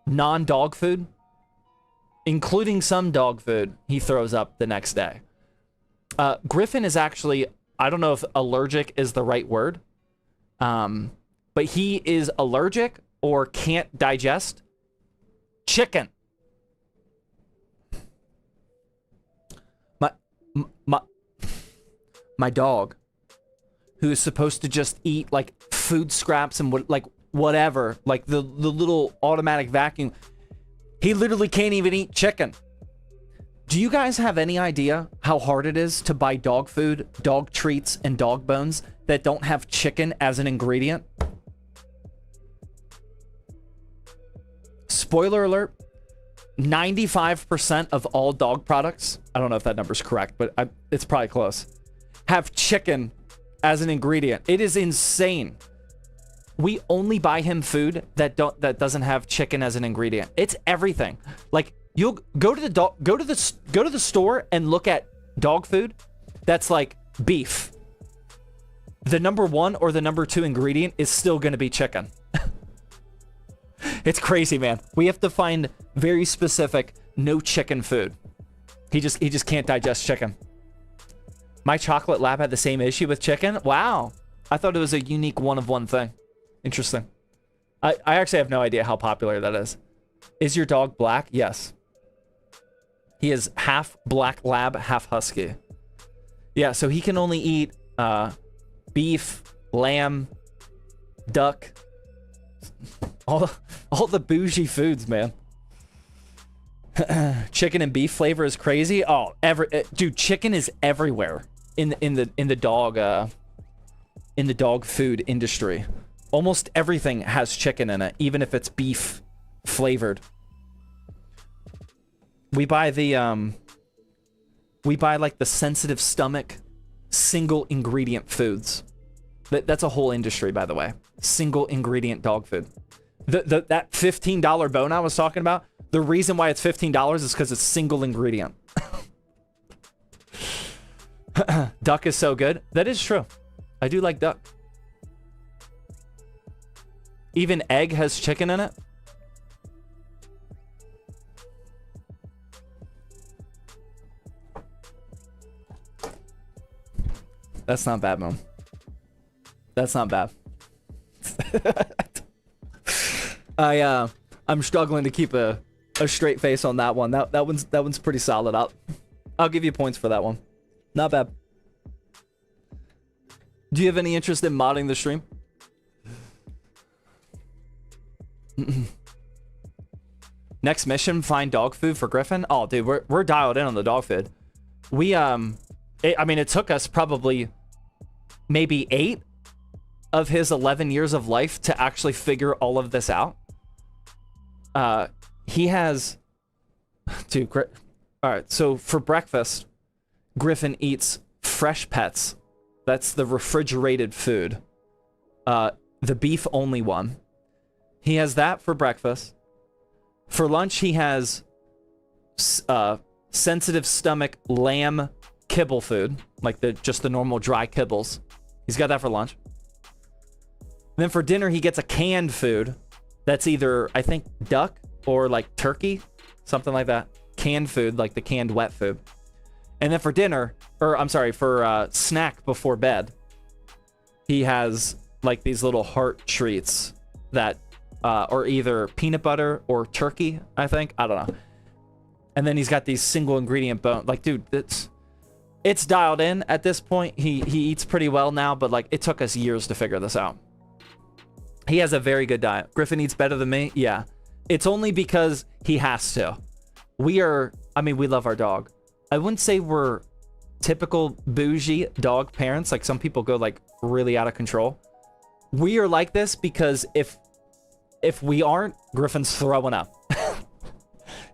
non-dog food, including some dog food, he throws up the next day. Griffin is actually, I don't know if allergic is the right word, but he is allergic or can't digest chicken. My dog, who is supposed to just eat like food scraps and whatever, like the little automatic vacuum, he literally can't even eat chicken. Do you guys have any idea how hard it is to buy dog food, dog treats, and dog bones that don't have chicken as an ingredient? Spoiler alert, 95% of all dog products, I don't know if that number's correct, but it's probably close, have chicken as an ingredient. It is insane. We only buy him food that doesn't have chicken as an ingredient. It's everything. Like, you'll go to the store and look at dog food that's like beef. The number 1 or the number 2 ingredient is still going to be chicken. It's crazy, man. We have to find very specific no chicken food. He just can't digest chicken. My chocolate lab had the same issue with chicken. Wow. I thought it was a unique one-of-one thing. Interesting. I actually have no idea how popular that is. Is your dog black? Yes. He is half black lab, half husky. Yeah, so he can only eat beef, lamb, duck, all the bougie foods, man. Chicken and beef flavor is crazy. Oh, dude, chicken is everywhere in the dog food industry. Almost everything has chicken in it, even if it's beef flavored. We buy like the sensitive stomach single ingredient foods. That's a whole industry, by the way. Single ingredient dog food. That $15 bone I was talking about, the reason why it's $15 is because it's single ingredient. Duck is so good. That is true. I do like duck. Even egg has chicken in it. That's not bad, Mom. That's not bad. I'm struggling to keep a straight face on that one. That one's pretty solid. I'll give you points for that one. Not bad. Do you have any interest in modding the stream? Next mission, find dog food for Griffin. Oh, dude, we're dialed in on the dog food. It took us probably maybe 8 of his 11 years of life to actually figure all of this out. He has... Dude, all right, so for breakfast, Griffin eats fresh pets. That's the refrigerated food. The beef only one. He has that for breakfast. For lunch, he has sensitive stomach lamb kibble food, like just the normal dry kibbles. He's got that for lunch. And then for dinner, he gets a canned food that's either, I think, duck or like turkey, something like that. Canned food, like the canned wet food. And then for dinner, for snack before bed, he has like these little heart treats that or either peanut butter or turkey, I think. I don't know. And then he's got these single ingredient bone. Like, dude, it's dialed in at this point. He eats pretty well now, but like it took us years to figure this out. He has a very good diet. Griffin eats better than me. Yeah. It's only because he has to. We love our dog. I wouldn't say we're typical bougie dog parents. Like some people go like really out of control. We are like this because if we aren't, Griffin's throwing up.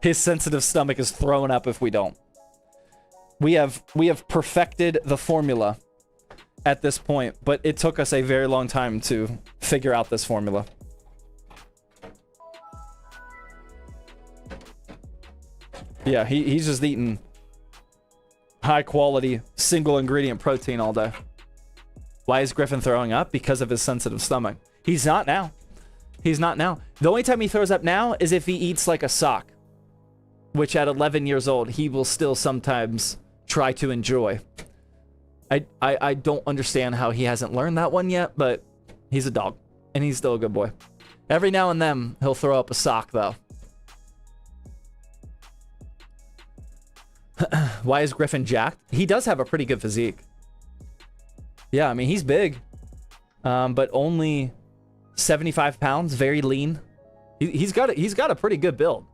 His sensitive stomach is throwing up if we don't. We have perfected the formula at this point, but it took us a very long time to figure out this formula. Yeah, he's just eating high quality single ingredient protein all day. Why is Griffin throwing up? Because of his sensitive stomach. He's not now. He's not now. The only time he throws up now is if he eats like a sock, which at 11 years old, he will still sometimes try to enjoy. I don't understand how he hasn't learned that one yet, but he's a dog, and he's still a good boy. Every now and then, he'll throw up a sock, though. Why is Griffin jacked? He does have a pretty good physique. Yeah, I mean, he's big, but only 75 pounds, very lean. He's got a pretty good build.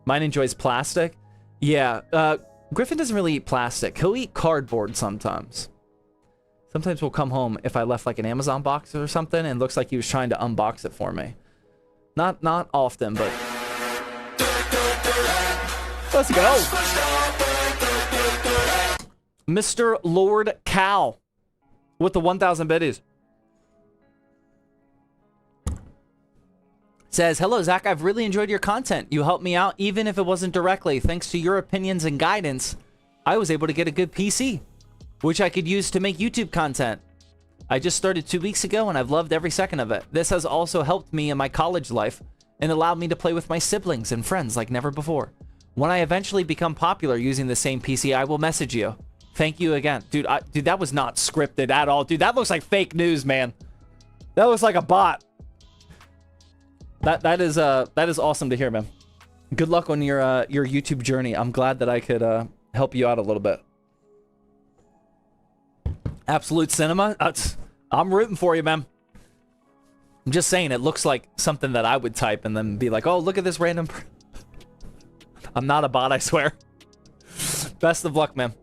Mine enjoys plastic. Yeah, Griffin doesn't really eat plastic. He'll eat cardboard sometimes. Sometimes we'll come home if I left like an Amazon box or something and it looks like he was trying to unbox it for me. Not often, but... Let's go. Mr. Lord Cal with the 1,000 biddies. Says, hello, Zach. I've really enjoyed your content. You helped me out, even if it wasn't directly. Thanks to your opinions and guidance, I was able to get a good PC, which I could use to make YouTube content. I just started 2 weeks ago, and I've loved every second of it. This has also helped me in my college life and allowed me to play with my siblings and friends like never before. When I eventually become popular using the same PC, I will message you. Thank you again. Dude, dude, that was not scripted at all. Dude, that looks like fake news, man. That looks like a bot. That is awesome to hear, man. Good luck on your YouTube journey. I'm glad that I could help you out a little bit. Absolute Cinema. I'm rooting for you, man. I'm just saying, it looks like something that I would type and then be like, oh, look at this random... I'm not a bot, I swear. Best of luck, man.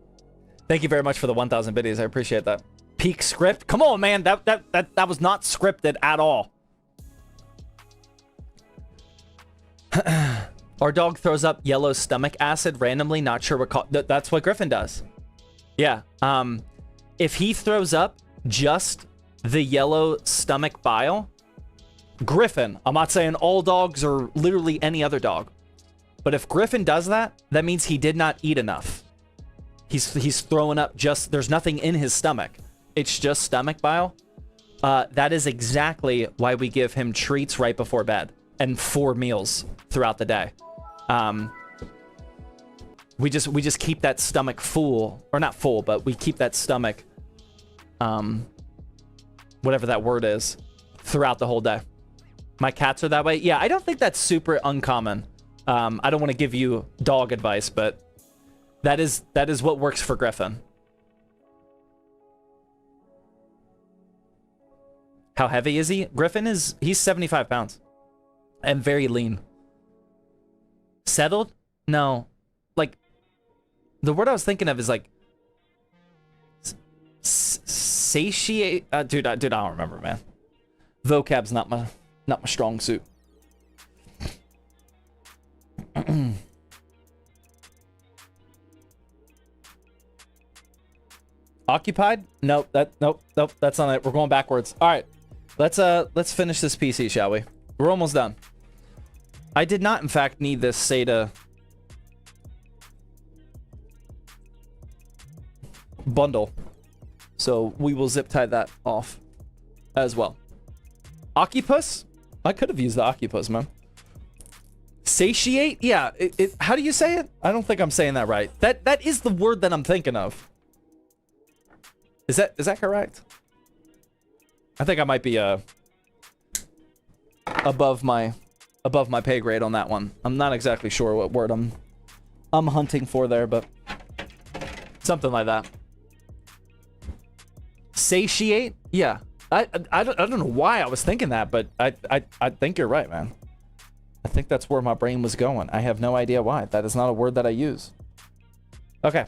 Thank you very much for the 1,000 biddies. I appreciate that. Peak script. Come on, man. That was not scripted at all. Our dog throws up yellow stomach acid randomly. Not sure what that's what Griffin does. Yeah. If he throws up just the yellow stomach bile, Griffin, I'm not saying all dogs or literally any other dog, but if Griffin does that, that means he did not eat enough. He's throwing up just, there's nothing in his stomach. It's just stomach bile. That is exactly why we give him treats right before bed and 4 meals throughout the day. We just keep that stomach full, or not full, but we keep that stomach, whatever that word is, throughout the whole day. My cats are that way. Yeah, I don't think that's super uncommon. I don't want to give you dog advice, but that is what works for Griffin. How heavy is he? Griffin he's 75 pounds and very lean. Settled? No. Like, the word I was thinking of is like satiate. Dude, I don't remember, man. Vocab's not my strong suit. Occupied? Nope, nope, that's not it. We're going backwards. All right. Let's finish this PC, shall we? We're almost done. I did not, in fact, need this SATA bundle. So we will zip tie that off as well. Occupus? I could have used the octopus, man. Satiate? Yeah. How do you say it? I don't think I'm saying that right. That is the word that I'm thinking of. Is that correct? I think I might be above my pay grade on that one. I'm not exactly sure what word I'm hunting for there, but something like that. Satiate? Yeah. I don't know why I was thinking that, but I think you're right, man. I think that's where my brain was going. I have no idea why. That is not a word that I use. Okay.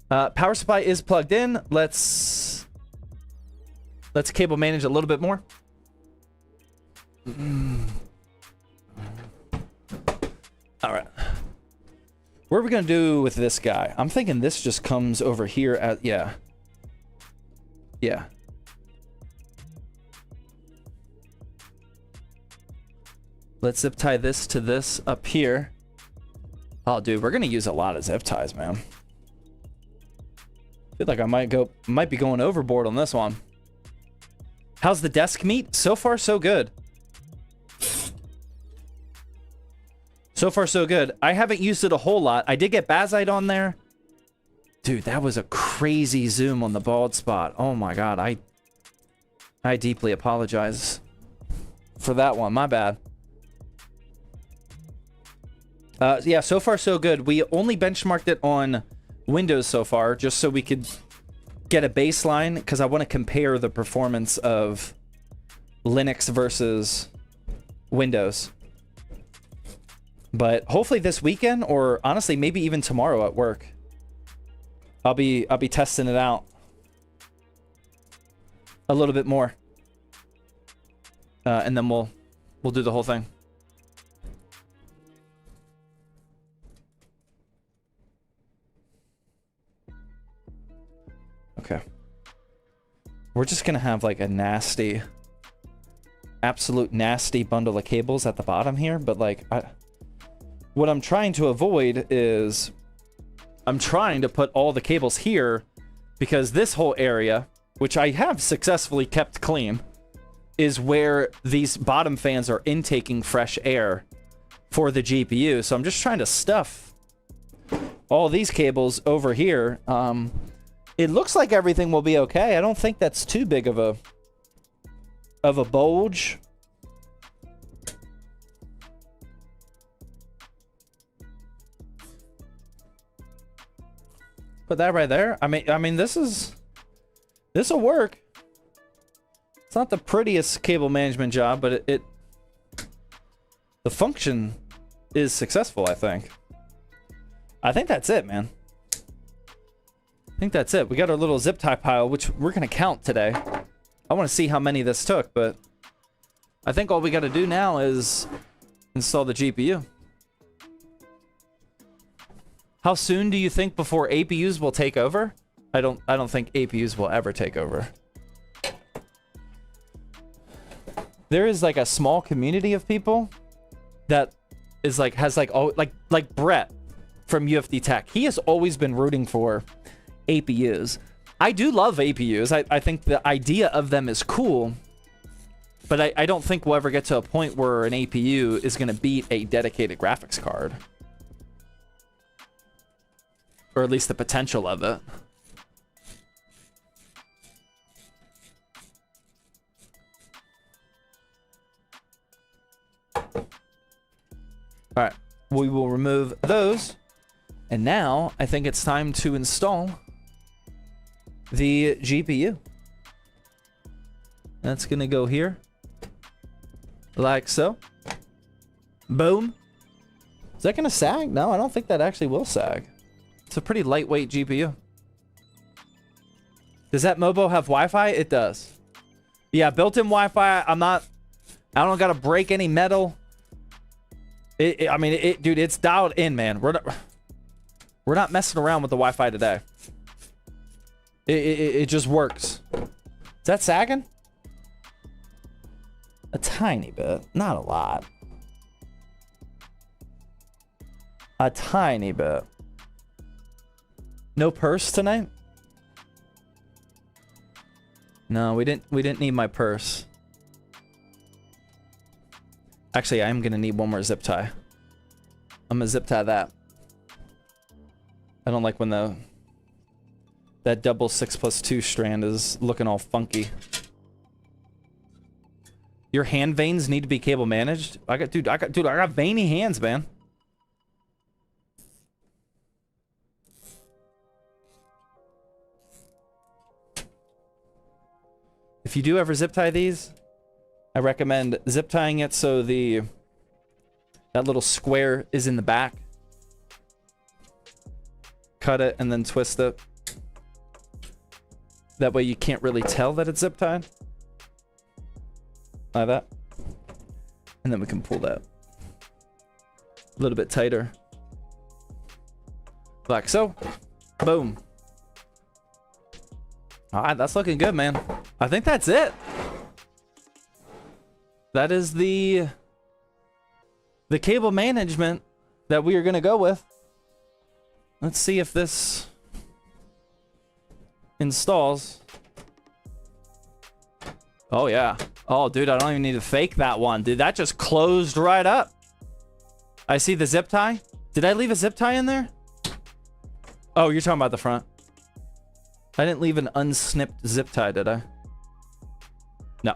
Power supply is plugged in. Let's cable manage a little bit more. All right. What are we going to do with this guy? I'm thinking this just comes over here at... Yeah. Yeah. Let's zip tie this to this up here. Oh, dude, we're going to use a lot of zip ties, man. I feel like I might be going overboard on this one. How's the desk meat? So far, so good. So far, so good. I haven't used it a whole lot. I did get Bazite on there. Dude, that was a crazy zoom on the bald spot. Oh my god, I deeply apologize for that one. My bad. Yeah, so far, so good. We only benchmarked it on Windows so far, just so we could get a baseline, because I want to compare the performance of Linux versus Windows. But hopefully this weekend, or honestly maybe even tomorrow at work, I'll be testing it out a little bit more, and then we'll do the whole thing. Okay. We're just gonna have like a nasty, absolute nasty bundle of cables at the bottom here, but like what I'm trying to avoid is I'm trying to put all the cables here, because this whole area, which I have successfully kept clean, is where these bottom fans are intaking fresh air for the GPU. So I'm just trying to stuff all these cables over here. It looks like everything will be okay. I don't think that's too big of a bulge. Put that right there. I mean, this'll work. It's not the prettiest cable management job, but the function is successful, I think. I think that's it, man. I think that's it. We got our little zip tie pile, which we're going to count today. I want to see how many this took, but I think all we got to do now is install the GPU. How soon do you think before APUs will take over? I don't think APUs will ever take over. There is like a small community of people that is like like Brett from UFD Tech. He has always been rooting for APUs. I do love APUs. I think the idea of them is cool, but I don't think we'll ever get to a point where an APU is going to beat a dedicated graphics card. Or at least the potential of it. Alright, we will remove those. And now, I think it's time to install the GPU. That's gonna go here. Like so. Boom. Is that gonna sag? No, I don't think that actually will sag. It's a pretty lightweight GPU. Does that Mobo have Wi-Fi? It does. Yeah, built-in Wi-Fi. I don't gotta break any metal. I mean, dude, it's dialed in, man. We're not messing around with the Wi-Fi today. It just works. Is that sagging? A tiny bit, not a lot. A tiny bit. No purse tonight? No, we didn't need my purse. Actually, I am gonna need one more zip tie. I'm gonna zip tie that. I don't like when that double 6+2 strand is looking all funky. Your hand veins need to be cable managed. I got veiny hands, man. If you do ever zip tie these, I recommend zip tying it so that little square is in the back. Cut it and then twist it. That way you can't really tell that it's zip tied. Like that. And then we can pull that a little bit tighter. Like so. Boom. All right, that's looking good, man. I think that's it. That is the cable management that we are going to go with. Let's see if this installs. Oh, yeah. Oh, dude, I don't even need to fake that one. Dude, that just closed right up. I see the zip tie. Did I leave a zip tie in there? Oh, you're talking about the front. I didn't leave an unsnipped zip tie, did I? No.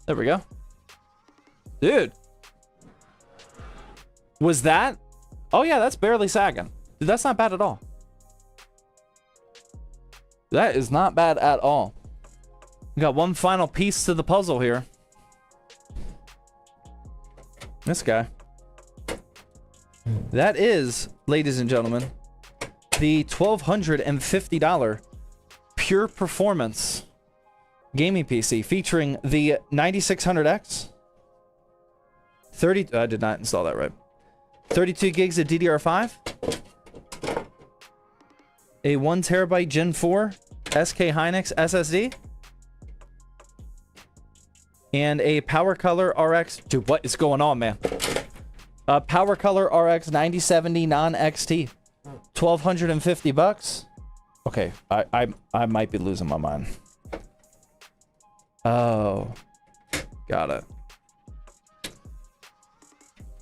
There we go. Dude. Was that? Oh, yeah, that's barely sagging. Dude, that's not bad at all. That is not bad at all. We got one final piece to the puzzle here. This guy. That is, ladies and gentlemen, the $1,250 Pure Performance gaming PC featuring the 9600X. I did not install that right. 32 gigs of DDR5. A 1 terabyte Gen 4 SK Hynix SSD. And a Power Color RX. Dude, what is going on, man? Power Color RX 9070 non-XT. $1,250. Okay, I might be losing my mind. Oh. Got it.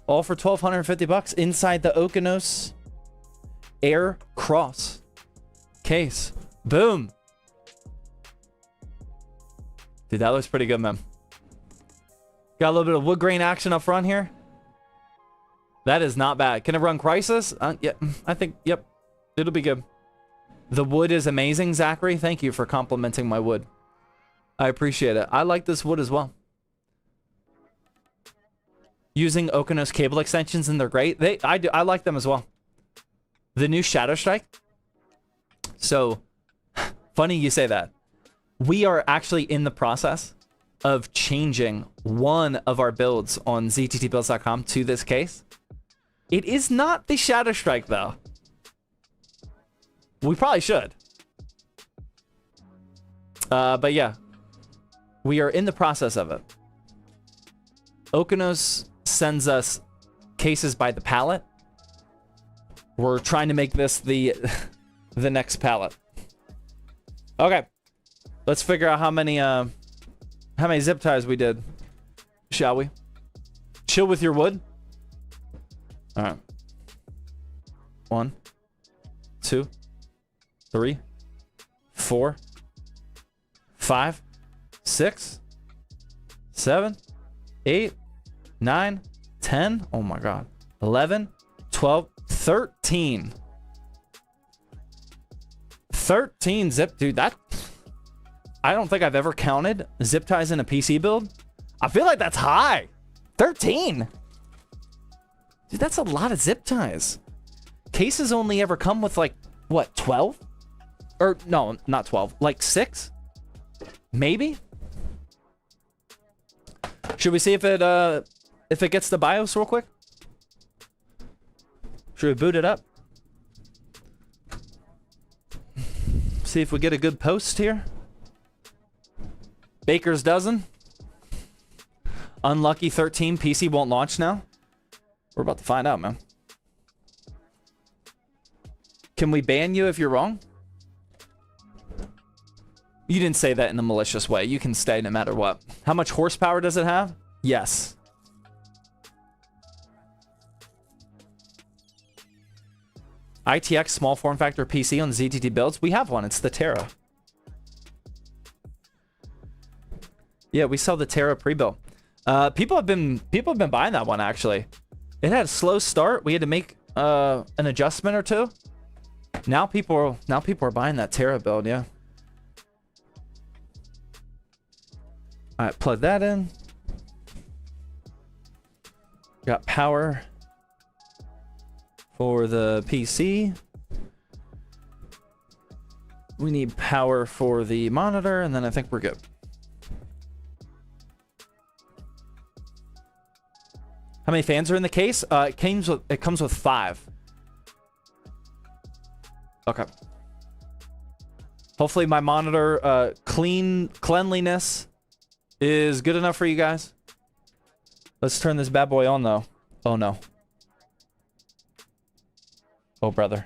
All for $1,250 inside the Okanos Air Cross case. Boom. Dude, that looks pretty good, man. Got a little bit of wood grain action up front here. That is not bad. Can it run Crisis? Yeah, I think, yep. It'll be good. The wood is amazing, Zachary. Thank you for complimenting my wood. I appreciate it. I like this wood as well. Using Okanos cable extensions, and they're great. I like them as well. The new Shadow Strike. So, funny you say that. We are actually in the process of changing one of our builds on zttbuilds.com to this case. It is not the Shadow Strike, though. We probably should. But yeah. We are in the process of it. Okanos sends us cases by the pallet. We're trying to make this the next pallet. Okay. Let's figure out how many zip ties we did. Shall we? Chill with your wood. All right. 1, 2, 3, 4, 5, 6, 7, 8, 9, 10. Oh my God. 11, 12, 13. 13 zip. Dude, that... I don't think I've ever counted zip ties in a PC build. I feel like that's high. 13. Dude, that's a lot of zip ties. Cases only ever come with like, what, 12? Or no, not 12. Like 6? Maybe? Should we see if it gets the BIOS real quick? Should we boot it up? See if we get a good post here. Baker's dozen. Unlucky 13 PC won't launch now. We're about to find out, man. Can we ban you if you're wrong? You didn't say that in a malicious way. You can stay no matter what. How much horsepower does it have? Yes. ITX small form factor PC on ZTT builds. We have one. It's the Terra. Yeah, we sell the Terra pre-built. People have been buying that one actually. It had a slow start. We had to make an adjustment or two. Now people are buying that Terra build. Yeah. All right, plug that in. Got power for the PC. We need power for the monitor, and then I think we're good. How many fans are in the case? It comes with 5. Okay. Hopefully my monitor cleanliness is good enough for you guys. Let's turn this bad boy on though. Oh no. Oh brother.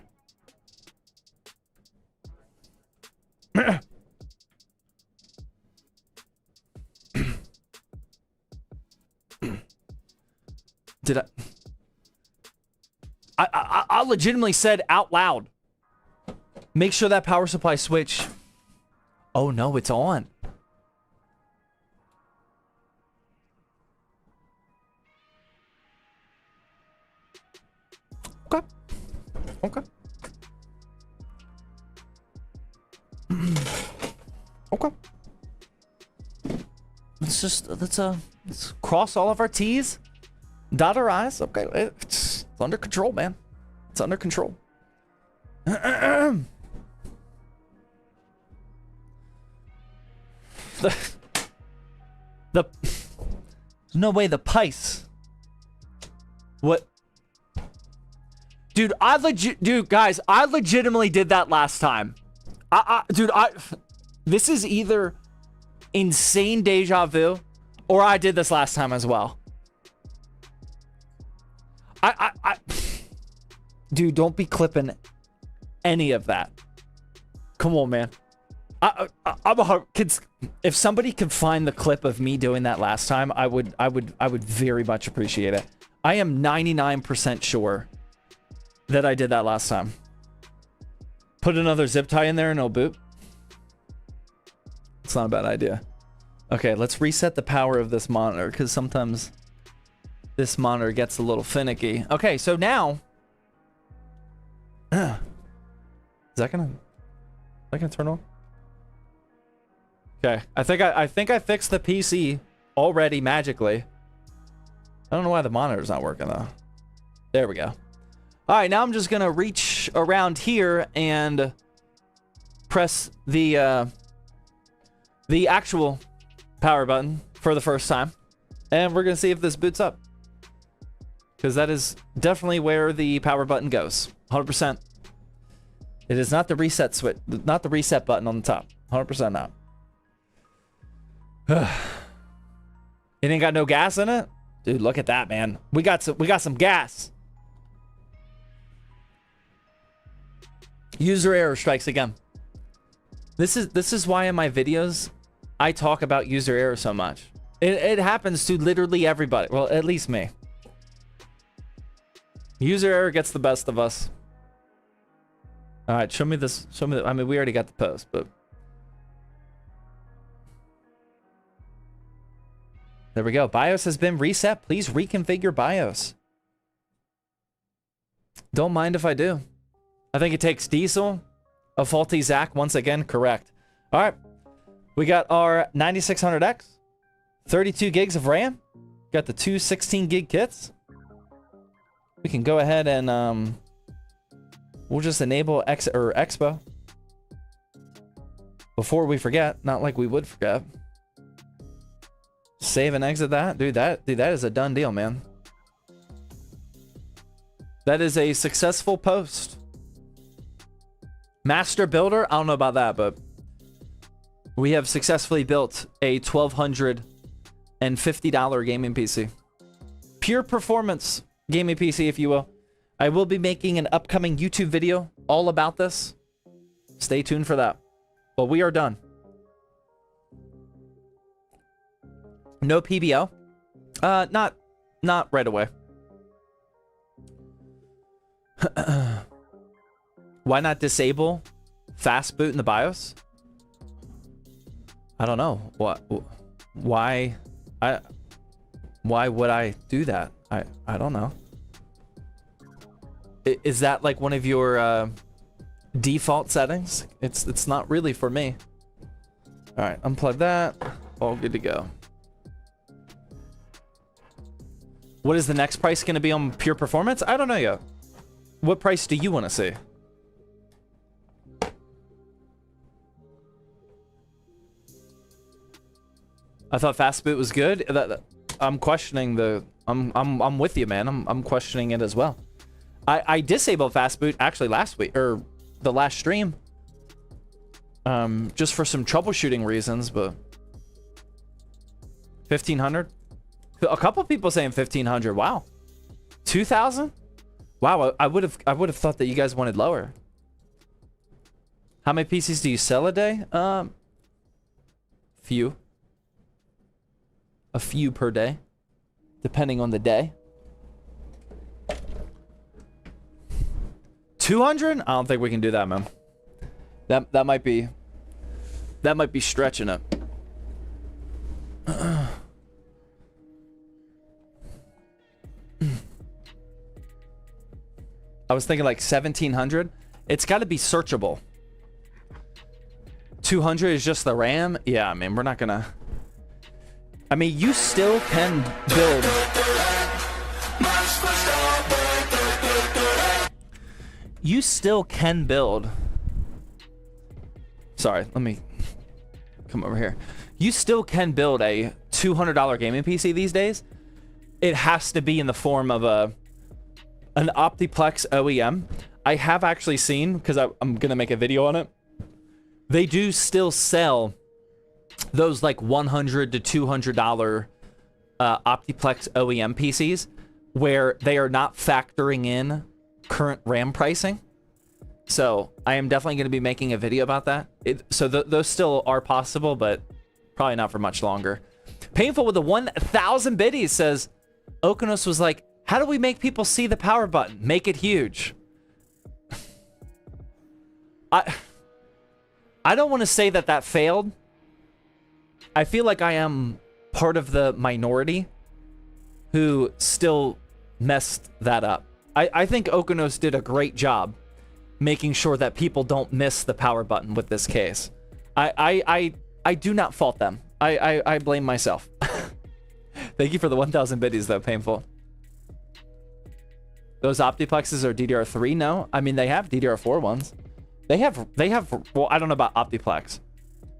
Did I legitimately said out loud, make sure that power supply switch. Oh no, it's on. Okay. Okay. Okay. Let's cross all of our T's, dot our I's. Okay, it's under control, man. It's under control. the no way the pice. What? Dude, guys, I legitimately did that last time. This is either insane deja vu, or I did this last time as well. Dude, don't be clipping any of that. Come on, man. If somebody could find the clip of me doing that last time, I would very much appreciate it. I am 99% sure that I did that last time. Put another zip tie in there and it'll boot. It's not a bad idea. Okay, let's reset the power of this monitor because sometimes this monitor gets a little finicky. Okay, so now is that gonna turn on? Okay, I think I fixed the PC already magically. I don't know why the monitor's not working though. There we go. All right, now I'm just gonna reach around here and press the actual power button for the first time, and we're gonna see if this boots up, because that is definitely where the power button goes. 100%. It is not the reset switch, not the reset button on the top. 100% not. It ain't got no gas in it, dude. Look at that, man. We got some gas. User error strikes again. This is why in my videos I talk about user error so much. It happens to literally everybody. Well, at least me. User error gets the best of us. All right, show me this. Show me. I mean, we already got the post, but there we go. BIOS has been reset. Please reconfigure BIOS. Don't mind if I do. I think it takes diesel. A faulty Zach once again. Correct. All right. We got our 9600X. 32 gigs of RAM. Got the two 16 gig kits. We can go ahead and we'll just enable Expo before we forget. Not like we would forget. Save and exit that. Dude, that is a done deal, man. That is a successful post. Master builder, I don't know about that, but we have successfully built a $1,250 gaming PC. Pure performance gaming PC, if you will. I will be making an upcoming YouTube video all about this. Stay tuned for that. But we are done. No PBO. Not right away. Why not disable fast boot in the BIOS? I don't know. Why would I do that? I don't know. Is that like one of your default settings? It's not really for me. All right, unplug that. All good to go. What is the next price going to be on pure performance? I don't know yet. What price do you want to see? I thought fast boot was good. I'm questioning the. I'm with you, man. I'm questioning it as well. I disabled fast boot actually last week or the last stream. Just for some troubleshooting reasons, but 1500. A couple people saying 1500. Wow, 2000. Wow, I would have thought that you guys wanted lower. How many PCs do you sell a day? Few. A few per day, depending on the day. 200? I don't think we can do that, man. That might be stretching it. I was thinking like 1700. It's got to be searchable. 200 is just the RAM. Yeah, I mean, we're not gonna. I mean, you still can build. You still can build. Sorry, let me come over here. You still can build a $200 gaming PC these days. It has to be in the form of an Optiplex OEM. I have actually seen, because I'm going to make a video on it. They do still sell those like $100 to $200 Optiplex OEM PCs where they are not factoring in current RAM pricing. So I am definitely going to be making a video about that. Those still are possible, but probably not for much longer. Painful with the 1,000 biddies says, Okonos was like, how do we make people see the power button? Make it huge. I don't want to say that failed. I feel like I am part of the minority who still messed that up. I think Okonos did a great job making sure that people don't miss the power button with this case. I do not fault them. I blame myself. Thank you for the 1,000 biddies though, Painful. Those Optiplexes are DDR3? No. I mean, they have DDR4 ones. They have, well, I don't know about Optiplex,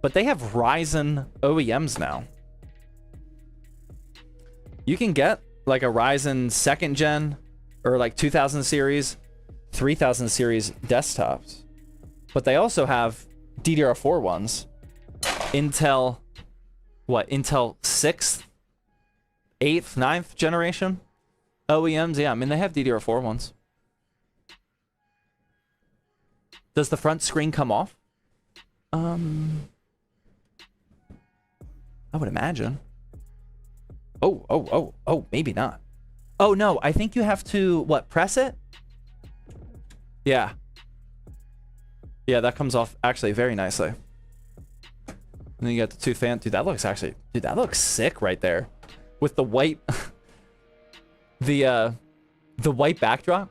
but they have Ryzen OEMs now. You can get like a Ryzen 2nd gen or like 2000 series, 3000 series desktops, but they also have DDR4 ones. Intel, what? Intel 6th, 8th, 9th generation OEMs. Yeah, I mean, they have DDR4 ones. Does the front screen come off? I would imagine. Oh, maybe not. Oh, no, I think you have to, what, press it? Yeah. Yeah, that comes off actually very nicely. And then you got the two fan. Dude, that looks actually, dude, that looks sick right there. With the white, the white backdrop.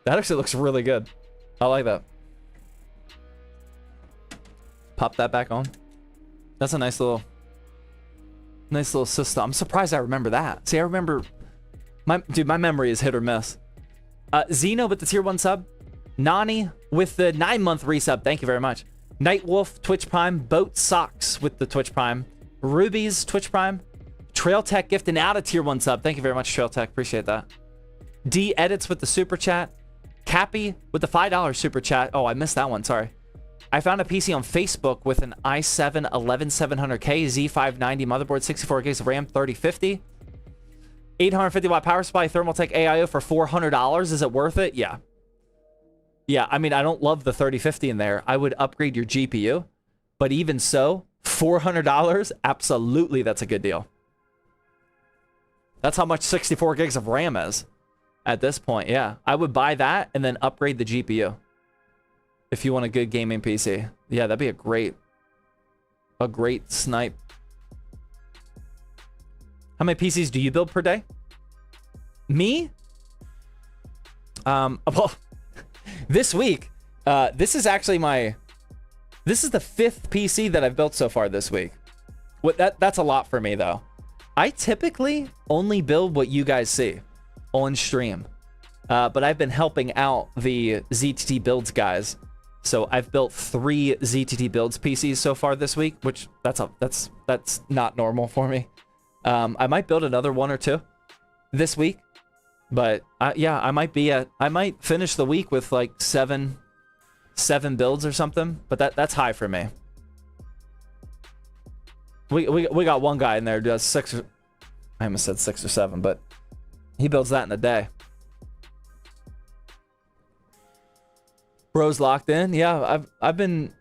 That actually looks really good. I like that. Pop that back on. That's a nice little system. I'm surprised I remember that. See, I remember my memory is hit or miss. Zeno with the tier 1 sub. Nani with the 9-month resub. Thank you very much. Nightwolf, Twitch Prime. Boat Socks with the Twitch Prime. Ruby's Twitch Prime. Trail Tech gifting out a tier 1 sub. Thank you very much, Trail Tech. Appreciate that. D Edits with the super chat. Cappy with the $5 super chat. Oh, I missed that one. Sorry. I found a PC on Facebook with an i7 11700K Z590 motherboard, 64 gigs of RAM, 3050. 850 watt power supply, Thermaltake AIO for $400. Is it worth it? Yeah. Yeah, I mean, I don't love the 3050 in there. I would upgrade your GPU. But even so, $400? Absolutely, that's a good deal. That's how much 64 gigs of RAM is at this point. Yeah, I would buy that and then upgrade the GPU. if you want a good gaming PC. Yeah, that'd be a great snipe. How many PCs do you build per day? Me? Well, this week, this is actually this is the 5th PC that I've built so far this week. That's a lot for me though. I typically only build what you guys see on stream. But I've been helping out the ZTT Builds guys. So I've built 3 ZTT Builds PCs so far this week, which that's not normal for me. I might build another 1 or 2 this week. But yeah, I might finish the week with like 7 builds or something, but that's high for me. We got one guy in there who does 6 or, I almost said 6 or 7, but he builds that in a day. Bro's locked in. Yeah, I've been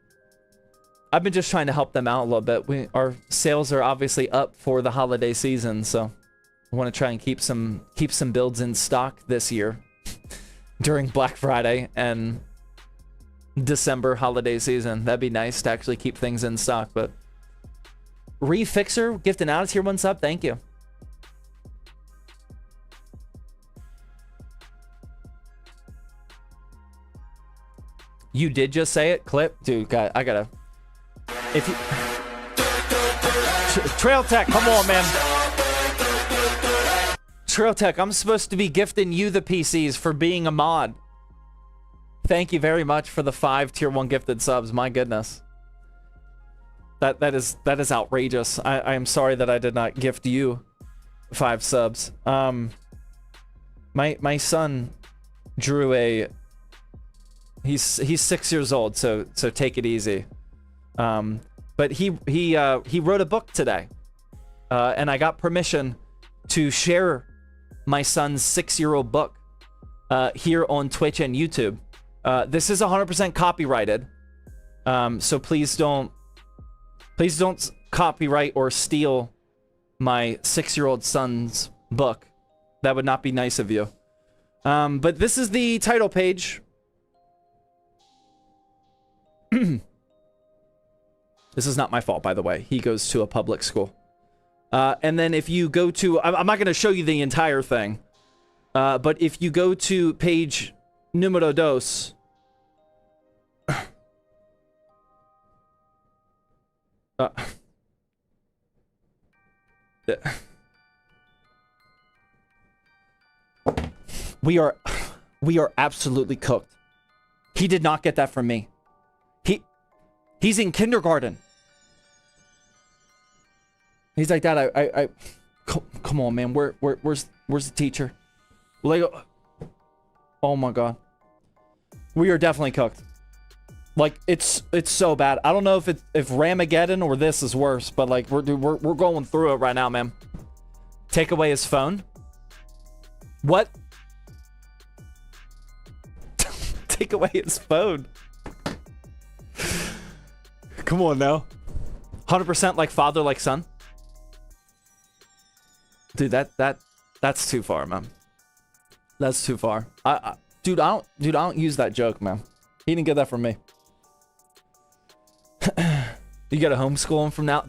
just trying to help them out a little bit. Our sales are obviously up for the holiday season, so I want to try and keep some builds in stock this year during Black Friday and December holiday season. That'd be nice to actually keep things in stock. But Refixer gifting out a tier 1 sub. Thank you. You did just say it, Clip? Dude, I gotta... If you... Trail Tech, come on, man. Trail Tech, I'm supposed to be gifting you the PCs for being a mod. Thank you very much for the 5 tier 1 gifted subs. My goodness. That is outrageous. I am sorry that I did not gift you 5 subs. My son drew a... He's 6 years old, so take it easy. But he wrote a book today, and I got permission to share my son's 6-year-old book here on Twitch and YouTube. This is 100% copyrighted, so please don't copyright or steal my 6-year-old son's book. That would not be nice of you. But this is the title page. This is not my fault, by the way. He goes to a public school. And then if you go to... I'm not going to show you the entire thing. But if you go to page numero dos... we are absolutely cooked. He did not get that from me. He's in kindergarten. He's like, Dad, I come on, man. Where's the teacher? Lego. Oh my God. We are definitely cooked. Like, it's so bad. I don't know if Ramageddon or this is worse, but like we're going through it right now, man. Take away his phone. What? Take away his phone. Come on now. 100% like father, like son. Dude, that's too far, man. That's too far. Dude, I don't use that joke, man. He didn't get that from me. You gotta homeschool him from now.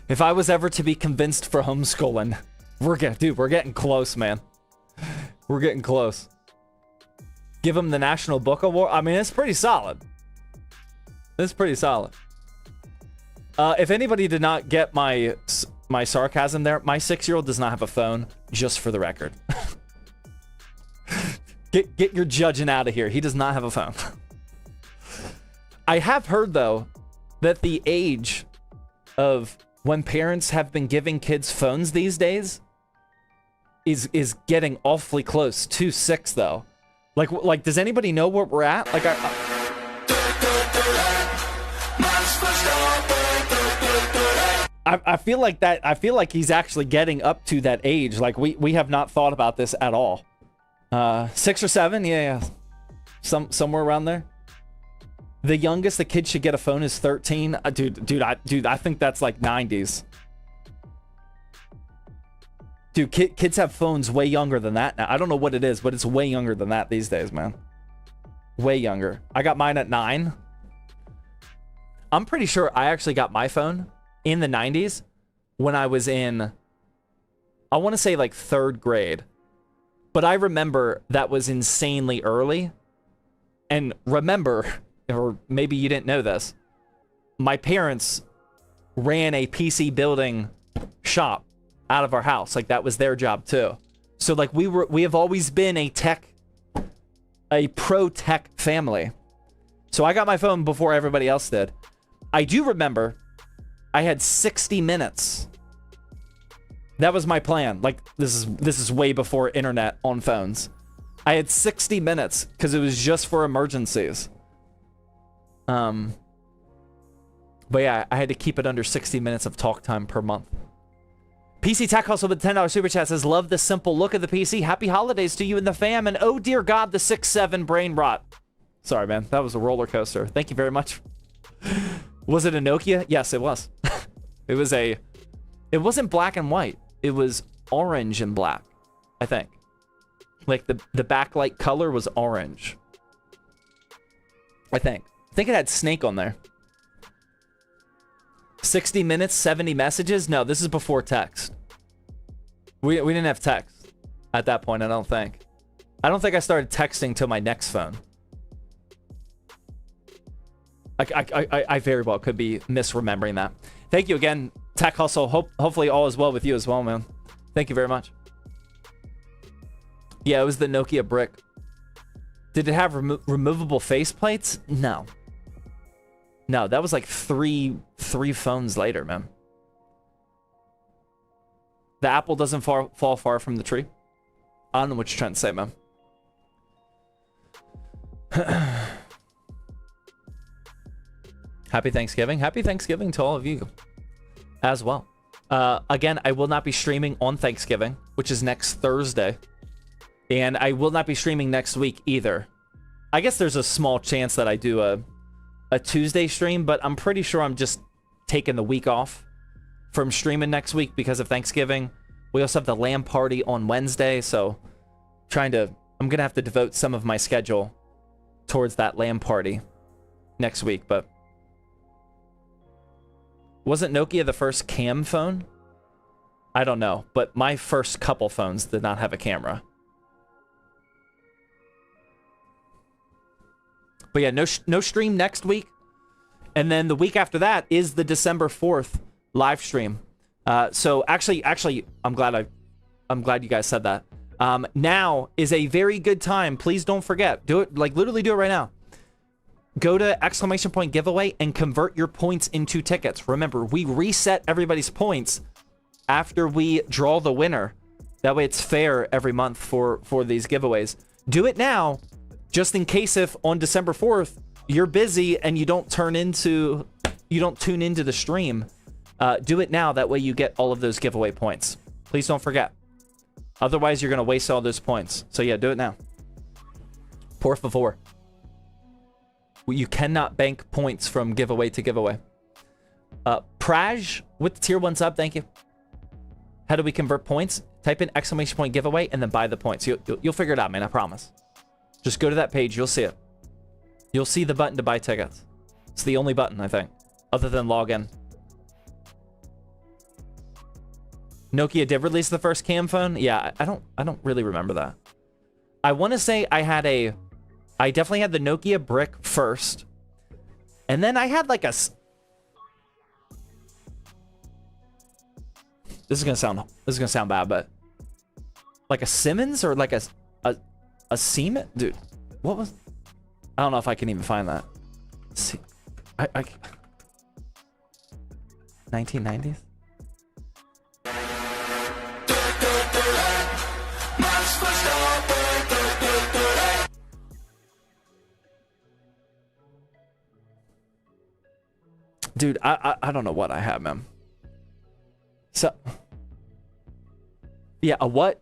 If I was ever to be convinced for homeschooling, we're getting close, man. We're getting close. Give him the National Book Award. I mean, it's pretty solid. It's pretty solid. If anybody did not get my sarcasm there, my 6-year-old does not have a phone, just for the record. Get your judging out of here. He does not have a phone. I have heard, though, that the age of when parents have been giving kids phones these days is getting awfully close to 6, though. Like, does anybody know where we're at? Like, I feel like that. I feel like he's actually getting up to that age. Like, we have not thought about this at all. 6 or 7, yeah. Somewhere around there. The youngest the kid should get a phone is 13. Dude, I think that's like 90s. Dude, kids have phones way younger than that now. I don't know what it is, but it's way younger than that these days, man. Way younger. I got mine at 9. I'm pretty sure I actually got my phone in the 90s when I was in, I want to say like 3rd grade. But I remember that was insanely early. And remember, or maybe you didn't know this, my parents ran a PC building shop out of our house. Like, that was their job too. So like we have always been a pro tech family. So I got my phone before everybody else did. I do remember I had 60 minutes. That was my plan. Like, this is way before internet on phones. I had 60 minutes because it was just for emergencies. But yeah, I had to keep it under 60 minutes of talk time per month. PC Tech Hustle with $10 super chat says, love the simple look of the PC. Happy holidays to you and the fam. And oh dear God, the 6-7 brain rot. Sorry, man. That was a roller coaster. Thank you very much. Was it a Nokia? Yes, it was. It wasn't black and white. It was orange and black, I think. Like the backlight color was orange. I think it had Snake on there. 60 minutes, 70 messages? No, this is before text. We didn't have text at that point, I don't think. I don't think I started texting till my next phone. I very well could be misremembering that. Thank you again, Tech Hustle. Hopefully all is well with you as well, man. Thank you very much. Yeah, it was the Nokia brick. Did it have removable faceplates? No. No, that was like three phones later, man. The apple doesn't fall far from the tree. I don't know what you're trying to say, man. Happy Thanksgiving. Happy Thanksgiving to all of you as well. Again, I will not be streaming on Thanksgiving, which is next Thursday. And I will not be streaming next week either. I guess there's a small chance that I do a Tuesday stream, but I'm pretty sure I'm just taking the week off from streaming next week because of Thanksgiving. We also have the LAN party on Wednesday, so I'm gonna have to devote some of my schedule towards that LAN party next week. But wasn't Nokia the first cam phone? I don't know, but my first couple phones did not have a camera. But yeah, no stream next week. And then the week after that is the December 4th live stream. So actually, I'm glad you guys said that. Now is a very good time. Please don't forget. Do it, like literally do it right now. Go to ! giveaway and convert your points into tickets. Remember, we reset everybody's points after we draw the winner. That way it's fair every month for these giveaways. Do it now. Just in case if on December 4th you're busy and you don't tune into the stream, do it now. That way you get all of those giveaway points. Please don't forget. Otherwise, you're going to waste all those points. So yeah, do it now. Por favor. You cannot bank points from giveaway to giveaway. Praj with the tier 1 sub, thank you. How do we convert points? Type in ! giveaway and then buy the points. You'll figure it out, man. I promise. Just go to that page. You'll see it. You'll see the button to buy tickets. It's the only button, I think, other than login. Nokia did release the first cam phone. Yeah, I don't really remember that. I want to say I definitely had the Nokia brick first, and then I had like a. This is gonna sound bad, but like a Siemens or like a Siemens, dude. What was? I don't know if I can even find that. See, I 1990s. Dude, I don't know what I have, man. So, yeah, a what?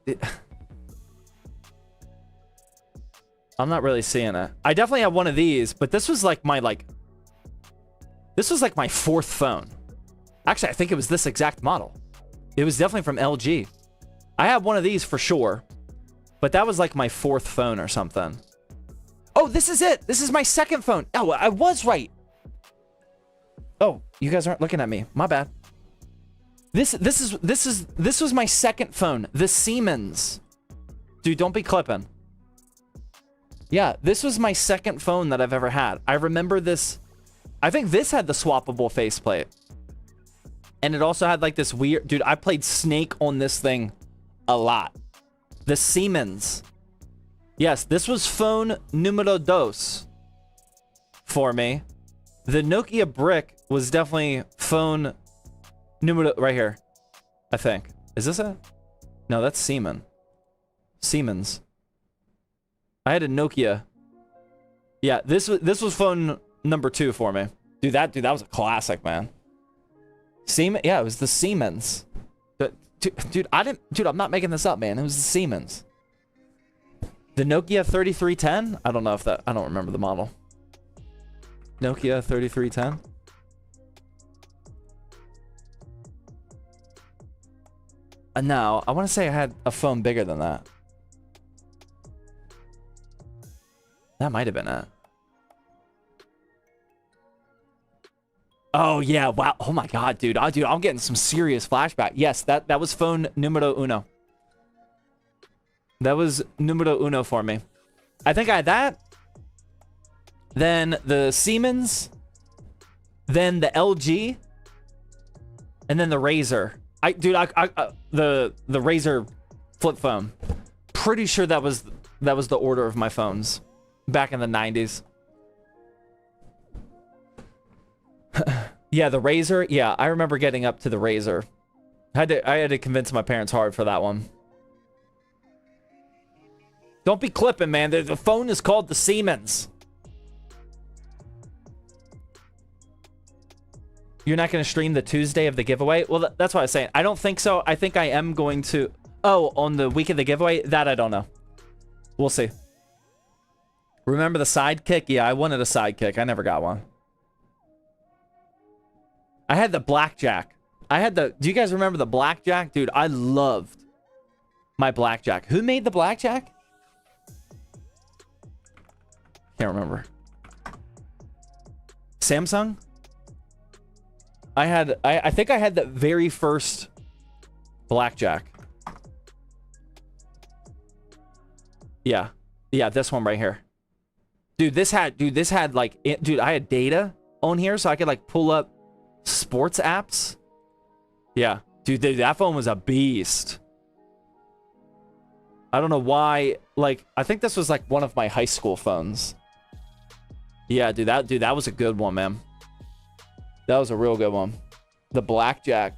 I'm not really seeing it. I definitely have one of these, but this was like my fourth phone. Actually, I think it was this exact model. It was definitely from LG. I have one of these for sure, but that was like my fourth phone or something. Oh, this is it. This is my second phone. Oh, I was right. Oh, you guys aren't looking at me. My bad. This was my second phone, the Siemens. Dude, don't be clipping. Yeah, this was my second phone that I've ever had. I remember this. I think this had the swappable faceplate. And it also had like this weird... Dude, I played Snake on this thing a lot. The Siemens. Yes, this was phone numero dos for me. The Nokia brick was definitely phone numero... Right here, I think. Is this it? No, that's Siemens. Siemens. I had a Nokia. Yeah, this was phone number 2 for me. Dude, that was a classic, man. Siemens, yeah, it was the Siemens. Dude, I'm not making this up, man. It was the Siemens. The Nokia 3310? I don't know if that, I don't remember the model. Nokia 3310? No, I want to say I had a phone bigger than that. That might have been it. Oh, yeah. Wow. Oh, my God, dude. Dude, I'm getting some serious flashback. Yes, that was phone numero uno. That was numero uno for me. I think I had that. Then the Siemens. Then the LG. And then the Razer. The Razer flip phone. Pretty sure that was the order of my phones back in the 90s. Yeah, the Razer. Yeah, I remember getting up to the Razer. I had to convince my parents hard for that one. Don't be clipping, man. The phone is called the Siemens. You're not going to stream the Tuesday of the giveaway? Well, that's what I was saying. I don't think so. I think I am going to... Oh, on the week of the giveaway? That I don't know. We'll see. Remember the sidekick? Yeah, I wanted a sidekick. I never got one. I had the blackjack. Do you guys remember the blackjack? Dude, I loved my blackjack. Who made the blackjack? Can't remember. Samsung? I think I had the very first blackjack. Yeah. Yeah, this one right here. Dude, this had like, dude, I had data on here so I could like pull up sports apps. Yeah. Dude, that phone was a beast. I don't know why, like, I think this was like one of my high school phones. Yeah, dude, that was a good one, man. That was a real good one. The blackjack.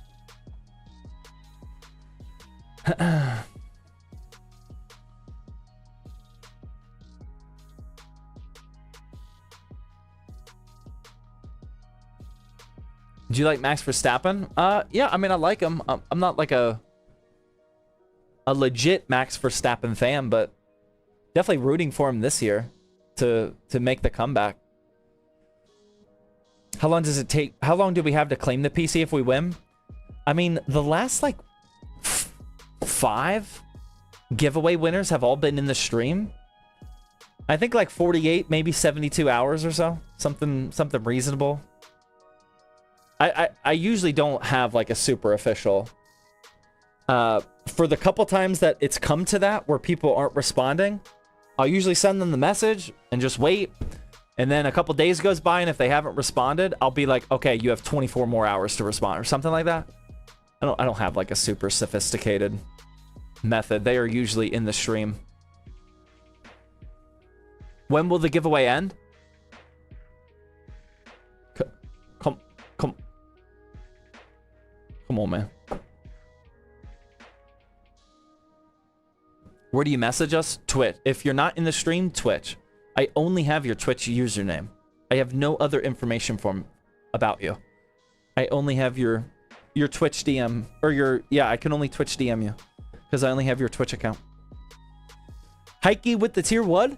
Do you like Max Verstappen? Yeah, I mean, I like him. I'm not like a legit Max Verstappen fan, but definitely rooting for him this year to make the comeback. How long does it take? How long do we have to claim the PC if we win? I mean, the last like 5 giveaway winners have all been in the stream. I think like 48, maybe 72 hours or so. Something reasonable. I usually don't have like a super official. For the couple times that it's come to that where people aren't responding, I'll usually send them the message and just wait. And then a couple days goes by, and if they haven't responded, I'll be like, okay, you have 24 more hours to respond or something like that. I don't have like a super sophisticated method. They are usually in the stream. When will the giveaway end? Come on, man. Where do you message us? Twitch. If you're not in the stream, Twitch. I only have your Twitch username. I have no other information about you. I only have your Twitch DM or yeah, I can only Twitch DM you because I only have your Twitch account. Heike with the tier 1.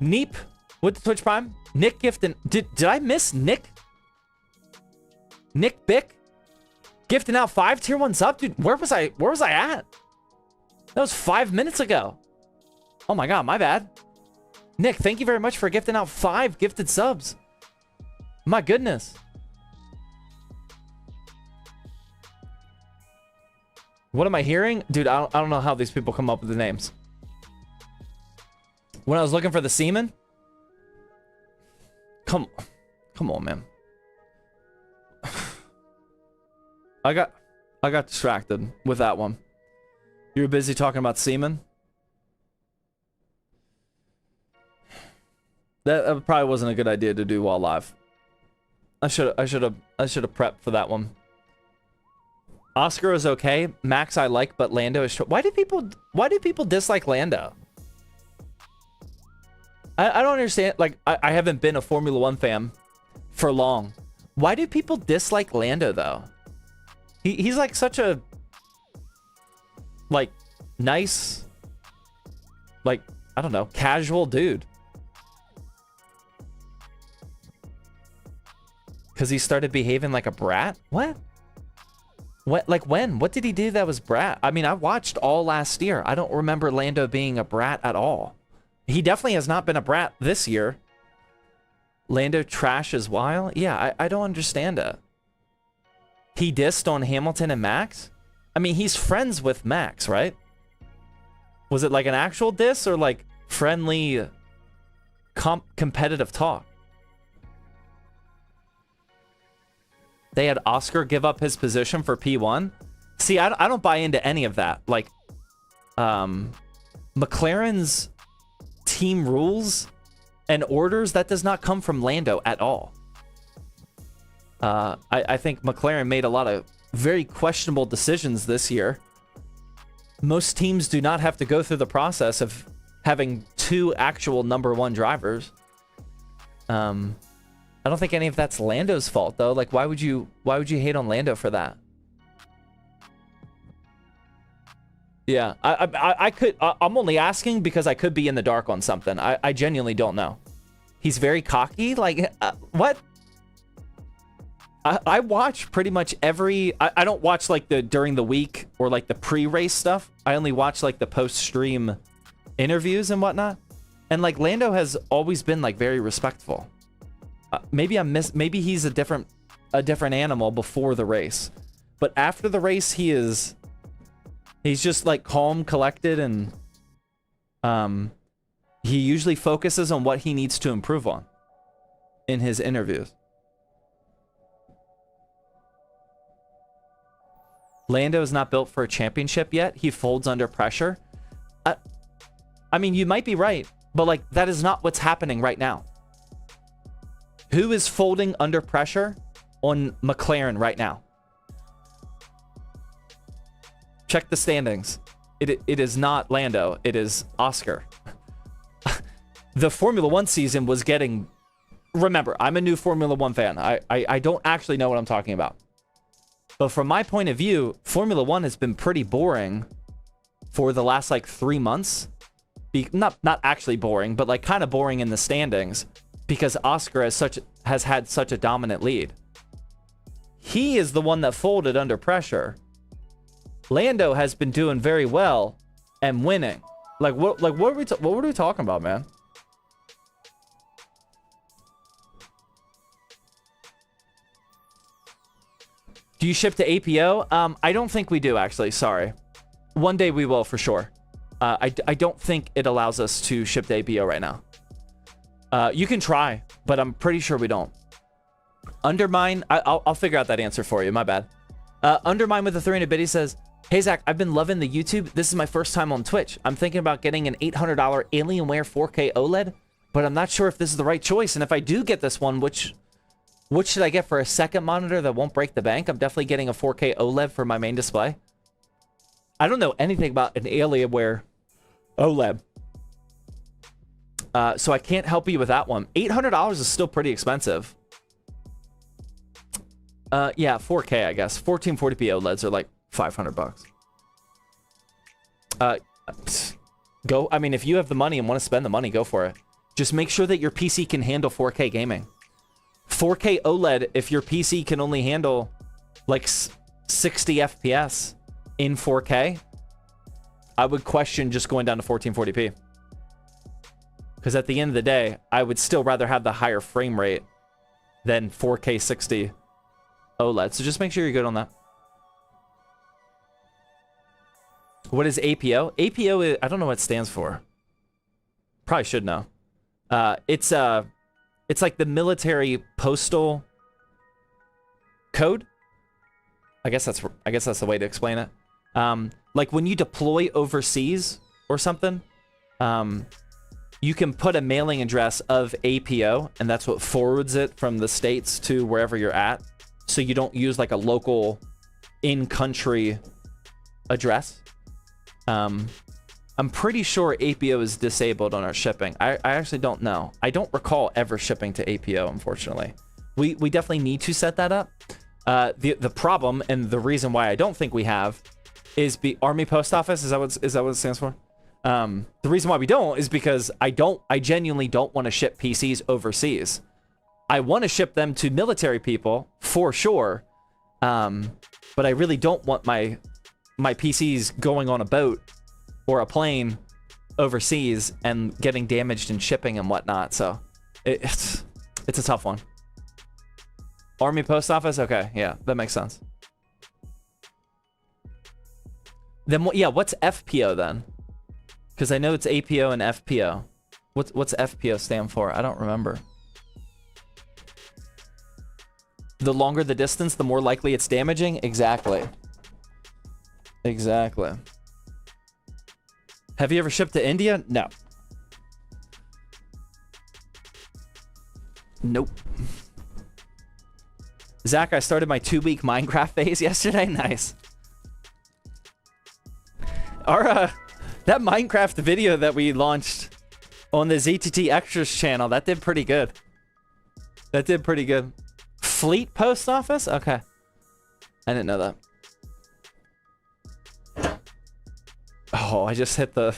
Neep with the Twitch Prime. Nick gifting. Did I miss Nick? Nick Bick gifting out 5 tier 1 sub, dude. Where was I at? That was 5 minutes ago. Oh my god, my bad. Nick, thank you very much for gifting out 5 gifted subs. My goodness. What am I hearing? Dude, I don't know how these people come up with the names. When I was looking for the semen? Come on, man. I got distracted with that one. You were busy talking about semen? That probably wasn't a good idea to do while live. I should have prepped for that one. Oscar is okay. Max I like, but Lando is. Why do people dislike Lando? I don't understand. Like I haven't been a Formula 1 fan for long. Why do people dislike Lando though? He's like such a like nice, like I don't know, casual dude. Because he started behaving like a brat? What? Like when? What did he do that was brat? I mean, I watched all last year. I don't remember Lando being a brat at all. He definitely has not been a brat this year. Lando trash is wild? Yeah, I don't understand it. He dissed on Hamilton and Max? I mean, he's friends with Max, right? Was it like an actual diss or like friendly competitive talk? They had Oscar give up his position for P1. See, I don't buy into any of that. Like, McLaren's team rules and orders, that does not come from Lando at all. I think McLaren made a lot of very questionable decisions this year. Most teams do not have to go through the process of having 2 actual #1 drivers. I don't think any of that's Lando's fault though. Like, why would you hate on Lando for that? Yeah, I'm only asking because I could be in the dark on something. I genuinely don't know. He's very cocky. Like, what? I watch pretty much every. I don't watch like the during the week or like the pre-race stuff. I only watch like the post-stream interviews and whatnot. And like Lando has always been like very respectful. Maybe he's a different animal before the race, but after the race he's just like calm, collected, and he usually focuses on what he needs to improve on in his interviews. Lando is not built for a championship yet. He folds under pressure. I mean, you might be right, but like that is not what's happening right now. Who is folding under pressure on McLaren right now? Check the standings. It is not Lando. It is Oscar. The Formula 1 season was getting... Remember, I'm a new Formula 1 fan. I don't actually know what I'm talking about. But from my point of view, Formula 1 has been pretty boring for the last like 3 months. Not actually boring, but like kind of boring in the standings. Because Oscar has had such a dominant lead. He is the one that folded under pressure. Lando has been doing very well and winning. Like what are we talking about, man? Do you ship to APO? I don't think we do actually. Sorry. One day we will for sure. I don't think it allows us to ship to APO right now. You can try, but I'm pretty sure we don't. Undermine, I'll figure out that answer for you. My bad. Undermine with the 300 bit, he says, "Hey Zach, I've been loving the YouTube. This is my first time on Twitch. I'm thinking about getting an $800 Alienware 4K OLED, but I'm not sure if this is the right choice. And if I do get this one, which should I get for a second monitor that won't break the bank? I'm definitely getting a 4K OLED for my main display." I don't know anything about an Alienware OLED. So I can't help you with that one. $800 is still pretty expensive. Yeah, 4K, I guess. 1440p OLEDs are like $500. Go. I mean, if you have the money and want to spend the money, go for it. Just make sure that your PC can handle 4K gaming. 4K OLED, if your PC can only handle like 60 FPS in 4K, I would question just going down to 1440p. Because at the end of the day, I would still rather have the higher frame rate than 4K 60 OLED. So just make sure you're good on that. What is APO? APO is, I don't know what it stands for. Probably should know. It's like the military postal code. I guess that's the way to explain it. Like when you deploy overseas or something, you can put a mailing address of APO, and that's what forwards it from the States to wherever you're at. So you don't use like a local in-country address. I'm pretty sure APO is disabled on our shipping. I actually don't know. I don't recall ever shipping to APO, unfortunately. We definitely need to set that up. The problem and the reason why I don't think we have is Army Post Office. Is that what it stands for? The reason why we don't is because I genuinely don't want to ship PCs overseas. I want to ship them to military people for sure. But I really don't want my PCs going on a boat or a plane overseas and getting damaged in shipping and whatnot. So it's a tough one. Army Post Office? Okay, yeah, that makes sense. Then yeah, what's FPO then? Because I know it's APO and FPO. What's FPO stand for? I don't remember. The longer the distance, the more likely it's damaging? Exactly. Exactly. Have you ever shipped to India? No. Nope. Zach, I started my 2-week Minecraft phase yesterday. Nice. Our that Minecraft video that we launched on the ZTT Extras channel, that did pretty good. That did pretty good. Fleet Post Office? Okay. I didn't know that. Oh, I just hit the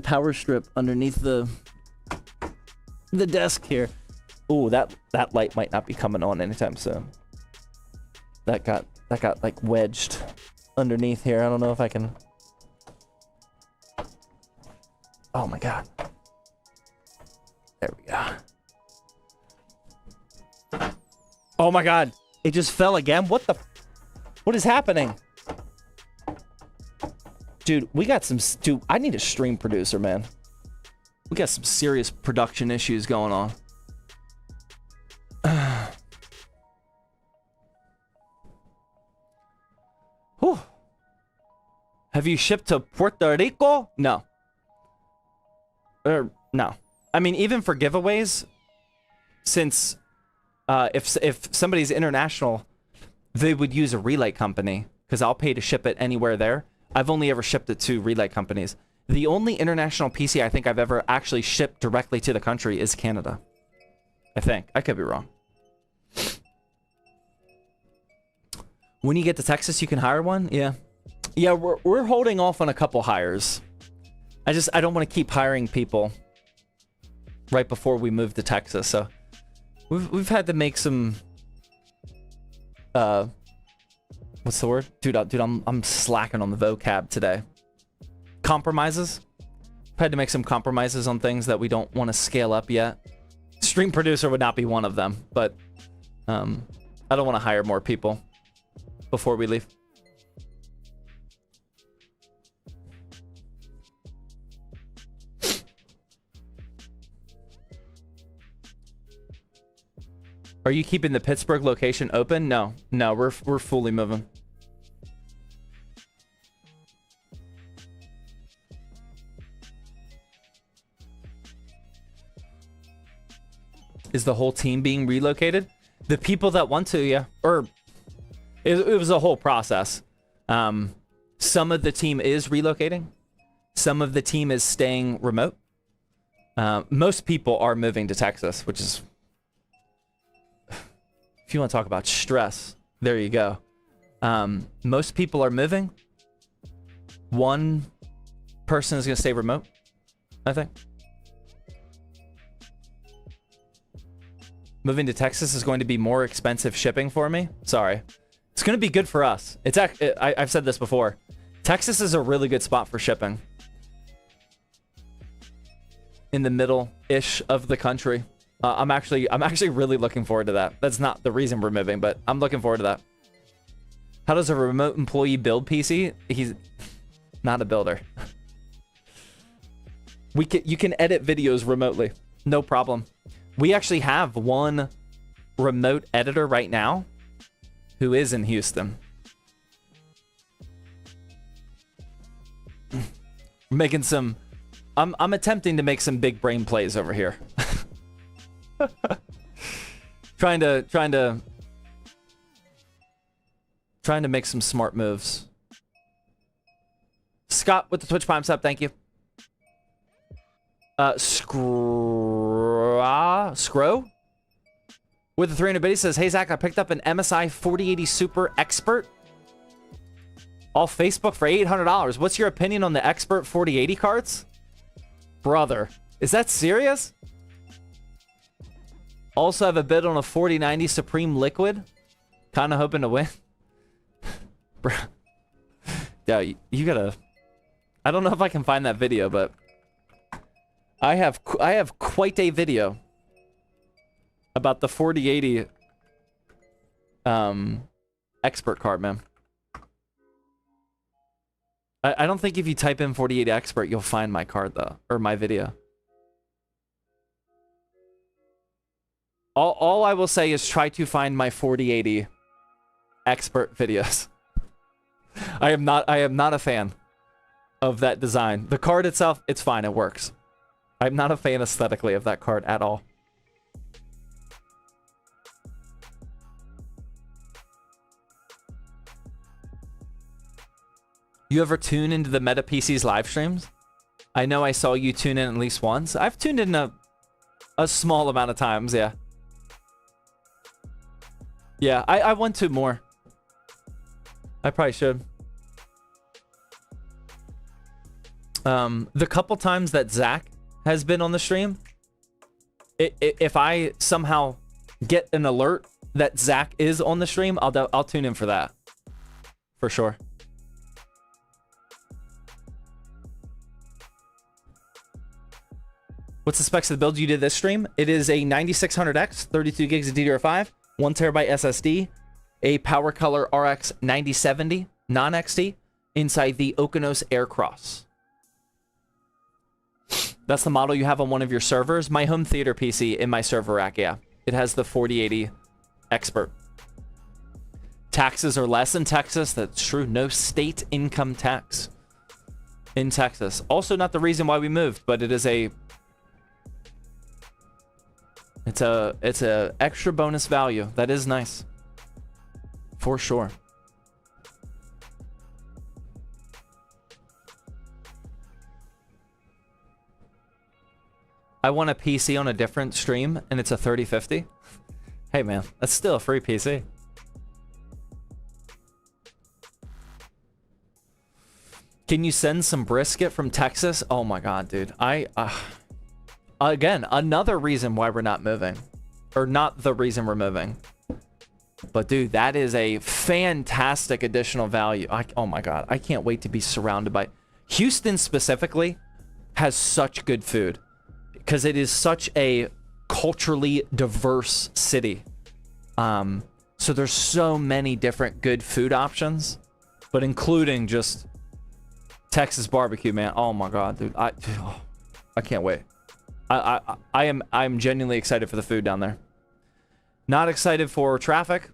power strip underneath the desk here. Ooh, that light might not be coming on anytime soon. That got like wedged underneath here. I don't know if I can. Oh my god. There we go. Oh my god. It just fell again. What is happening? Dude, we got some... Dude, I need a stream producer, man. We got some serious production issues going on. Whew. Have you shipped to Puerto Rico? No. No. I mean, even for giveaways, since if somebody's international, they would use a relay company, because I'll pay to ship it anywhere there. I've only ever shipped it to relay companies. The only international PC I think I've ever actually shipped directly to the country is Canada. I think. I could be wrong. When you get to Texas, you can hire one? Yeah. Yeah, we're holding off on a couple hires. I don't want to keep hiring people right before we move to Texas, so we've had to make some what's the word? Dude, I'm slacking on the vocab today. Compromises. I've had to make some compromises on things that we don't want to scale up yet. Stream producer would not be one of them, but I don't want to hire more people before we leave. Are you keeping the Pittsburgh location open? No, we're fully moving. Is the whole team being relocated? The people that want to, yeah. Or it was a whole process. Some of the team is relocating. Some of the team is staying remote. Most people are moving to Texas, which is... If you want to talk about stress, there you go. Most people are moving. One person is going to stay remote, I think. Moving to Texas is going to be more expensive shipping for me. Sorry. It's going to be good for us. I've said this before. Texas is a really good spot for shipping. in the middle-ish of the country. I'm actually really looking forward to that. That's not the reason we're moving, but I'm looking forward to that. How does a remote employee build PC? He's not a builder. You can edit videos remotely. No problem. We actually have one remote editor right now who is in Houston. Making some... I'm attempting to make some big brain plays over here. trying to make some smart moves. Scott with the Twitch Prime sub, thank you. Scro with the 300 biddy says, hey Zach, I picked up an MSI 4080 Super Expert off Facebook for $800. What's your opinion on the Expert 4080 cards? Brother, is that serious? Also have a bid on a 4090 Supreme Liquid. Kind of hoping to win. Bro. Yeah, you gotta... I don't know if I can find that video, but... I have quite a video about the 4080 Expert card, man. I don't think if you type in 4080 Expert, you'll find my card, though. Or my video. All I will say is try to find my 4080 Expert videos. I am not a fan of that design. The card itself, it's fine. It works. I'm not a fan aesthetically of that card at all. You ever tune into the Meta PC's live streams? I know I saw you tune in at least once. I've tuned in a small amount of times, yeah. Yeah, I want to more. I probably should. The couple times that Zach has been on the stream, if I somehow get an alert that Zach is on the stream, I'll tune in for that. For sure. What's the specs of the build you did this stream? It is a 9600X, 32 gigs of DDR5, 1 terabyte SSD, a Power Color RX 9070 non-XT inside the Okonos Aircross. That's the model you have on one of your servers. My home theater PC in my server rack, yeah. It has the 4080 Expert. Taxes are less in Texas. That's true. No state income tax in Texas. Also not the reason why we moved, but it is it's a extra bonus value. That is nice. For sure. I want a PC on a different stream, and it's a 3050. Hey, man, that's still a free PC. Can you send some brisket from Texas? Oh my god, dude. Again, another reason why we're not moving. Or not the reason we're moving. But dude, that is a fantastic additional value. Oh my god, I can't wait to be surrounded by... Houston specifically has such good food. Because it is such a culturally diverse city. So there's so many different good food options. But including just Texas barbecue, man. Oh my god, dude. I can't wait. I'm genuinely excited for the food down there. Not excited for traffic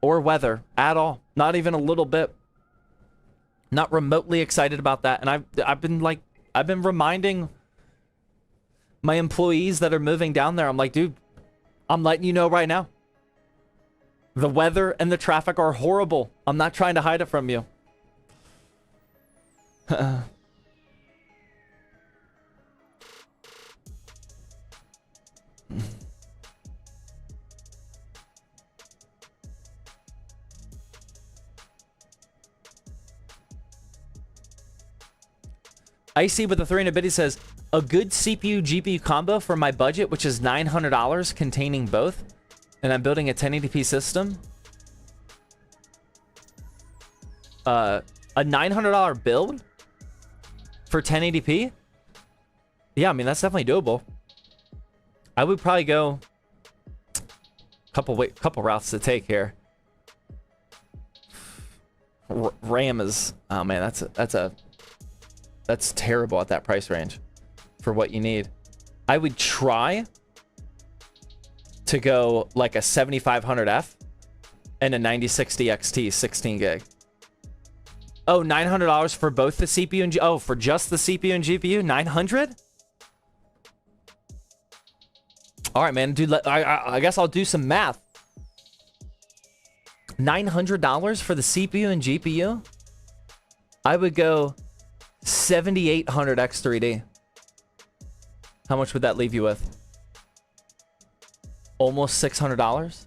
or weather at all. Not even a little bit. Not remotely excited about that. And I've been reminding my employees that are moving down there. I'm like, dude, I'm letting you know right now. The weather and the traffic are horrible. I'm not trying to hide it from you. Icy with the 300 biddy says, a good CPU GPU combo for my budget, which is $900 containing both, and I'm building a 1080p system. A $900 build for 1080p? Yeah, I mean, that's definitely doable. I would probably go couple routes to take here. RAM is, oh man, that's terrible at that price range for what you need. I would try to go like a 7500F and a 9060 XT 16 gig. Oh, $900 for both the CPU and oh, for just the CPU and GPU, 900? All right, man, dude, I guess I'll do some math. $900 for the CPU and GPU? I would go 7800 X3D. How much would that leave you with? Almost $600.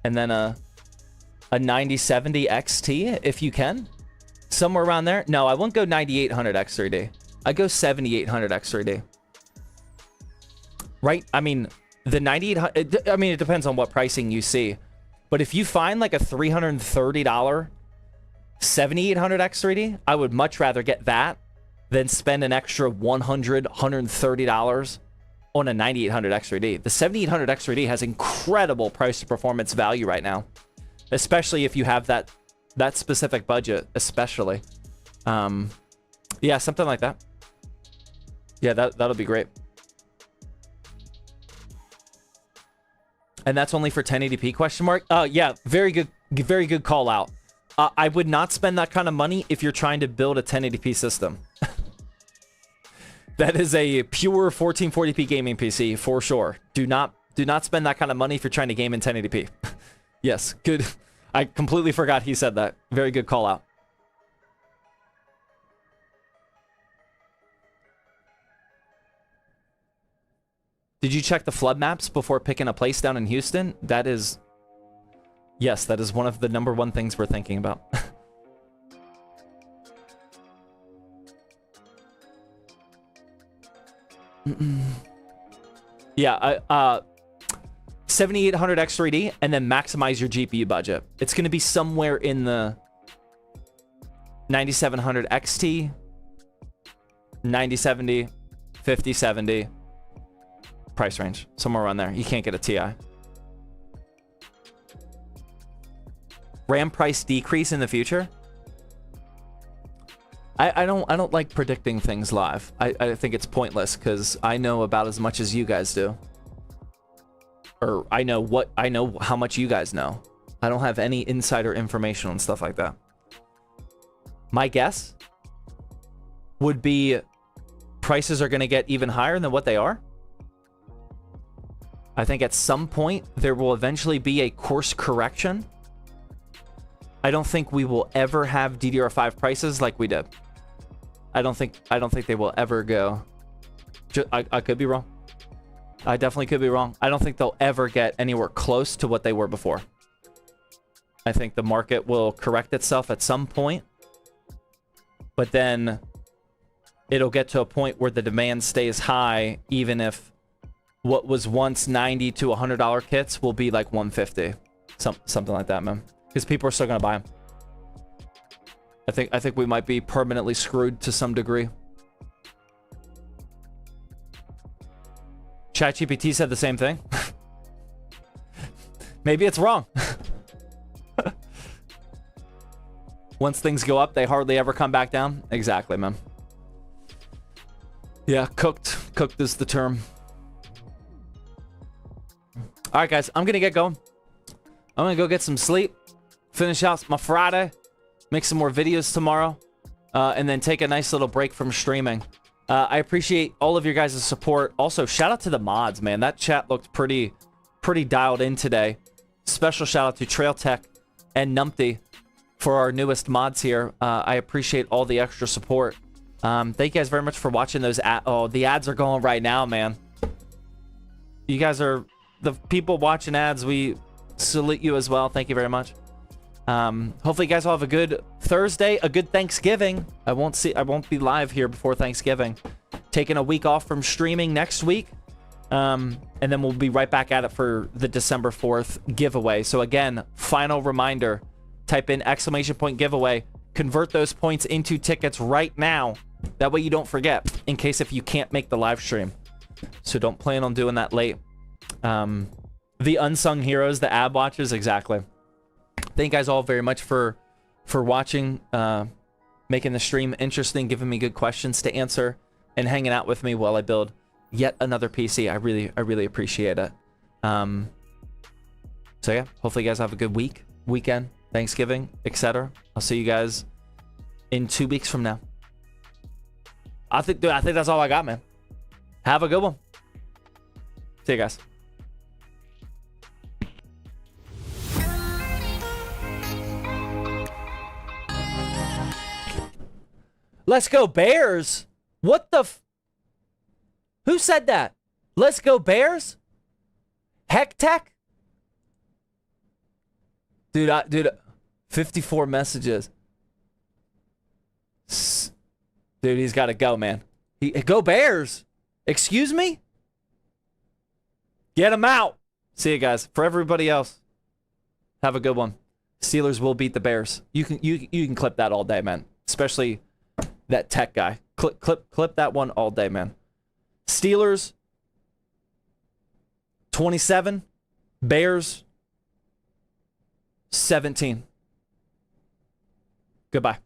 And then a 9070 XT if you can. Somewhere around there. No, I wouldn't go 9800 X3D. I'd go 7800 X3D. Right? I mean, the 9800, I mean, it depends on what pricing you see. But if you find like a $330 7800 X3D, I would much rather get that than spend an extra $100, $130 on a 9800 X3D. The 7800 X3D has incredible price to performance value right now, especially if you have that specific budget, especially. Yeah, something like that. Yeah, that'll be great. And that's only for 1080p question mark? Yeah, very good call out. I would not spend that kind of money if you're trying to build a 1080p system. That is a pure 1440p gaming PC for sure. Do not spend that kind of money if you're trying to game in 1080p. Yes, good. I completely forgot he said that. Very good call out. Did you check the flood maps before picking a place down in Houston? That is... Yes, that is one of the #1 things we're thinking about. Yeah, 7800 X3D, and then maximize your GPU budget. It's going to be somewhere in the 9700 XT, 9070, 5070 price range. Somewhere around there. You can't get a TI. RAM price decrease in the future? I don't like predicting things live. I think it's pointless because I know about as much as you guys do. Or I know how much you guys know. I don't have any insider information on stuff like that. My guess would be prices are going to get even higher than what they are. I think at some point there will eventually be a course correction. I don't think we will ever have DDR5 prices like we did. I don't think they will ever go. I could be wrong. I definitely could be wrong. I don't think they'll ever get anywhere close to what they were before. I think the market will correct itself at some point, but then it'll get to a point where the demand stays high, even if what was once $90 to $100 kits will be like $150, something like that, man. Because people are still gonna buy them. I think we might be permanently screwed to some degree. ChatGPT said the same thing. Maybe it's wrong. Once things go up, they hardly ever come back down. Exactly, man. Yeah, cooked. Cooked is the term. All right, guys, I'm gonna get going. I'm gonna go get some sleep, finish out my Friday, make some more videos tomorrow, and then take a nice little break from streaming. I appreciate all of your guys' support. Also, shout out to the mods, man. That chat looked pretty dialed in today. Special shout out to Trail Tech and Numpty for our newest mods here. I appreciate all the extra support. Thank you guys very much for watching those ads. Oh, the ads are going right now, man. You guys are the people watching ads. We salute you as well. Thank you very much. Hopefully you guys will have a good Thursday, a good Thanksgiving. I won't be live here before Thanksgiving. Taking a week off from streaming next week. And then we'll be right back at it for the December 4th giveaway. So again, final reminder, type in !giveaway, convert those points into tickets right now. That way you don't forget, in case if you can't make the live stream. So don't plan on doing that late. The unsung heroes, the ab watchers, exactly. Thank you guys all very much for watching, making the stream interesting, giving me good questions to answer, and hanging out with me while I build yet another PC. I really appreciate it. So yeah, hopefully you guys have a good weekend, Thanksgiving, etc. I'll see you guys in 2 weeks from now. I think that's all I got, man. Have a good one. See you guys. Let's go Bears. What the who said that? Let's go Bears? Heck Tech? Dude, 54 messages. Dude, he's got to go, man. Go Bears. Excuse me? Get him out. See you guys. For everybody else, have a good one. Steelers will beat the Bears. You can clip that all day, man. Especially that Tech guy. Clip that one all day, man. Steelers 27, Bears 17. Goodbye.